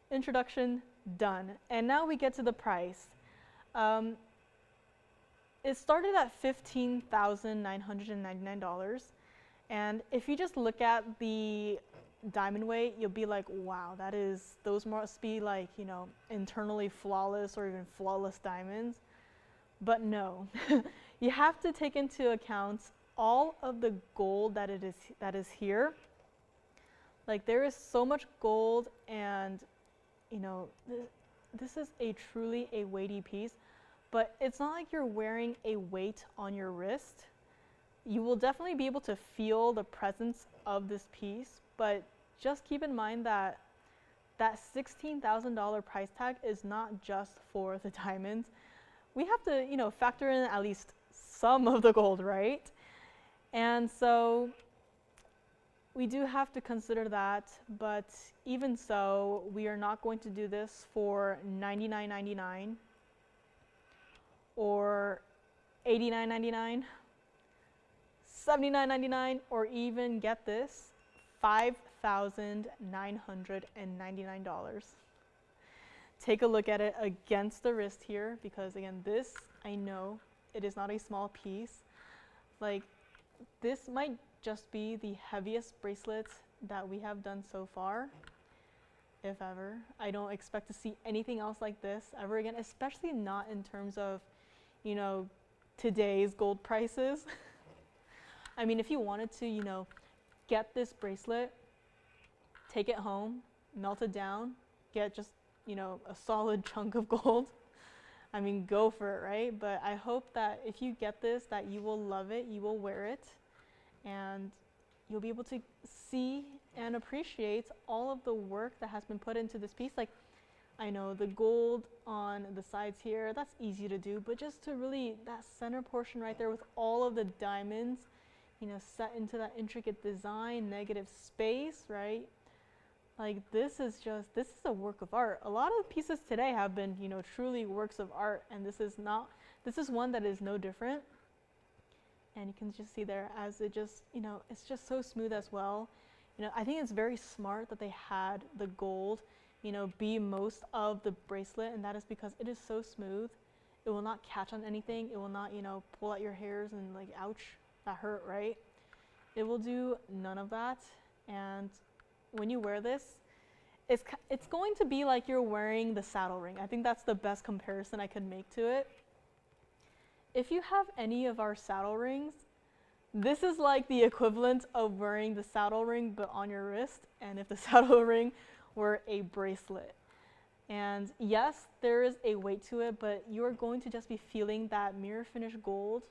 Introduction done. And now we get to the price. It started at $15,999. And if you just look at the diamond weight, you'll be like, wow, those must be like, you know, internally flawless or even flawless diamonds. But no, you have to take into account all of the gold that is here. Like, there is so much gold, and, you know, this is truly a weighty piece. But it's not like you're wearing a weight on your wrist. You will definitely be able to feel the presence of this piece, but just keep in mind that that $16,000 price tag is not just for the diamonds. we have to, you know, factor in at least some of the gold, right? And so we do have to consider that, but even so, we are not going to do this for $99.99 or $89.99, $79.99, or even, get this, $5,999. Take a look at it against the wrist here, because again, this, I know it is not a small piece. Like, this might just be the heaviest bracelet that we have done so far, if ever. I don't expect to see anything else like this ever again, especially not in terms of, you know, today's gold prices. I mean, if you wanted to, you know, get this bracelet, take it home, melt it down, get just, you know, a solid chunk of gold, I mean, go for it, right? But I hope that if you get this, that you will love it, you will wear it, and you'll be able to see and appreciate all of the work that has been put into this piece. Like, I know the gold on the sides here, that's easy to do, but just to really, that center portion right there with all of the diamonds, you know, set into that intricate design, negative space, right? Like, this is a work of art. A lot of pieces today have been, you know, truly works of art, and this is one that is no different. And you can just see there as it just, you know, it's just so smooth as well. You know, I think it's very smart that they had the gold, you know, be most of the bracelet, and that is because it is so smooth. It will not catch on anything. It will not, you know, pull out your hairs and like, ouch, that hurt, right? It will do none of that. And when you wear this, it's going to be like you're wearing the saddle ring. I think that's the best comparison I could make to it. If you have any of our saddle rings, this is like the equivalent of wearing the saddle ring but on your wrist, and if the saddle ring were a bracelet. And yes, there is a weight to it, but you're going to just be feeling that mirror finish gold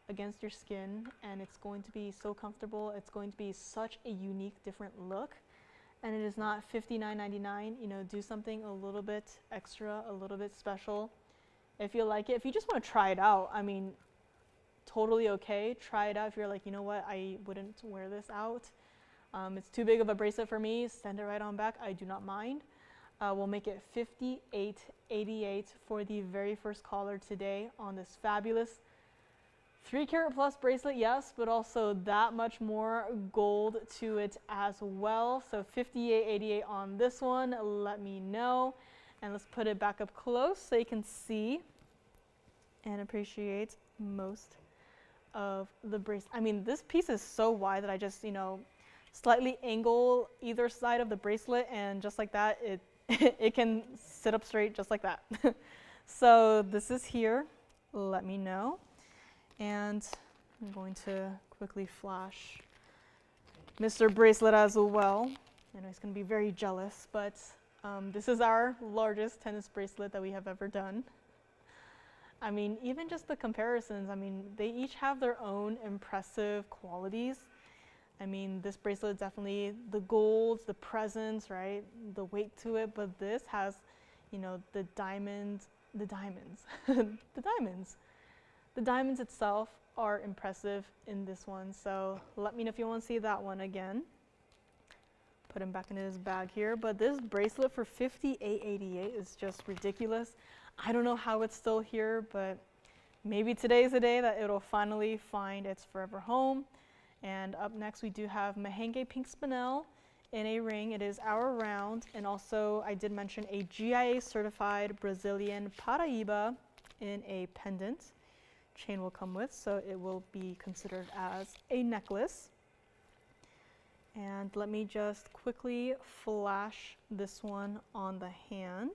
against your skin, and it's going to be so comfortable. It's going to be such a unique, different look. And it is not $59.99. You know, do something a little bit extra, a little bit special. If you like it, if you just want to try it out, I mean, totally okay. Try it out. If you're like, you know what, I wouldn't wear this out. It's too big of a bracelet for me. Send it right on back. I do not mind. We'll make it $58.88 for the very first caller today on this fabulous 3-carat plus bracelet, yes, but also that much more gold to it as well. So $58.88 on this one. Let me know. And let's put it back up close so you can see and appreciate most of the bracelet. I mean, this piece is so wide that I just, you know, slightly angle either side of the bracelet, and just like that, it can sit up straight just like that. So this is here. Let me know. And I'm going to quickly flash Mr. Bracelet as well. I know he's going to be very jealous, but this is our largest tennis bracelet that we have ever done. I mean, even just the comparisons, I mean, they each have their own impressive qualities. I mean, this bracelet definitely, the golds, the presence, right, the weight to it, but this has, you know, the diamonds, the diamonds. The diamonds itself are impressive in this one, so let me know if you want to see that one again. Put him back into his bag here, but this bracelet for $58.88 is just ridiculous. I don't know how it's still here, but maybe today's the day that it'll finally find its forever home. And up next we do have Mahenge Pink Spinel in a ring. It is our round, and also I did mention a GIA certified Brazilian Paraiba in a pendant. Chain will come with, so it will be considered as a necklace. And let me just quickly flash this one on the hand.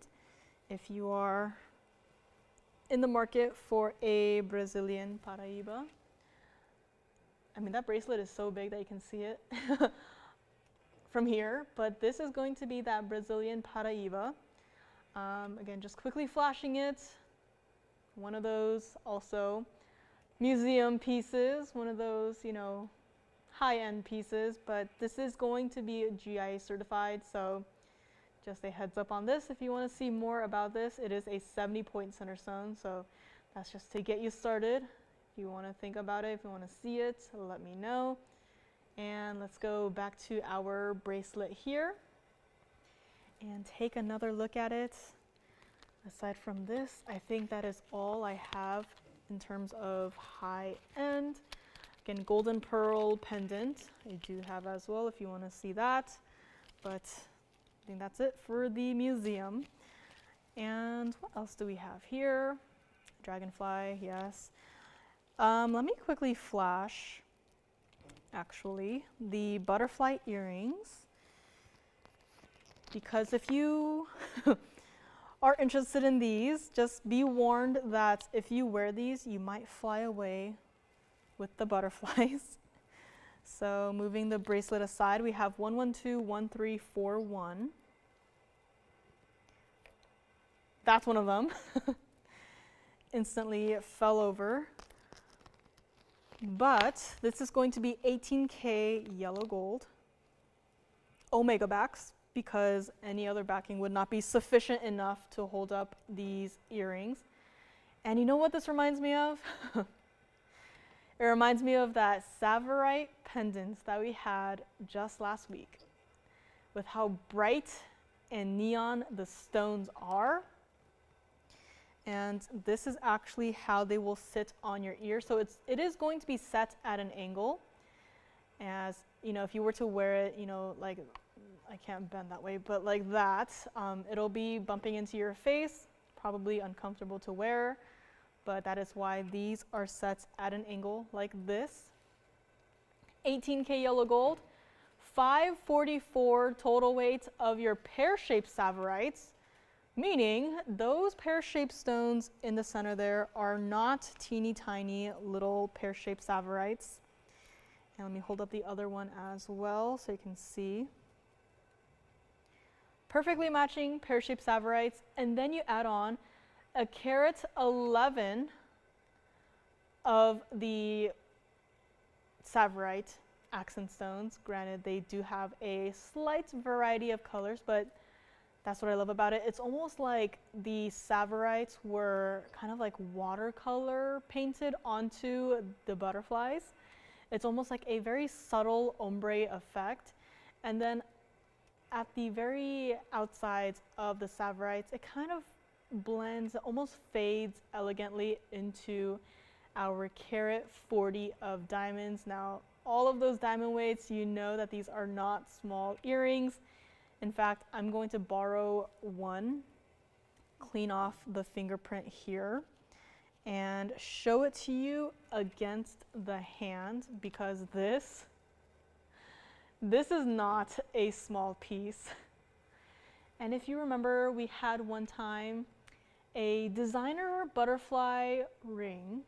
If you are in the market for a Brazilian Paraiba, I mean, that bracelet is so big that you can see it from here, but this is going to be that Brazilian Paraiba. Again, just quickly flashing it. One of those also museum pieces, one of those, you know, high-end pieces, but this is going to be GIA certified, so just a heads up on this. If you want to see more about this, it is a 70-point center stone, so That's just to get you started. If you want to think about it, if you want to see it, let me know. And let's go back to our bracelet here and take another look at it. Aside from this, I think that is all I have in terms of high end. Again, golden pearl pendant I do have as well if you want to see that. But I think that's it for the museum. And what else do we have here? Dragonfly, yes. Let me quickly flash, actually, the butterfly earrings. Because if you are interested in these, just be warned that if you wear these, you might fly away with the butterflies. So moving the bracelet aside, we have 1121341. That's one of them. Instantly fell over. But this is going to be 18K yellow gold. Omega backs, because any other backing would not be sufficient enough to hold up these earrings. And you know what this reminds me of? It reminds me of that Tsavorite pendants that we had just last week, with how bright and neon the stones are. And this is actually how they will sit on your ear. So it is going to be set at an angle. As you know, if you were to wear it, you know, like, I can't bend that way, but like that, it'll be bumping into your face, probably uncomfortable to wear, but that is why these are set at an angle like this. 18K yellow gold, 544 total weight of your pear-shaped Tsavorites, meaning those pear-shaped stones in the center there are not teeny tiny little pear-shaped Tsavorites. And let me hold up the other one as well so you can see. Perfectly matching pear-shaped Tsavorites, and then you add on a carat 11 of the Tsavorite accent stones. Granted, they do have a slight variety of colors, but that's what I love about it. It's almost like the Tsavorites were kind of like watercolor painted onto the butterflies. It's almost like a very subtle ombre effect. And then at the very outsides of the Tsavorites, it kind of blends, almost fades elegantly into our carat 40 of diamonds. Now, all of those diamond weights, you know that these are not small earrings. In fact, I'm going to borrow one, clean off the fingerprint here, and show it to you against the hand, because this is not a small piece. And if you remember, we had one time a designer butterfly ring.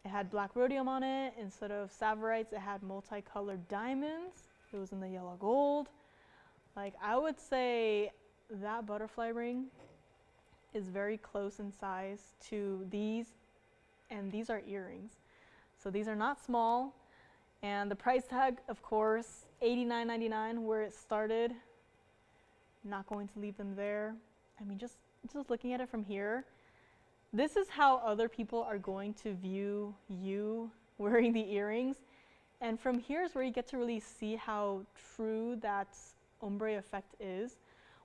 It had black rhodium on it. Instead of Tsavorites, it had multicolored diamonds. It was in the yellow gold. Like, I would say that butterfly ring is very close in size to these, and these are earrings. So these are not small. And the price tag, of course, $89.99 where it started. Not going to leave them there. I mean, just looking at it from here, this is how other people are going to view you wearing the earrings. And from here is where you get to really see how true that ombre effect is,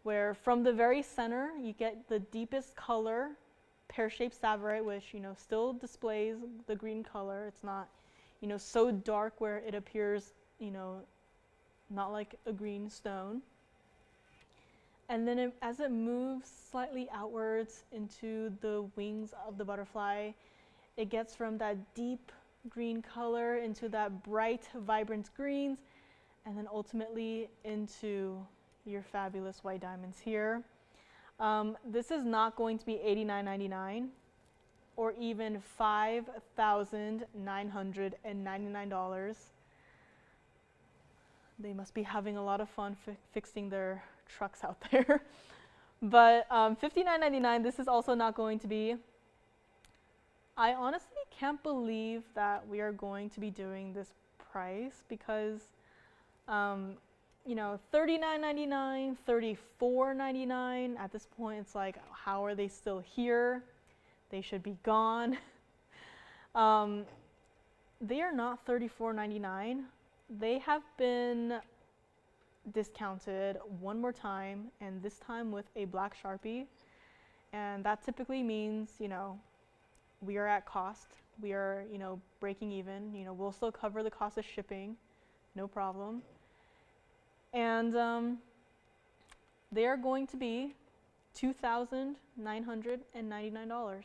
where from the very center you get the deepest color, pear-shaped Tsavorite, which, you know, still displays the green color. It's not, you know, so dark where it appears, you know, not like a green stone. And then as it moves slightly outwards into the wings of the butterfly, it gets from that deep green color into that bright, vibrant greens, and then ultimately into your fabulous white diamonds here. This is not going to be $89.99 or even $5,999. They must be having a lot of fun fixing their trucks out there. But $59.99, this is also not going to be. I honestly can't believe that we are going to be doing this price, because you know, $39.99, $34.99, at this point it's like, how are they still here? They should be gone. They are not $34.99. They have been discounted one more time, and this time with a black Sharpie. And that typically means, you know, we are at cost. We are, you know, breaking even. You know, we'll still cover the cost of shipping, no problem. And they are going to be $2,999.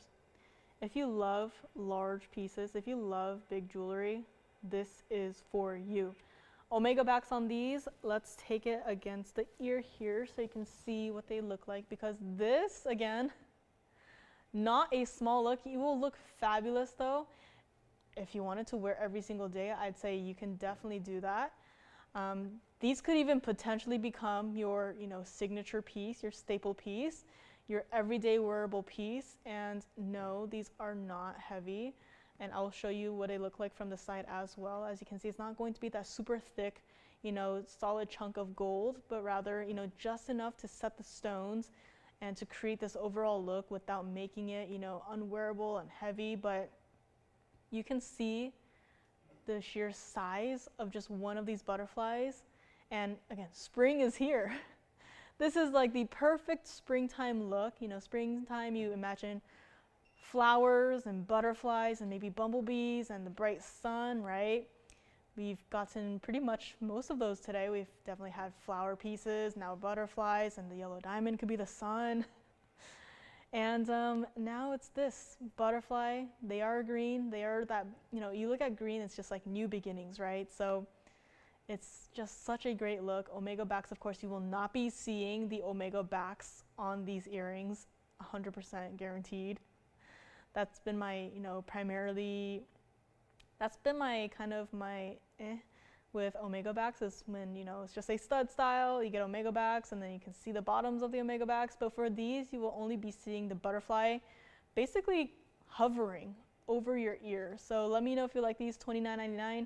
If you love large pieces, if you love big jewelry, this is for you. Omega backs on these, let's take it against the ear here so you can see what they look like, because this, again, not a small look. You will look fabulous though. If you wanted to wear every single day, I'd say you can definitely do that. These could even potentially become your, you know, signature piece, your staple piece, your everyday wearable piece. And no, these are not heavy. And I'll show you what they look like from the side as well. As you can see, it's not going to be that super thick, you know, solid chunk of gold, but rather, you know, just enough to set the stones and to create this overall look without making it, you know, unwearable and heavy. But you can see the sheer size of just one of these butterflies. And again, spring is here. This is like the perfect springtime look. You know, springtime, you imagine flowers and butterflies and maybe bumblebees and the bright sun, right? We've gotten pretty much most of those today. We've definitely had flower pieces, now butterflies, and the yellow diamond could be the sun. And now it's this butterfly. They are green. They are that, you know, you look at green, it's just like new beginnings, right? So it's just such a great look. Omega backs, of course, you will not be seeing the Omega backs on these earrings, 100% guaranteed. That's been my, you know, primarily, that's been my kind of my with Omega backs, is when, you know, it's just a stud style, you get Omega backs and then you can see the bottoms of the Omega backs. But for these, you will only be seeing the butterfly basically hovering over your ear. So let me know if you like these, $29.99.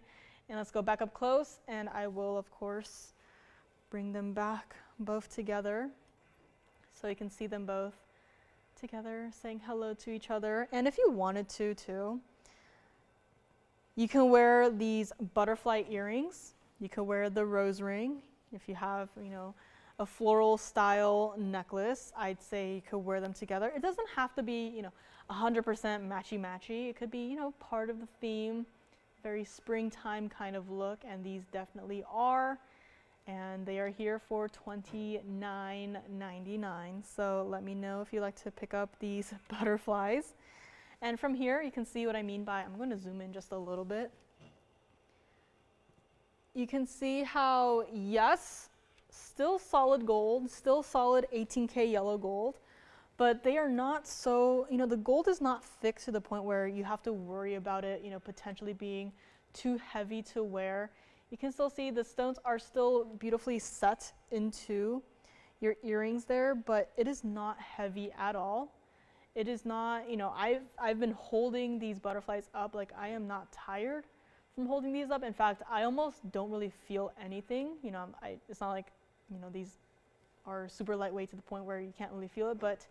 And let's go back up close, and I will, of course, bring them back both together so you can see them both together saying hello to each other. And if you wanted to too, you can wear these butterfly earrings. You could wear the rose ring. If you have, you know, a floral style necklace, I'd say you could wear them together. It doesn't have to be, you know, 100% matchy-matchy. It could be, you know, part of the theme. Very springtime kind of look, and these definitely are, and they are here for $29.99. So let me know if you like to pick up these butterflies. And from here you can see what I mean by, I'm going to zoom in just a little bit. You can see how, yes, still solid gold, still solid 18K yellow gold, but they are not so, you know, the gold is not thick to the point where you have to worry about it, you know, potentially being too heavy to wear. You can still see the stones are still beautifully set into your earrings there, but it is not heavy at all. It is not, you know, I've been holding these butterflies up, like I am not tired from holding these up. In fact, I almost don't really feel anything. You know, it's not like, you know, these are super lightweight to the point where you can't really feel it, but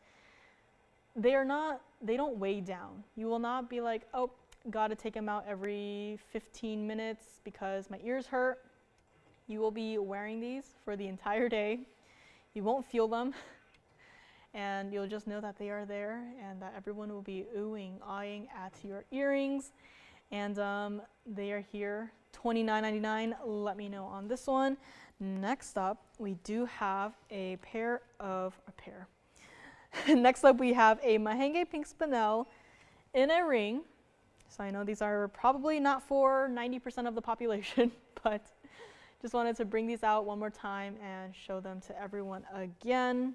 they don't weigh down. You will not be like, oh, gotta take them out every 15 minutes because my ears hurt. You will be wearing these for the entire day. You won't feel them, and you'll just know that they are there and that everyone will be oohing, eyeing at your earrings. And they are here, $29.99. Let me know on this one. Next up, we do have a pair. Next up, we have a Mahenge pink spinel in a ring. So I know these are probably not for 90% of the population, but just wanted to bring these out one more time and show them to everyone again.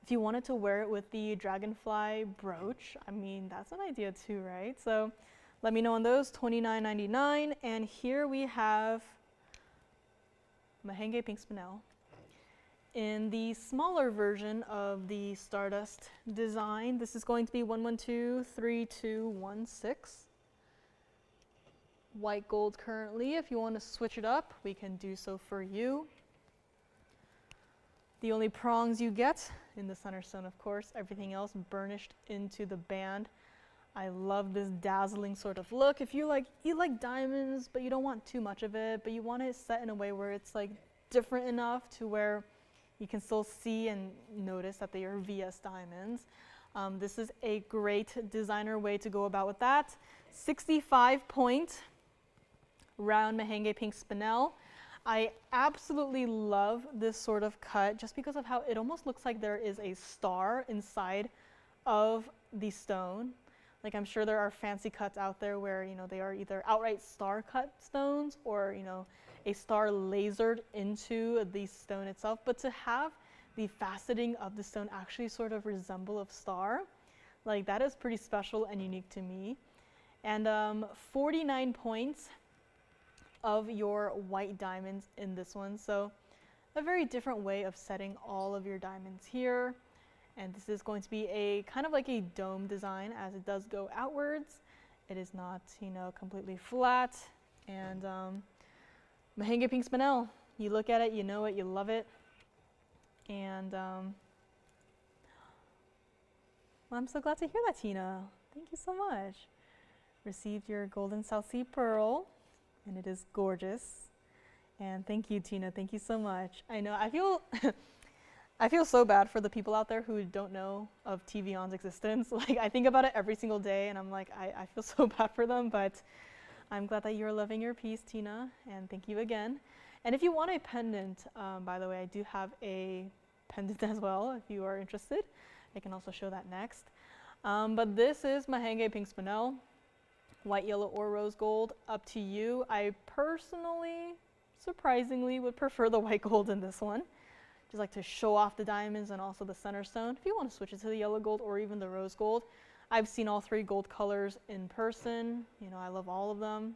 If you wanted to wear it with the Dragonfly brooch, I mean, that's an idea too, right? So let me know on those, $29.99. And here we have Mahenge pink spinel in the smaller version of the Stardust design. This is going to be 1123216. White gold currently. If you want to switch it up, we can do so for you. The only prongs you get in the center stone, of course, everything else burnished into the band I love this dazzling sort of look. If you like diamonds, but you don't want too much of it, but you want it set in a way where it's like different enough to where you can still see and notice that they are VS diamonds. This is a great designer way to go about with that. 65 point round Mahenge pink spinel. I absolutely love this sort of cut just because of how it almost looks like there is a star inside of the stone. Like, I'm sure there are fancy cuts out there where, you know, they are either outright star cut stones or, you know, a star lasered into the stone itself. But to have the faceting of the stone actually sort of resemble a star, like, that is pretty special and unique to me. And 49 points of your white diamonds in this one. So a very different way of setting all of your diamonds here. And this is going to be a kind of like a dome design as it does go outwards. It is not, you know, completely flat. And Mahenge pink spinel, you look at it, you know it, you love it. And well, I'm so glad to hear that, Tina. Thank you so much. Received your golden South Sea pearl, and it is gorgeous. And thank you, Tina. Thank you so much. I know, I feel so bad for the people out there who don't know of TVON's existence. Like, I think about it every single day, and I'm like, I feel so bad for them, but I'm glad that you're loving your piece, Tina, and thank you again. And if you want a pendant, by the way, I do have a pendant as well, if you are interested. I can also show that next. But this is Mahenge pink spinel, white, yellow, or rose gold, up to you. I personally, surprisingly, would prefer the white gold in this one. Just like to show off the diamonds and also the center stone. If you want to switch it to the yellow gold or even the rose gold, I've seen all three gold colors in person. You know, I love all of them.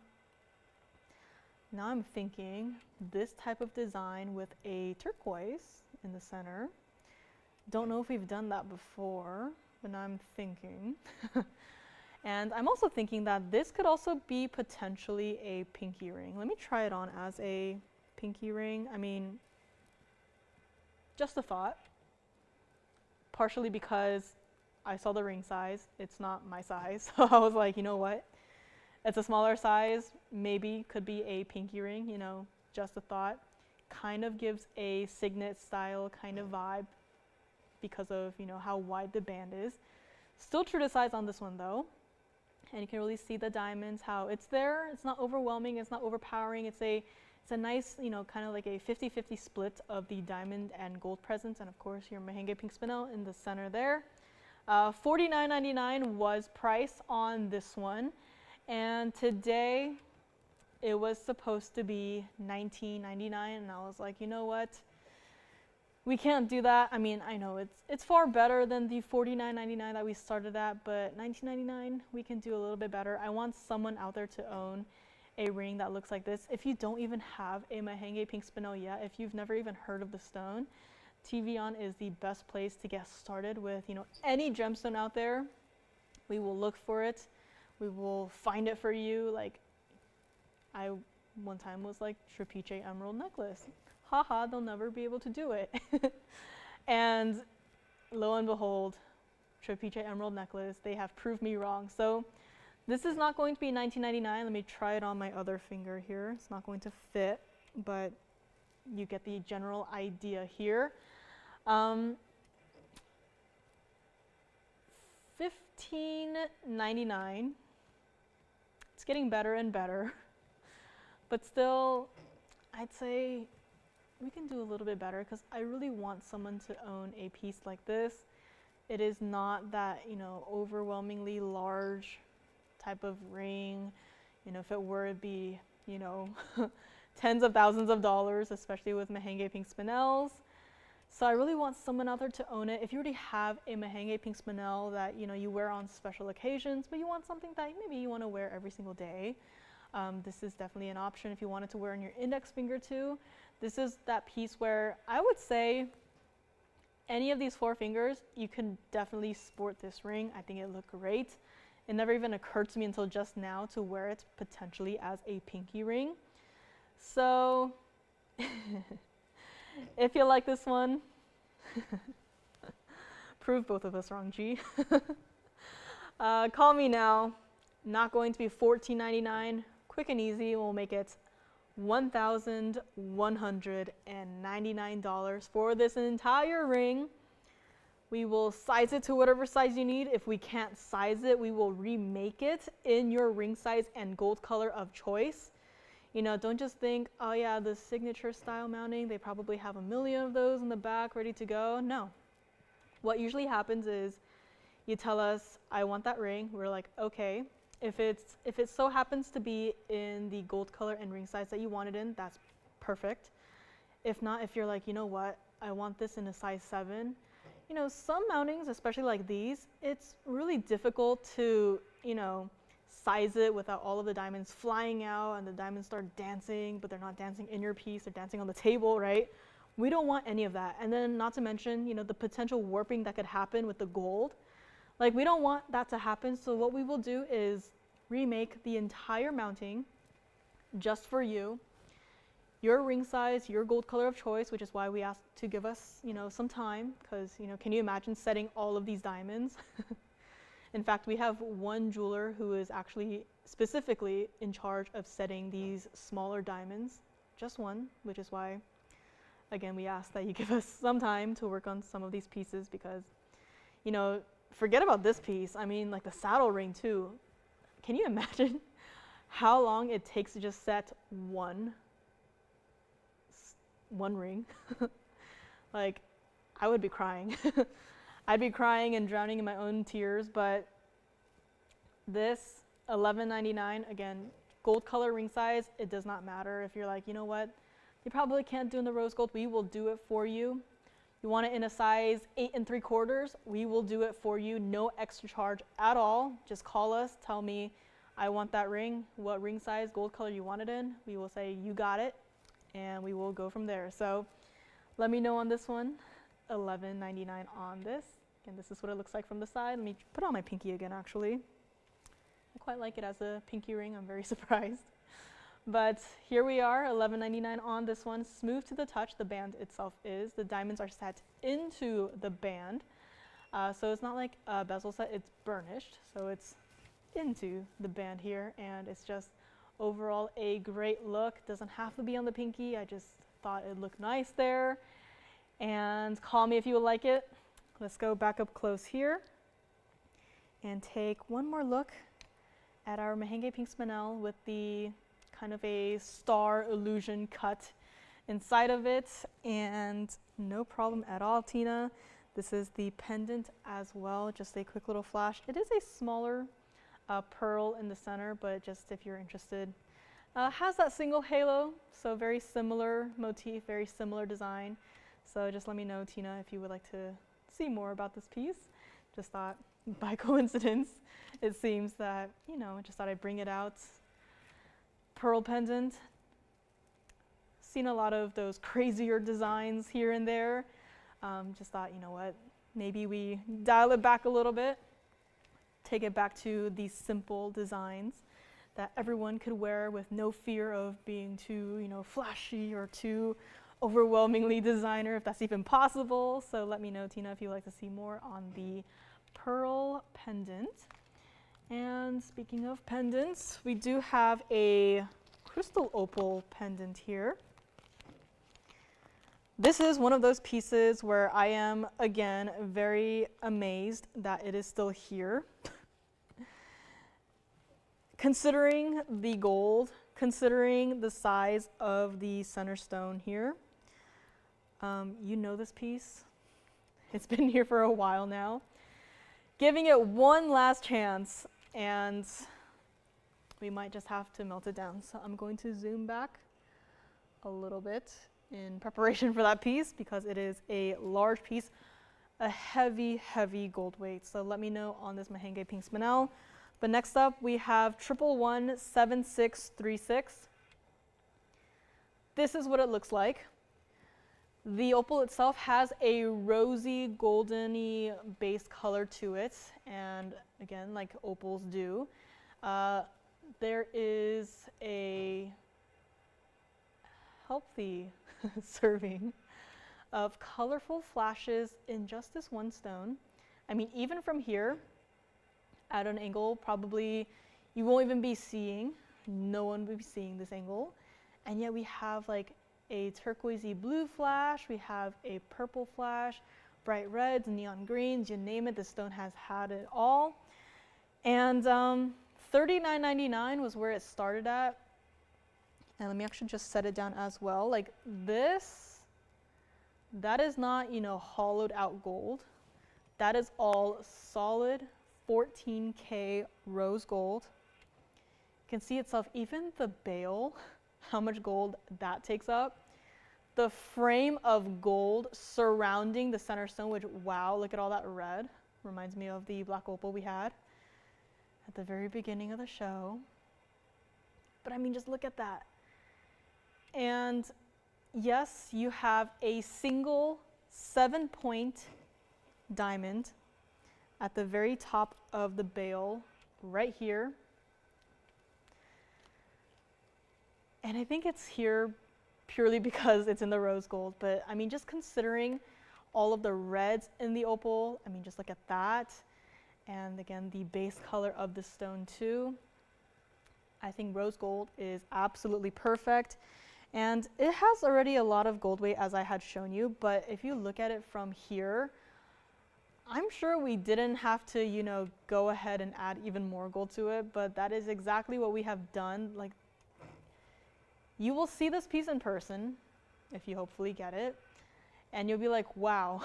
Now I'm thinking this type of design with a turquoise in the center. Don't know if we've done that before, but now I'm thinking. And I'm also thinking that this could also be potentially a pinky ring. Let me try it on as a pinky ring. I mean, just a thought, partially because I saw the ring size. It's not my size, so I was like, you know what? It's a smaller size, maybe could be a pinky ring, you know, just a thought. Kind of gives a signet style kind of vibe because of, you know, how wide the band is. Still true to size on this one though. And you can really see the diamonds, how it's there. It's not overwhelming, it's not overpowering. It's a nice, you know, kind of like a 50-50 split of the diamond and gold presence, and of course your Mahenge pink spinel in the center there. $49.99 was price on this one, and today it was supposed to be $19.99, and I was like, you know what? We can't do that. I mean, I know it's far better than the $49.99 that we started at, but $19.99 we can do a little bit better. I want someone out there to own a ring that looks like this. If you don't even have a Mahenge pink spinel yet, if you've never even heard of the stone, TVON is the best place to get started with, you know, any gemstone out there. We will look for it. We will find it for you. Like, I one time was like, Trapeche emerald necklace. Haha, they'll never be able to do it. And lo and behold, Trapeche emerald necklace, they have proved me wrong. So this is not going to be $19.99. Let me try it on my other finger here. It's not going to fit, but you get the general idea here. $15.99. It's getting better and better, but still, I'd say we can do a little bit better because I really want someone to own a piece like this. It is not that, you know, overwhelmingly large type of ring. You know, if it were to be, you know, tens of thousands of dollars, especially with Mahenge pink spinels. So I really want someone out there to own it. If you already have a Mahenge pink spinel that, you know, you wear on special occasions, but you want something that maybe you want to wear every single day, this is definitely an option. If you wanted to wear on your index finger too, this is that piece where I would say any of these four fingers, you can definitely sport this ring. I think it looked great. It never even occurred to me until just now to wear it potentially as a pinky ring. So if you like this one, prove both of us wrong, G. Call me now. Not going to be $14.99. Quick and easy. We'll make it $1,199 for this entire ring. We will size it to whatever size you need. If we can't size it, we will remake it in your ring size and gold color of choice. You know, don't just think, oh yeah, the signature style mounting, they probably have a million of those in the back ready to go. No. What usually happens is you tell us, I want that ring. We're like, okay. If it so happens to be in the gold color and ring size that you want it in, that's perfect. If not, if you're like, you know what, I want this in a size 7. You know, some mountings, especially like these, it's really difficult to, you know, size it without all of the diamonds flying out and the diamonds start dancing, but they're not dancing in your piece, they're dancing on the table, right? We don't want any of that. And then not to mention, you know, the potential warping that could happen with the gold. Like, we don't want that to happen, so what we will do is remake the entire mounting just for you. Your ring size, your gold color of choice, which is why we asked to give us, you know, some time, because, you know, can you imagine setting all of these diamonds? In fact, we have one jeweler who is actually specifically in charge of setting these smaller diamonds, just one, which is why, again, we ask that you give us some time to work on some of these pieces because, you know, forget about this piece. I mean, like the saddle ring too. Can you imagine how long it takes to just set one ring? Like, I would be crying. I'd be crying and drowning in my own tears, but this $11.99, again, gold color ring size, it does not matter. If you're like, you know what, you probably can't do in the rose gold, we will do it for you. You want it in a size 8 3/4, we will do it for you, no extra charge at all. Just call us, tell me, I want that ring, what ring size, gold color you want it in. We will say, you got it, and we will go from there. So let me know on this one, $11.99 on this. Again, this is what it looks like from the side. Let me put on my pinky again, actually. I quite like it as a pinky ring, I'm very surprised. But here we are, $11.99 on this one. Smooth to the touch, the band itself is. The diamonds are set into the band. So it's not like a bezel set, it's burnished. So it's into the band here, and it's just overall a great look. Doesn't have to be on the pinky, I just thought it looked nice there. And call me if you would like it. Let's go back up close here and take one more look at our Mahenge Pink Spinel with the kind of a star illusion cut inside of it, and no problem at all, Tina. This is the pendant as well, just a quick little flash. It is a smaller pearl in the center, but just if you're interested. Has that single halo, so very similar motif, very similar design. So just let me know, Tina, if you would like to see more about this piece. Just thought, by coincidence, it seems that, you know, just thought I'd bring it out. Pearl pendant. Seen a lot of those crazier designs here and there. Just thought, you know what, maybe we dial it back a little bit, take it back to these simple designs that everyone could wear with no fear of being too, you know, flashy or too overwhelmingly designer, if that's even possible. So let me know, Tina, if you'd like to see more on the pearl pendant. And speaking of pendants, we do have a crystal opal pendant here. This is one of those pieces where I am, again, very amazed that it is still here. Considering the gold, considering the size of the center stone here, you know this piece. It's been here for a while now. Giving it one last chance, and we might just have to melt it down. So I'm going to zoom back a little bit in preparation for that piece because it is a large piece, a heavy, heavy gold weight. So let me know on this Mahenge Pink Spinel. But next up we have 1117636. This is what it looks like. The opal itself has a rosy, goldeny base color to it, and again, like opals do. There is a healthy serving of colorful flashes in just this one stone. I mean, even from here, at an angle probably you won't even be seeing. No one will be seeing this angle. And yet we have like a turquoisey blue flash, we have a purple flash, bright reds, neon greens, you name it, the stone has had it all. And $39.99 was where it started at. And let me actually just set it down as well. Like this, that is not, you know, hollowed out gold. That is all solid 14K rose gold. You can see itself, even the bail, how much gold that takes up. The frame of gold surrounding the center stone, which, wow, look at all that red. Reminds me of the black opal we had at the very beginning of the show. But I mean, just look at that. And yes, you have a single 7-point diamond at the very top of the bail right here. And I think it's here purely because it's in the rose gold, but I mean, just considering all of the reds in the opal, I mean, just look at that. And again, the base color of the stone too. I think rose gold is absolutely perfect. And it has already a lot of gold weight, as I had shown you, but if you look at it from here, I'm sure we didn't have to, you know, go ahead and add even more gold to it, but that is exactly what we have done. Like, you will see this piece in person, if you hopefully get it, and you'll be like, wow,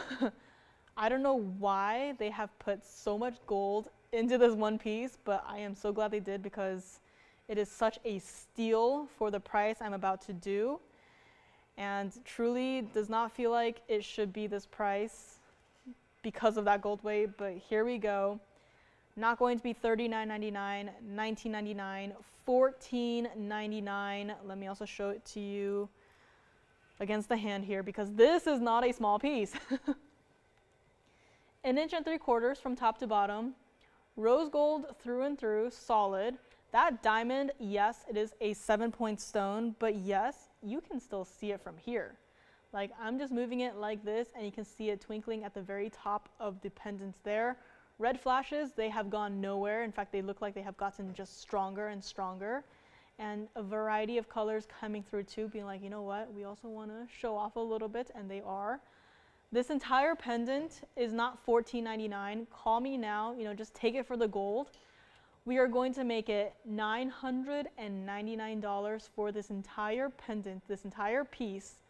I don't know why they have put so much gold into this one piece, but I am so glad they did because it is such a steal for the price I'm about to do, and truly does not feel like it should be this price because of that gold weight, but here we go. Not going to be $39.99, $19.99, $14.99. Let me also show it to you against the hand here because this is not a small piece. 1 3/4 inches from top to bottom, rose gold through and through, solid. That diamond, yes, it is a 7-point stone, but yes, you can still see it from here. Like, I'm just moving it like this and you can see it twinkling at the very top of the pendants there. Red flashes, they have gone nowhere. In fact, they look like they have gotten just stronger and stronger. And a variety of colors coming through too, being like, you know what, we also want to show off a little bit, and they are. This entire pendant is not $14.99. Call me now, you know, just take it for the gold. We are going to make it $999 for this entire pendant, this entire piece.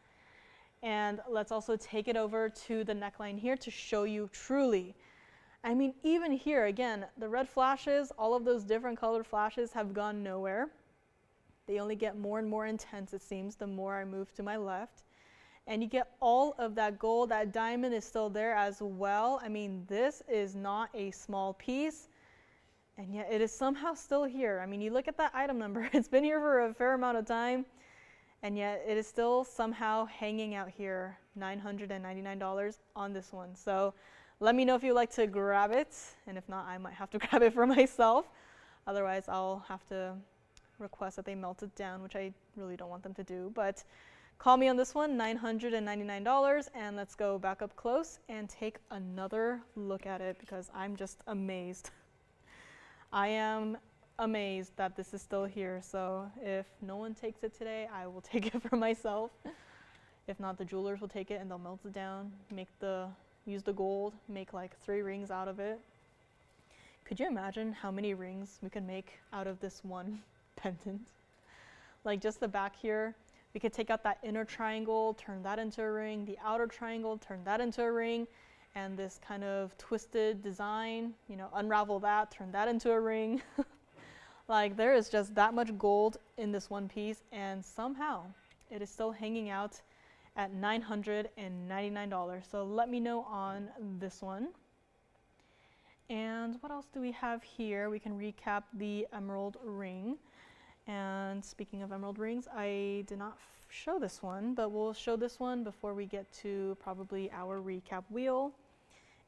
And let's also take it over to the neckline here to show you truly. I mean, even here, again, the red flashes, all of those different colored flashes have gone nowhere. They only get more and more intense, it seems, the more I move to my left. And you get all of that gold. That diamond is still there as well. I mean, this is not a small piece, and yet it is somehow still here. I mean, you look at that item number. It's been here for a fair amount of time, and yet it is still somehow hanging out here, $999 on this one. So let me know if you'd like to grab it, and if not, I might have to grab it for myself. Otherwise, I'll have to request that they melt it down, which I really don't want them to do. But call me on this one, $999, and let's go back up close and take another look at it because I'm just amazed. I am amazed that this is still here. So if no one takes it today, I will take it for myself. If not, the jewelers will take it and they'll melt it down, use the gold, make like 3 rings out of it. Could you imagine how many rings we could make out of this one pendant? Like just the back here, we could take out that inner triangle, turn that into a ring, the outer triangle, turn that into a ring, and this kind of twisted design, you know, unravel that, turn that into a ring. Like there is just that much gold in this one piece, and somehow it is still hanging out at $999. So let me know on this one. And what else do we have here? We can recap the emerald ring. And speaking of emerald rings, I did not show this one, but we'll show this one before we get to probably our recap wheel.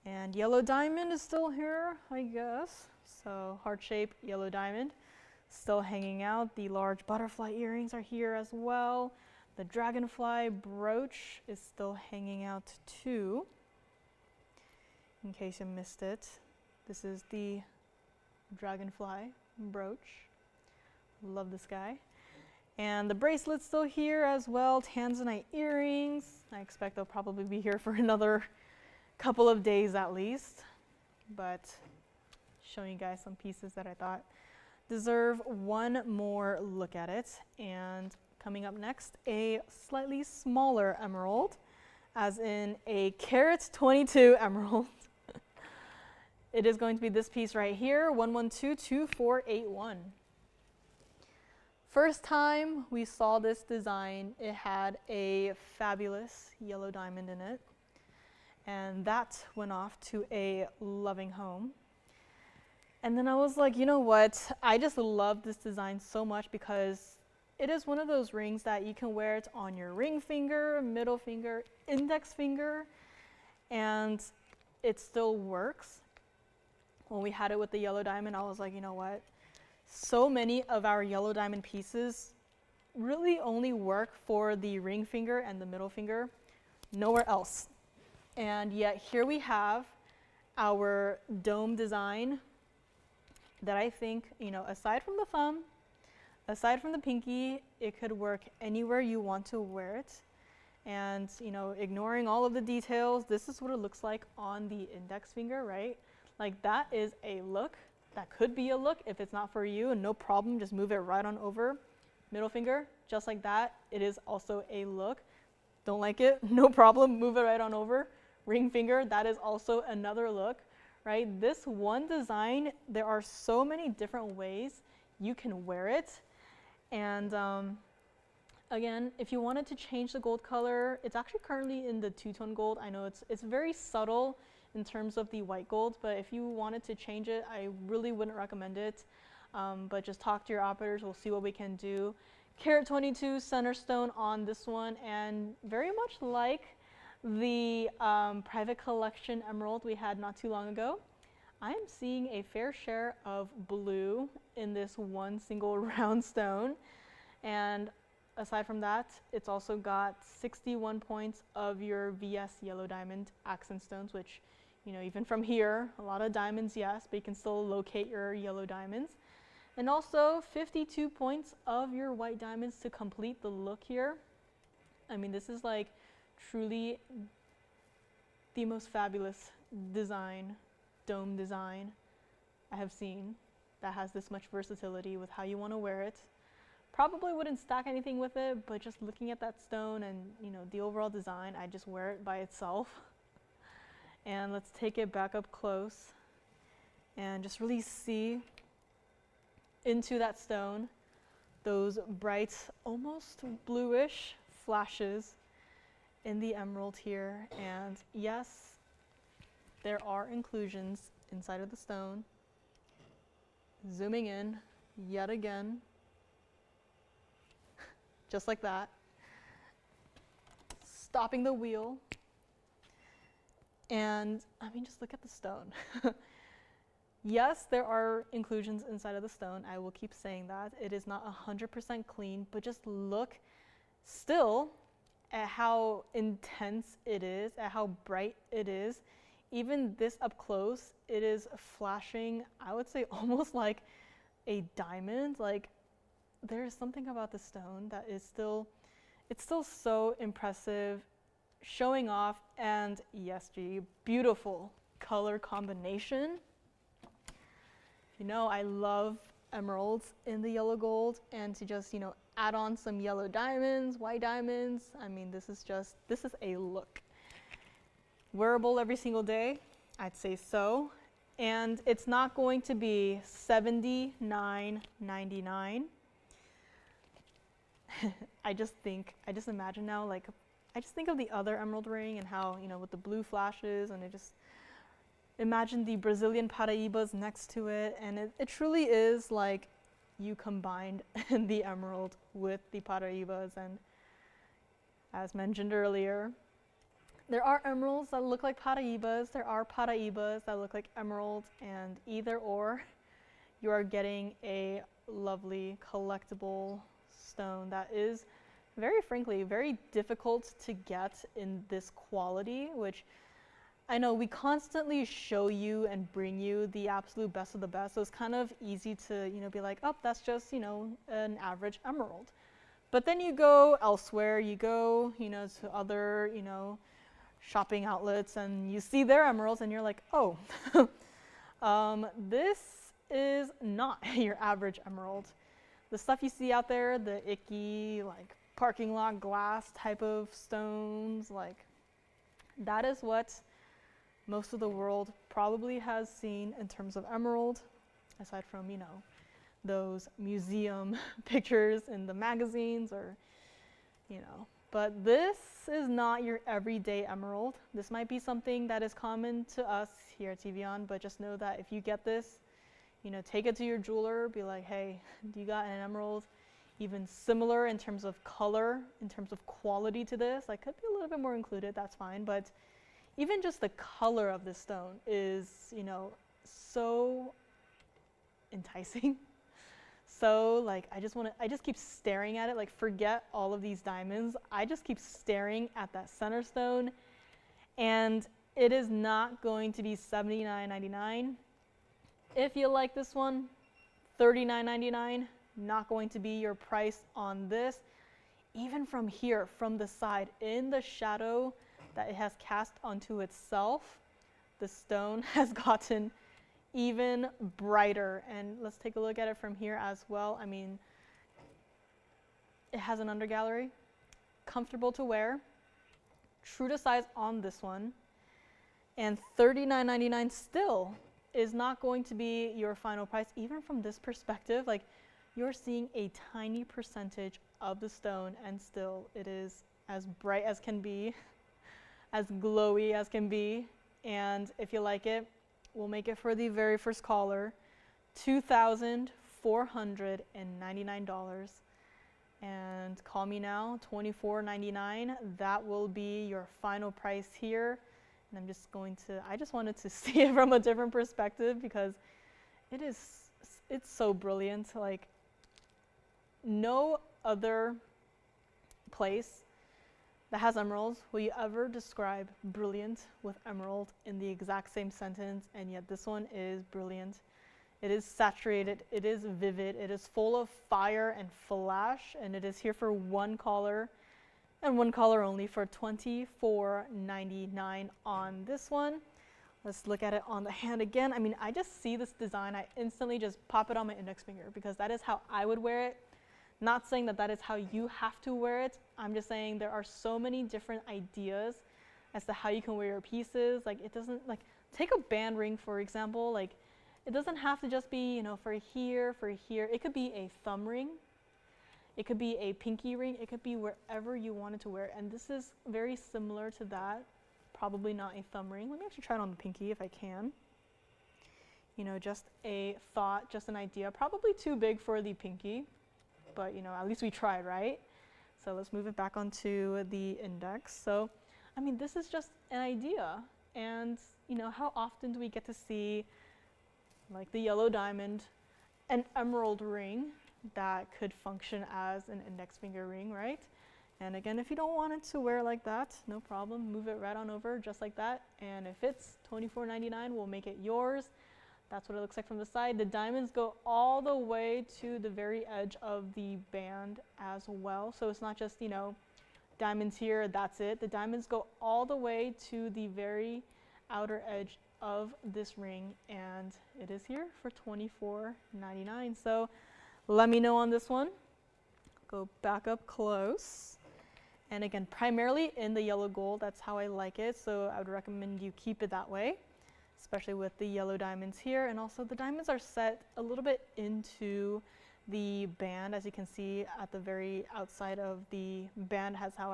And yellow diamond is still here, I guess. So heart shape, yellow diamond, still hanging out. The large butterfly earrings are here as well. The dragonfly brooch is still hanging out too. In case you missed it, this is the Dragonfly brooch. Love this guy. And the bracelet's still here as well. Tanzanite earrings. I expect they'll probably be here for another couple of days at least. But showing you guys some pieces that I thought deserve one more look at it. And coming up next, a slightly smaller emerald, as in a carat 22 emerald. It is going to be this piece right here, 1122481. First time we saw this design, it had a fabulous yellow diamond in it, and that went off to a loving home. And then I was like, you know what, I just love this design so much because it is one of those rings that you can wear it on your ring finger, middle finger, index finger, and it still works. When we had it with the yellow diamond, I was like, you know what? So many of our yellow diamond pieces really only work for the ring finger and the middle finger, nowhere else. And yet here we have our dome design that I think, you know, aside from the thumb, aside from the pinky, it could work anywhere you want to wear it. And, you know, ignoring all of the details, this is what it looks like on the index finger, right? Like that is a look. That could be a look if it's not for you, and no problem, just move it right on over. Middle finger, just like that, it is also a look. Don't like it, no problem, move it right on over. Ring finger, that is also another look, right? This one design, there are so many different ways you can wear it. And again, if you wanted to change the gold color, it's actually currently in the two-tone gold. I know it's very subtle in terms of the white gold, but if you wanted to change it, I really wouldn't recommend it. But just talk to your operators, we'll see what we can do. Carat 22 center stone on this one, and very much like the private collection emerald we had not too long ago, I am seeing a fair share of blue in this one single round stone. And aside from that, it's also got 61 points of your VS yellow diamond accent stones, which, you know, even from here, a lot of diamonds, yes, but you can still locate your yellow diamonds. And also 52 points of your white diamonds to complete the look here. I mean, this is like truly the most fabulous design, dome design I have seen that has this much versatility with how you want to wear it. Probably wouldn't stack anything with it, but just looking at that stone and, you know, the overall design, I just wear it by itself. And let's take it back up close and just really see into that stone those bright, almost bluish flashes in the emerald here. And yes, there are inclusions inside of the stone. Zooming in yet again, just like that. Stopping the wheel. And I mean, just look at the stone. Yes, there are inclusions inside of the stone. I will keep saying that. It is not 100% clean, but just look still at how intense it is, at how bright it is. Even this up close, it is flashing, I would say almost like a diamond. Like there's something about the stone that is still, it's still so impressive. Showing off, and yes, G, beautiful color combination. You know, I love emeralds in the yellow gold, and to just, you know, add on some yellow diamonds, white diamonds, I mean, this is a look. Wearable every single day, I'd say so. And it's not going to be $79.99. I just imagine now, like, I just think of the other emerald ring and how, you know, with the blue flashes, and I just imagine the Brazilian Paraibas next to it, and it truly is like you combined the emerald with the Paraibas. And as mentioned earlier, there are emeralds that look like Paraibas, there are Paraibas that look like emeralds, and either or, you are getting a lovely collectible stone that is, very frankly, very difficult to get in this quality, which I know we constantly show you and bring you the absolute best of the best, so it's kind of easy to, be like, oh, that's just, an average emerald. But then you go elsewhere, you go, to other, shopping outlets, and you see their emeralds, and you're like, oh, this is not your average emerald. The stuff you see out there, the icky, like, parking lot glass type of stones, like, that is what most of the world probably has seen in terms of emerald, aside from, those museum pictures in the magazines or, But this is not your everyday emerald. This might be something that is common to us here at TVON, but just know that if you get this, take it to your jeweler, be like, hey, do you got an emerald even similar in terms of color, in terms of quality to this? Like, could be a little bit more included, that's fine, but even just the color of this stone is, so enticing. So, like, I just keep staring at it, like, forget all of these diamonds. I just keep staring at that center stone, and it is not going to be $79.99. If you like this one, $39.99, not going to be your price on this. Even from here, from the side, in the shadow that it has cast onto itself, the stone has gotten even brighter. And let's take a look at it from here as well. I mean, it has an undergallery, comfortable to wear, true to size on this one, and $39.99 still is not going to be your final price. Even from this perspective, like, you're seeing a tiny percentage of the stone, and still it is as bright as can be, as glowy as can be. And if you like it, we'll make it for the very first caller, $2,499. And call me now, $24.99. That will be your final price here. And I just wanted to see it from a different perspective because it's so brilliant. Like, no other place that has emeralds will you ever describe brilliant with emerald in the exact same sentence, and yet this one is brilliant. It is saturated, it is vivid, it is full of fire and flash, and it is here for one caller, and one caller only, for $24.99 on this one. Let's look at it on the hand again. I mean, I just see this design, I instantly just pop it on my index finger because that is how I would wear it. Not saying that is how you have to wear it. I'm just saying there are so many different ideas as to how you can wear your pieces. Like, it doesn't, like, take a band ring, for example. Like, it doesn't have to just be, for here, for here. It could be a thumb ring. It could be a pinky ring. It could be wherever you wanted to wear it. And this is very similar to that. Probably not a thumb ring. Let me actually try it on the pinky if I can. Just a thought, just an idea. Probably too big for the pinky. But, at least we tried, right? So let's move it back onto the index. So, I mean, this is just an idea. And, how often do we get to see, like, the yellow diamond, an emerald ring that could function as an index finger ring, right? And again, if you don't want it to wear like that, no problem. Move it right on over just like that. And if it's $24.99, we'll make it yours. That's what it looks like from the side. The diamonds go all the way to the very edge of the band as well. So it's not just, diamonds here, that's it. The diamonds go all the way to the very outer edge of this ring, and it is here for $24.99. So let me know on this one. Go back up close. And again, primarily in the yellow gold, that's how I like it. So I would recommend you keep it that way, especially with the yellow diamonds here. And also the diamonds are set a little bit into the band, as you can see at the very outside of the band as how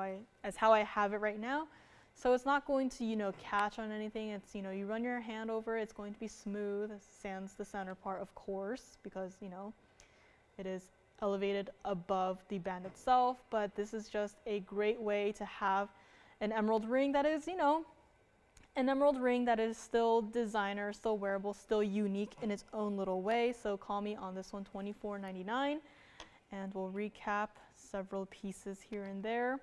I have it right now. So it's not going to, catch on anything. It's, you run your hand over it, it's going to be smooth, sans the center part, of course, because, it is elevated above the band itself. But this is just a great way to have an emerald ring that is, an emerald ring that is still designer, still wearable, still unique in its own little way. So call me on this one, $24.99, and we'll recap several pieces here and there.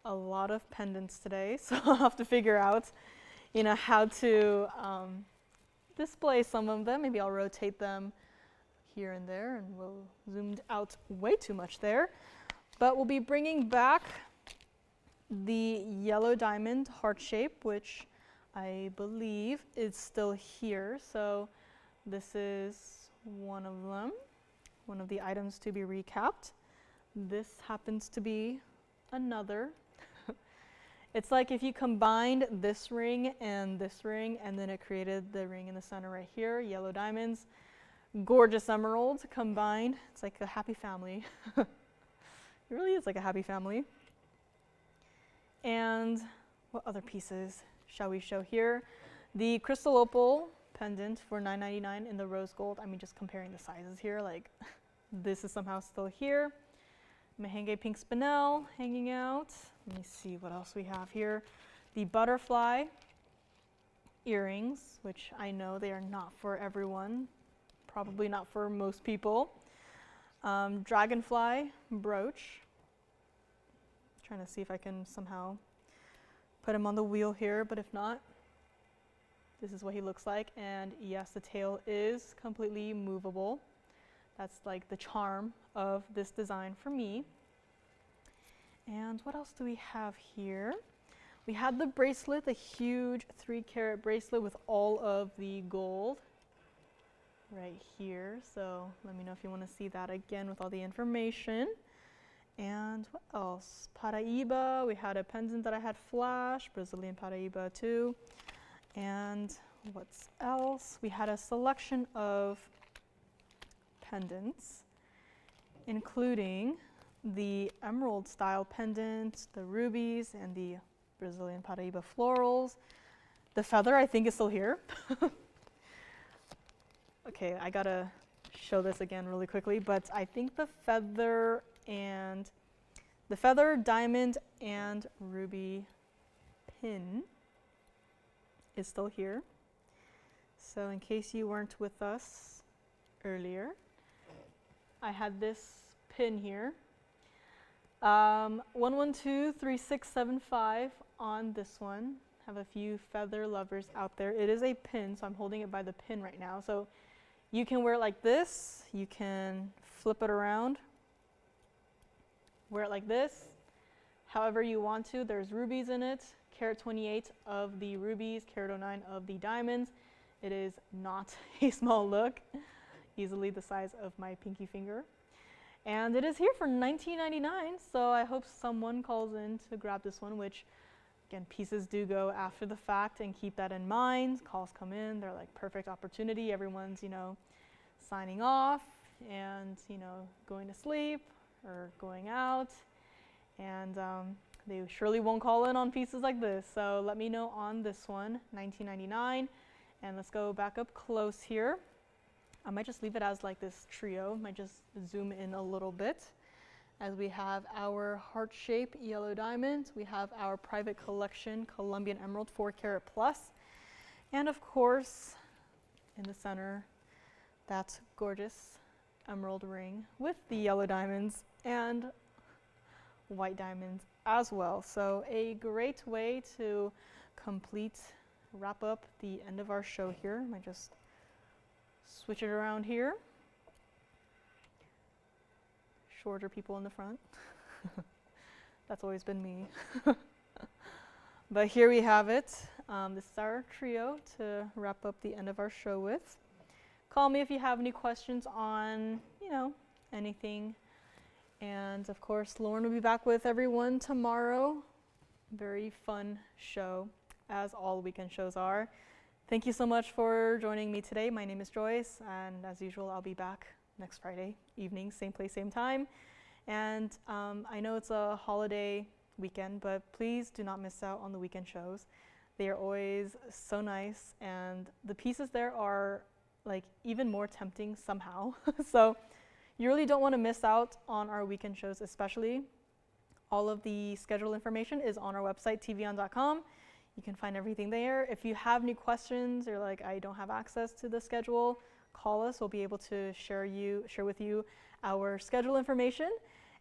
A lot of pendants today, so I'll have to figure out, you know, how to display some of them. Maybe I'll rotate them here and there, and we'll zoomed out way too much there. But we'll be bringing back the yellow diamond heart shape, which I believe is still here. So this is one of them, one of the items to be recapped. This happens to be another. It's like if you combined this ring, and then it created the ring in the center right here, yellow diamonds, gorgeous emeralds combined. It's like a happy family. It really is like a happy family. And what other pieces shall we show here? The crystal opal pendant for $9.99 in the rose gold. I mean, just comparing the sizes here, like this is somehow still here. Merengue pink spinel hanging out. Let me see what else we have here. The butterfly earrings, which I know they are not for everyone, probably not for most people. Dragonfly brooch. Trying to see if I can somehow put him on the wheel here, but if not, this is what he looks like. And yes, the tail is completely movable. That's like the charm of this design for me. And what else do we have here? We had the bracelet, the huge 3-carat bracelet with all of the gold right here. So let me know if you want to see that again with all the information. And what else? Paraiba, we had a pendant that I had flash, Brazilian Paraiba too. And what's else? We had a selection of pendants, including the emerald style pendant, the rubies, and the Brazilian Paraiba florals. The feather, I think, is still here. Okay, I gotta show this again really quickly, but I think the feather, diamond, and ruby pin is still here. So in case you weren't with us earlier, I had this pin here. 1123675 on this one. Have a few feather lovers out there. It is a pin, so I'm holding it by the pin right now. So you can wear it like this. You can flip it around, wear it like this, however you want to. There's rubies in it, carat 28 of the rubies, carat 09 of the diamonds. It is not a small look, easily the size of my pinky finger. And it is here for $19.99, so I hope someone calls in to grab this one, which, again, pieces do go after the fact, and keep that in mind. Calls come in, they're like perfect opportunity. Everyone's, you know, signing off and, you know, going to sleep or going out, and they surely won't call in on pieces like this. So let me know on this one, $19.99. And let's go back up close here. I might just leave it as like this trio, might just zoom in a little bit. As we have our heart-shaped yellow diamond, we have our private collection Colombian emerald 4-carat plus, and of course, in the center, that gorgeous emerald ring with the yellow diamonds and white diamonds as well. So a great way to wrap up the end of our show here. I might just switch it around here. Shorter people in the front. That's always been me. But here we have it. This is our trio to wrap up the end of our show with. Call me if you have any questions on, you know, anything. And of course, Lauren will be back with everyone tomorrow. Very fun show, as all weekend shows are. Thank you so much for joining me today. My name is Joyce, and as usual, I'll be back next Friday evening, same place, same time. And I know it's a holiday weekend, but please do not miss out on the weekend shows. They are always so nice, and the pieces there are like even more tempting somehow. So you really don't want to miss out on our weekend shows, especially. All of the schedule information is on our website, tvon.com. You can find everything there. If you have any questions or like I don't have access to the schedule, call us. We'll be able to share with you our schedule information.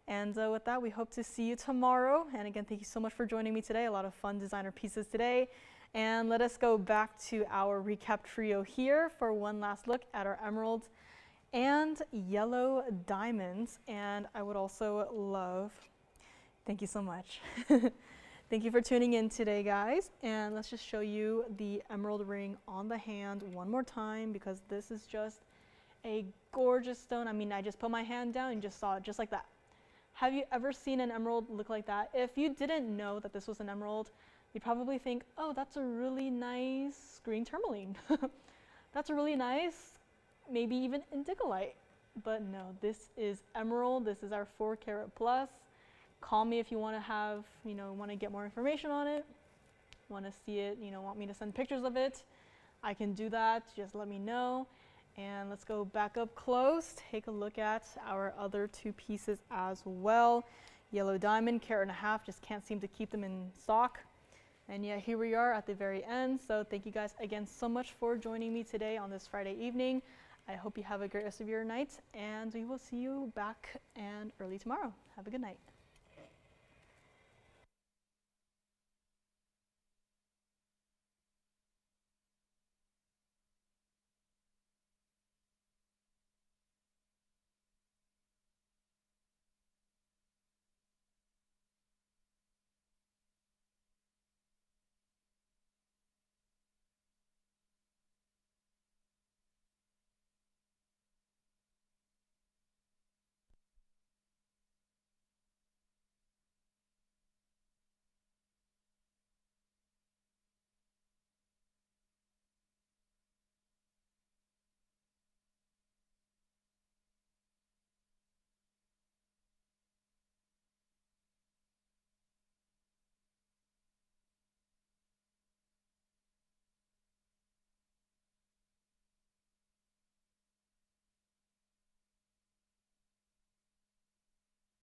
And with that, we hope to see you tomorrow. And again, thank you so much for joining me today. A lot of fun designer pieces today. And let us go back to our recap trio here for one last look at our emeralds and yellow diamonds. And I would also love, thank you so much. Thank you for tuning in today, guys. And let's just show you the emerald ring on the hand one more time, because this is just a gorgeous stone. I mean, I just put my hand down and just saw it just like that. Have you ever seen an emerald look like that? If you didn't know that this was an emerald, you'd probably think, oh, that's a really nice green tourmaline. That's a really nice, maybe even indicolite. But no, this is emerald. This is our 4 carat plus. Call me if you want to have, want to get more information on it, want to see it, want me to send pictures of it. I can do that. Just let me know. And let's go back up close, take a look at our other 2 pieces as well. Yellow diamond, 1.5 carats, just can't seem to keep them in stock. And yeah, here we are at the very end. So thank you guys again so much for joining me today on this Friday evening. I hope you have a great rest of your night, and we will see you back and early tomorrow. Have a good night.